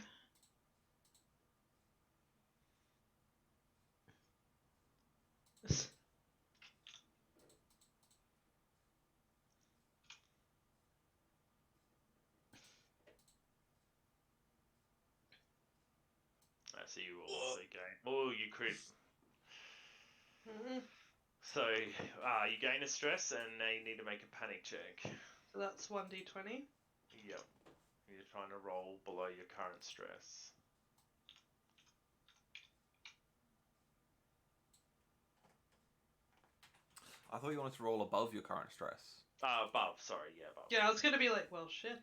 So you also gain... Oh, you crit. So you gain a stress and now you need to make a panic check. So that's 1d20. Yep. You're trying to roll below your current stress. I thought you wanted to roll above your current stress. Above, sorry, yeah, above. Yeah, I was gonna be like, well, shit.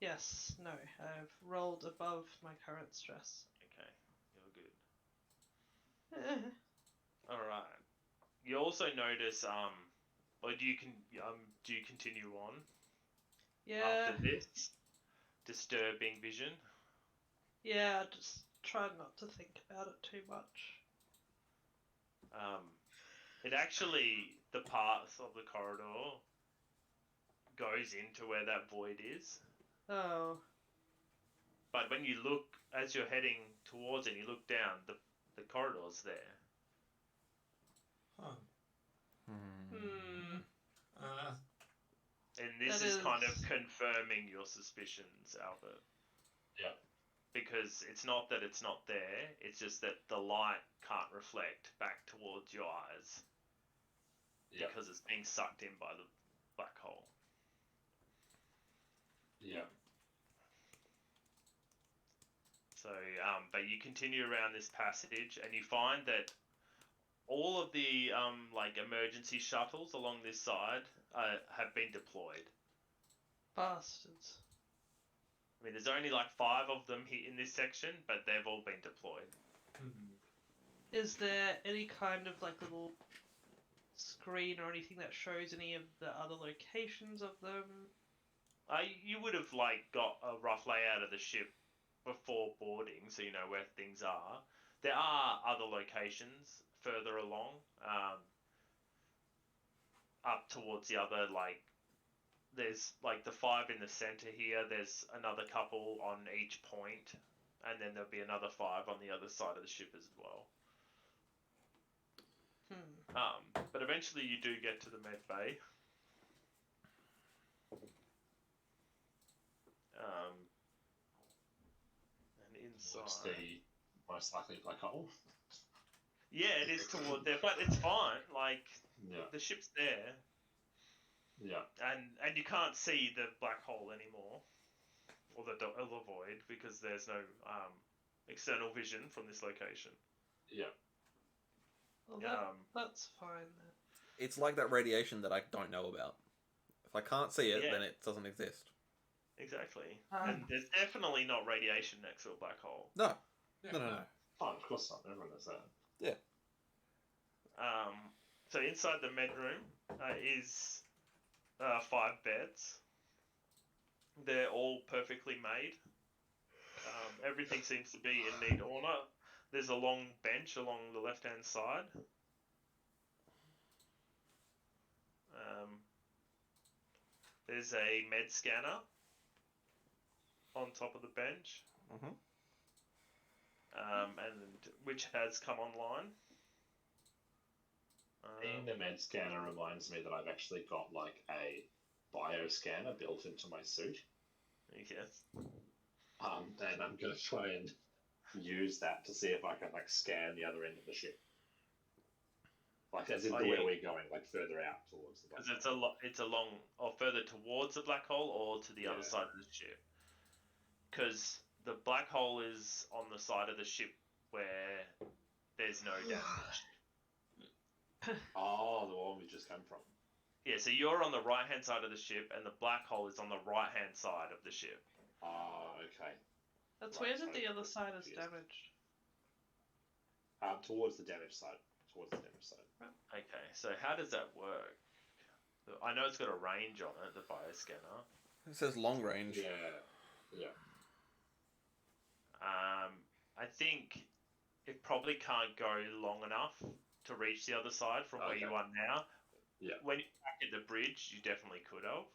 Yes, no, I've rolled above my current stress. Okay, you're good. Alright. You also notice, or do you continue on? Yeah. After this disturbing vision? Yeah, just try not to think about it too much. It actually, the path of the corridor goes into where that void is. Oh. But when you look, as you're heading towards it, and you look down, the corridor's there. Huh. And this is kind of confirming your suspicions, Albert. Yeah. because it's not that it's not there, it's just that the light can't reflect back towards your eyes Yep. because it's being sucked in by the black hole. Yeah. So, but you continue around this passage, and you find that all of the like emergency shuttles along this side have been deployed. Bastards. I mean, there's only like 5 of them here in this section, but they've all been deployed. Is there any kind of like little screen or anything that shows any of the other locations of them? You would have like got a rough layout of the ship before boarding, so you know where things are. There are other locations further along, up towards the other, like, there's like the 5 in the center here, there's another couple on each point, and then there'll be another 5 on the other side of the ship as well. But eventually you do get to the med bay. And inside... What's the most likely black hole? Yeah, it is toward there, but it's fine. Like, Yeah. the ship's there, Yeah. and you can't see the black hole anymore, or the void, because there's no external vision from this location. Yeah. Well, that's fine then. It's like that radiation that I don't know about. If I can't see it, Yeah. then it doesn't exist. Exactly. And there's definitely not radiation next to a black hole. No. Yeah. No. Oh, of course not. Everyone knows that. So inside the med room is 5 beds. They're all perfectly made. Everything seems to be in neat order. There's a long bench along the left-hand side. There's a med scanner on top of the bench, and which has come online. Being the med scanner reminds me that I've actually got like a bioscanner built into my suit. Yes. And I'm gonna try and use that to see if I can like scan the other end of the ship. Like as in where we're going, like further out towards the black hole. Because it's a long, or further towards the black hole, or to the other side of the ship. Because the black hole is on the side of the ship where there's no damage. Oh, the one we just come from. Yeah, so you're on the right-hand side of the ship, and the black hole is on the right-hand side of the ship. Oh, okay. That's Right, weird that so the other side is confused. damaged. Towards the damaged side. Towards the damaged side. Okay, so how does that work? I know it's got a range on it, the bioscanner. It says long range. Yeah. I think it probably can't go long enough to reach the other side from where you are now. Yeah. When you're back at the bridge, you definitely could have.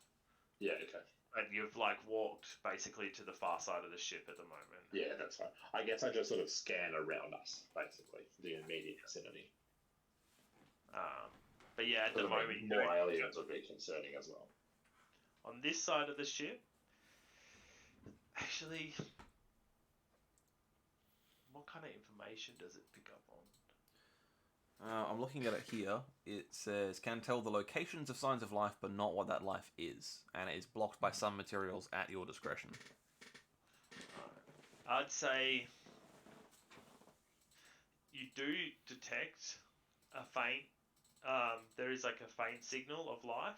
Yeah, okay. But you've like walked basically to the far side of the ship at the moment. Yeah, that's fine. I guess I just sort of scan around us, basically, the immediate vicinity. But yeah, at the moment, you more don't- aliens would be concerning as well. on this side of the ship, actually, what kind of information does it pick up on? I'm looking at it here. It says, can tell the locations of signs of life, but not what that life is. And it is blocked by some materials at your discretion. I'd say you do detect a faint, there is like a faint signal of life.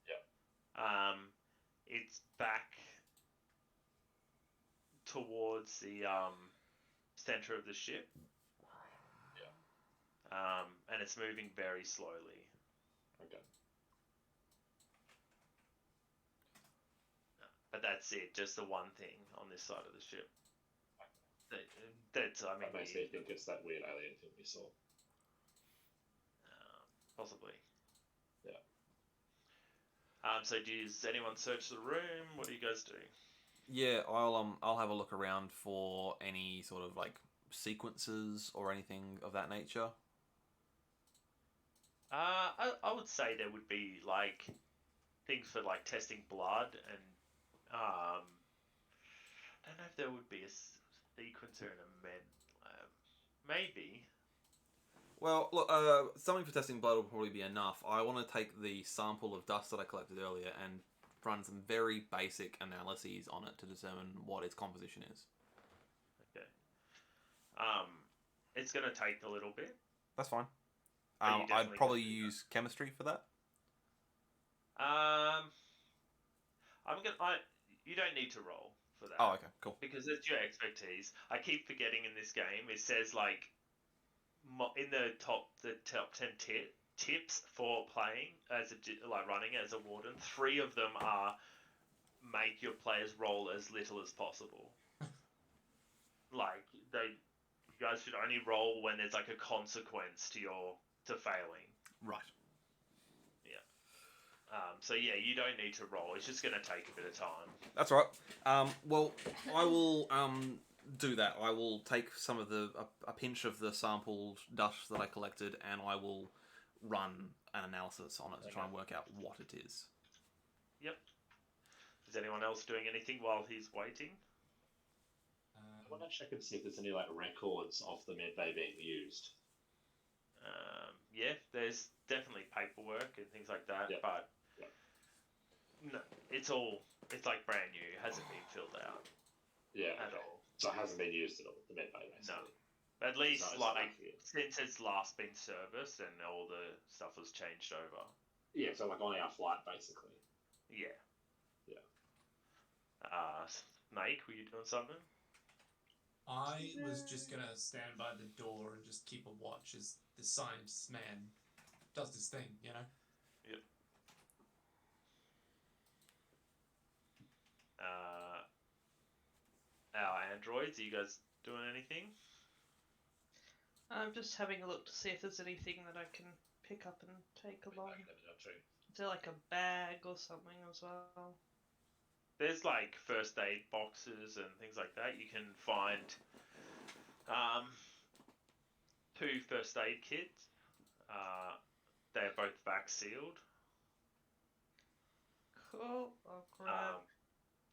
Yeah. It's back towards the center of the ship. Yeah. And it's moving very slowly. Okay. But that's it, just the one thing on this side of the ship. That's, I mean, That makes me think it's that weird alien thing we saw. possibly. Yeah. So does anyone search the room? What do you guys do? Yeah, I'll have a look around for any sort of like sequences or anything of that nature. I would say there would be like things for like testing blood, and I don't know if there would be a sequencer in a med lab. Maybe. Well, look, something for testing blood will probably be enough. I want to take the sample of dust that I collected earlier and run some very basic analyses on it to determine what its composition is. Okay. It's gonna take a little bit. That's fine. But you I'd definitely probably can do use chemistry for that. You don't need to roll for that. Oh, okay, cool. Because it's your expertise. I keep forgetting in this game. It says like in the top 10 tips for playing as like running as a warden. 3 of them are make your players roll as little as possible. Like you guys should only roll when there's like a consequence to failing. Right. So yeah, you don't need to roll. It's just going to take a bit of time. That's all right. Well, I will do that. I will take some of a pinch of the sampled dust that I collected, and I will run an analysis on it to try and work out what it is. Yep. Is anyone else doing anything while he's waiting? I want to check and see if there's any like records of the med bay being used. Yeah, there's definitely paperwork and things like that, but no, it's like brand new. It hasn't been filled out. Yeah. At all. So it hasn't been used at all, the med bay, basically. No. At least, So since it's last been serviced and all the stuff was changed over. Yeah, so like on our flight, basically. Yeah. Yeah. Snake, were you doing something? I was just gonna stand by the door and just keep a watch as the science man does his thing, you know? Yep. Our androids, are you guys doing anything? I'm just having a look to see if there's anything that I can pick up and take along. Is there like a bag or something as well? There's like first aid boxes and things like that. You can find 2 first aid kits. They're both vac sealed. Cool. I'll grab.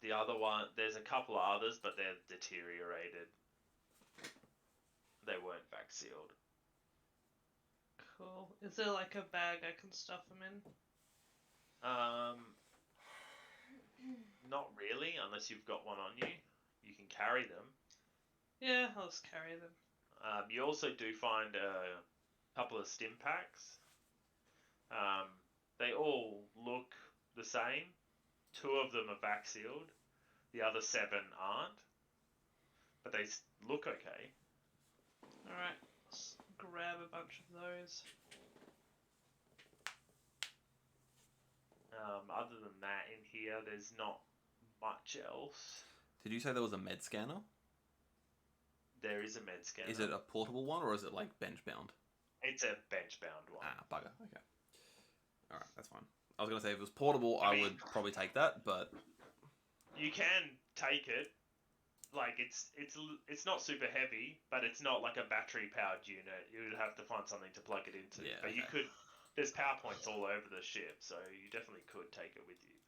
The other one, there's a couple of others, but they're deteriorated. They weren't vac sealed. Cool. Is there like a bag I can stuff them in? Not really, unless you've got one on you. You can carry them. Yeah, I'll just carry them. You also do find a couple of stim packs. They all look the same. 2 of them are vac sealed. The other 7 aren't. But they look okay. Alright, let's grab a bunch of those. Other than that, in here, there's not much else. Did you say there was a med scanner? There is a med scanner. Is it a portable one, or is it like bench bound? It's a bench bound one. Ah, bugger. Okay. Alright, that's fine. I was going to say if it was portable, I would probably take that, but... You can take it. Like, it's not super heavy, but it's not like a battery-powered unit. You would have to find something to plug it into. Yeah, but you okay. could... There's power points all over the ship, so you definitely could take it with you.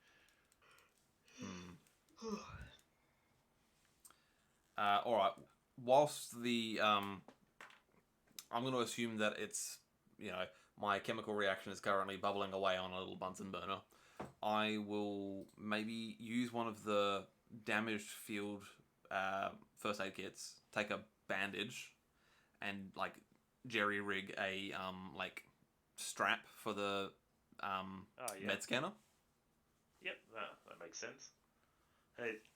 Alright. Whilst the... I'm going to assume that it's, my chemical reaction is currently bubbling away on a little Bunsen burner. I will maybe use one of the damaged field first aid kits, take a bandage, and like jerry rig a strap for the med scanner. Yep, that makes sense.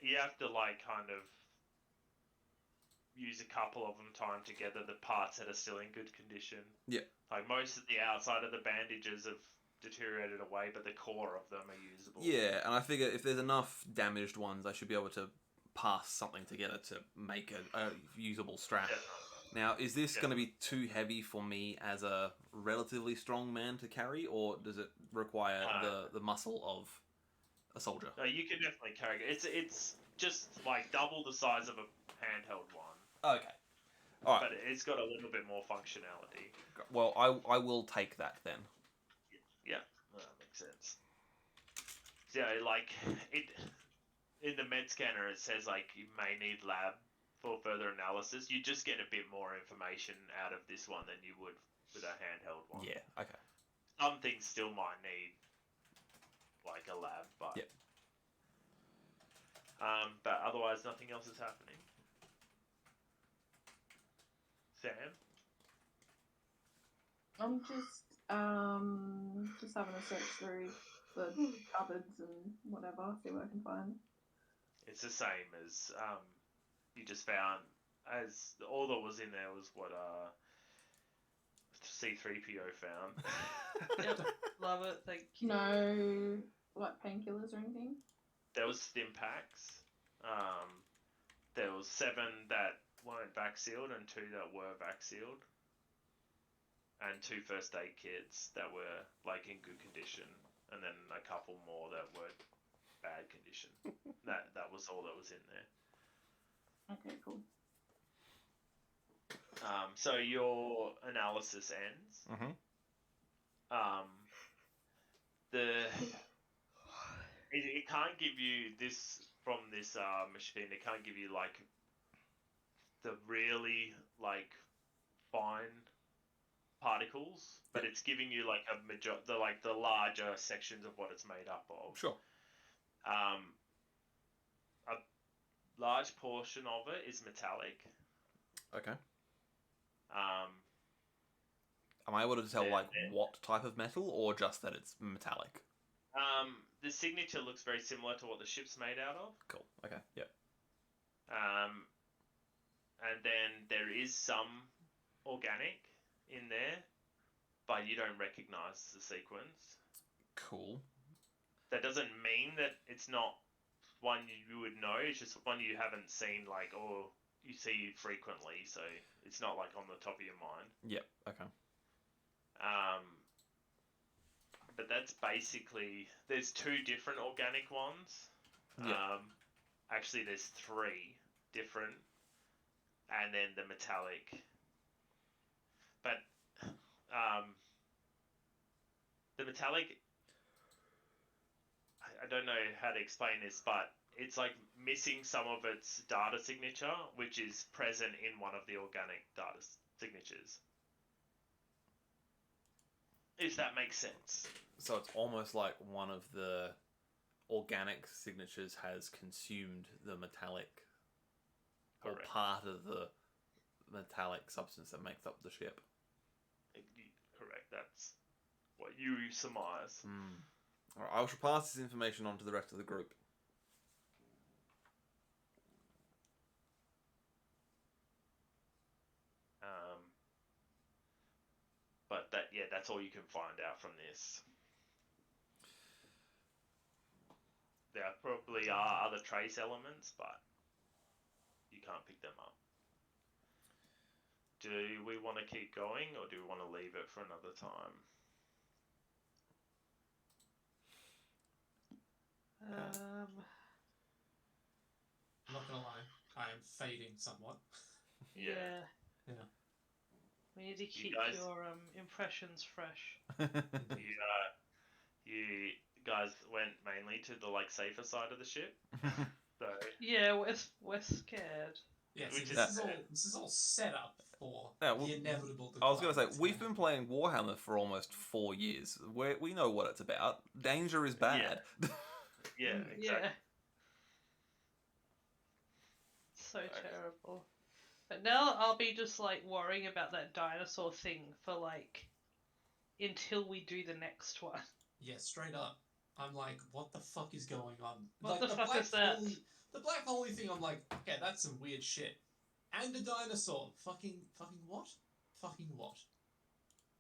You have to kind of use a couple of them timed together, the parts that are still in good condition. Yeah. Like most of the outside of the bandages have deteriorated away, but the core of them are usable. Yeah, and I figure if there's enough damaged ones, I should be able to pass something together to make a usable strap. Yeah. Now, is this going to be too heavy for me as a relatively strong man to carry, or does it require the muscle of a soldier? No, you can definitely carry it. It's just like double the size of a handheld one. Okay. All right. But it's got a little bit more functionality. Well, I will take that then. Yeah, that makes sense. Yeah, like it in the med scanner, it says like you may need lab for further analysis. You just get a bit more information out of this one than you would with a handheld one. Yeah. Okay. Some things still might need like a lab, but Yep. but otherwise nothing else is happening. Sam? I'm just having a search through the cupboards and whatever, see what I can find. It's the same as you just found, as all that was in there was what C3PO found. Yep, love it. Thank you. No, like painkillers or anything? There was stim packs. There was 7 that weren't vac sealed and 2 that were vac sealed, and 2 first aid kits that were like in good condition, and then a couple more that were bad condition. that was all that was in there. Okay, cool. So your analysis ends. Mm-hmm. It can't give you this from this machine. It can't give you like the really like fine particles, but it's giving you like the larger sections of what it's made up of. Sure. A large portion of it is metallic. Okay. Am I able to tell like what type of metal, or just that it's metallic? The signature looks very similar to what the ship's made out of. Cool. Okay. Yep. And then there is some organic in there, but you don't recognize the sequence. Cool. That doesn't mean that it's not one you would know. It's just one you haven't seen, like, or you see frequently, so it's not like on the top of your mind. Yep. Okay. But that's basically, there's 2 different organic ones. Yeah. Actually, there's 3 different, and then the metallic. But the metallic, I don't know how to explain this, but it's like missing some of its data signature, which is present in one of the organic data signatures. If that makes sense. So it's almost like one of the organic signatures has consumed the metallic, or Correct. part of the metallic substance that makes up the ship. Correct. That's what you surmise. Alright, I shall pass this information on to the rest of the group. But that's all you can find out from this. There probably are other trace elements, but you can't pick them up. Do we want to keep going, or do we want to leave it for another time? I'm not gonna lie, I am fading somewhat. Yeah. We need to keep guys- your impressions fresh. You guys went mainly to the like safer side of the ship, so Yeah, we're scared. Yeah, Which so is- this is all set up for Yeah, the inevitable I was going to decline say, we've that's been playing Warhammer for almost 4 years. We know what it's about. Danger is bad. yeah, exactly. Yeah. So terrible. But now I'll be just like worrying about that dinosaur thing for like until we do the next one. Yeah, straight up. I'm like, what the fuck is going on? What like the fuck is that? The black holy thing, I'm like, okay, that's some weird shit. And a dinosaur. Fucking what? Fucking what?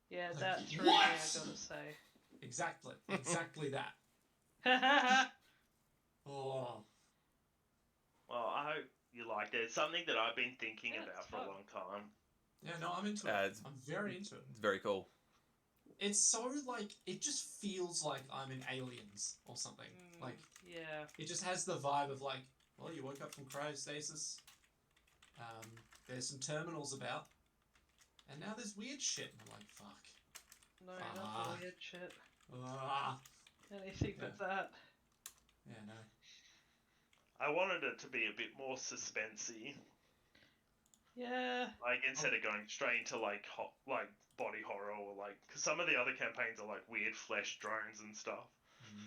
Yeah, Like, that threw me, I what? gotta say. Exactly that. Oh. Well, I hope you liked it. It's something that I've been thinking Yeah, about it's for a fun. long time. Yeah, no, I'm into Uh, it. it's- I'm very into it. It's very cool. It's so, like, it just feels like I'm in Aliens or something. Like, Yeah. it just has the vibe of, like, well, you woke up from cryostasis. There's some terminals about. And now there's weird shit. And I'm like, fuck. No, not the weird shit. Ah. Anything but that. Yeah, no. I wanted it to be a bit more suspensey. Yeah. Like instead of going straight into like like body horror or like, because some of the other campaigns are like weird flesh drones and stuff.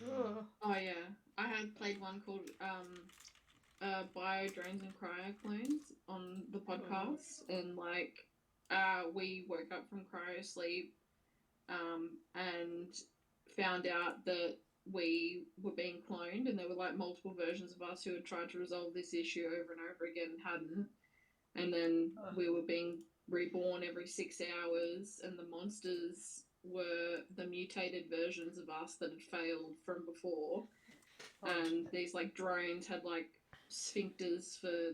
Ugh. Oh yeah, I had played one called Bio Drones and Cryo Clones on the podcast, and like we woke up from cryo sleep and found out that we were being cloned, and there were like multiple versions of us who had tried to resolve this issue over and over again and hadn't, and then we were being reborn every 6 hours, and the monsters were the mutated versions of us that had failed from before. And these like drones had like sphincters for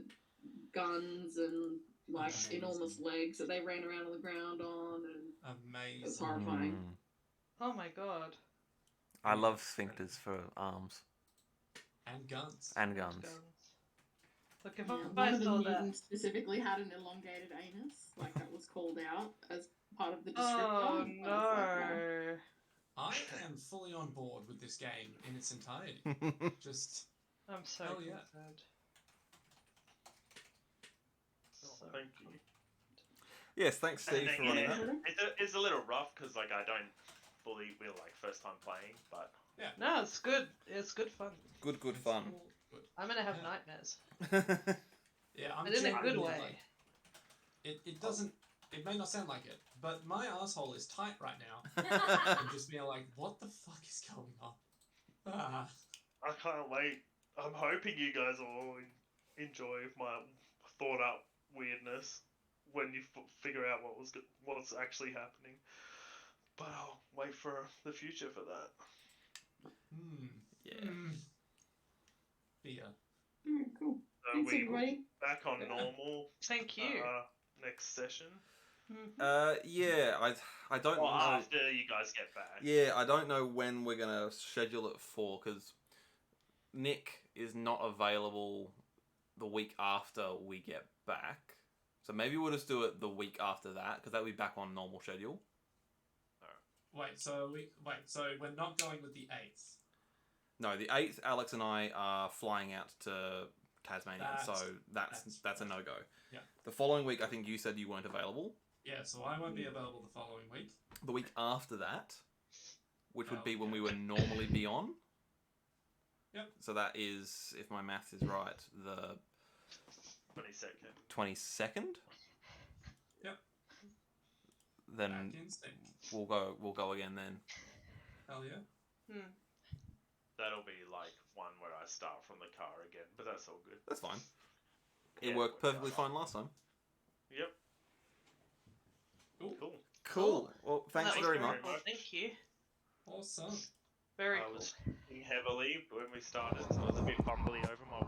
guns and like Amazing. enormous legs that they ran around on the ground on, and Amazing. it was horrifying. Oh my god. I love sphincters for arms And guns. and guns. Look, if Yeah, I one of the saw that. mutants specifically had an elongated anus, like that was called out as part of the descriptor. Oh and I was like, wow. no. I am fully on board with this game in its entirety. Just I'm so Hell yeah. concerned. So Thank you. Yes, thanks, Steve, for running that. It's a little rough because like I don't fully, we're like first time playing, but No, it's good. It's good fun. Good it's fun. cool, but I'm gonna have Yeah. nightmares. yeah, I'm But in a good genuinely, way. like, it doesn't. It may not sound like it, but my asshole is tight right now. I'm just being like, what the fuck is going on? Ah. I can't wait. I'm hoping you guys all enjoy my thought up weirdness when you figure out what's actually happening. But I'll wait for the future for that. Yeah. Beer. Alright, cool. So Thanks, we everybody. back on Yeah. normal Thank you. next session. Yeah, I don't Or know. after you guys get back. Yeah, I don't know when we're gonna schedule it for, because Nick is not available the week after we get back. So maybe we'll just do it the week after that, because that'll be back on normal schedule. So we're not going with the 8th. No, the 8th, Alex and I are flying out to Tasmania, so that's a no-go. Yeah. The following week, I think you said you weren't available. Yeah, so I won't be available the following week. The week after that, which would Oh, be when yeah. we would normally be on. Yep. So that is, if my math is right, the 22nd. 22nd. Yep. Then Back in sync. we'll go again then. Hell yeah. That'll be like one where I start from the car again, but that's all good. That's fine. It Yeah, worked perfectly out. fine last time. Yep. Cool. Cool. Cool. Well, thanks That was very very much. much. Cool. Thank you. Awesome. Very I cool. was heavily when we started, so I was a bit fumbly over my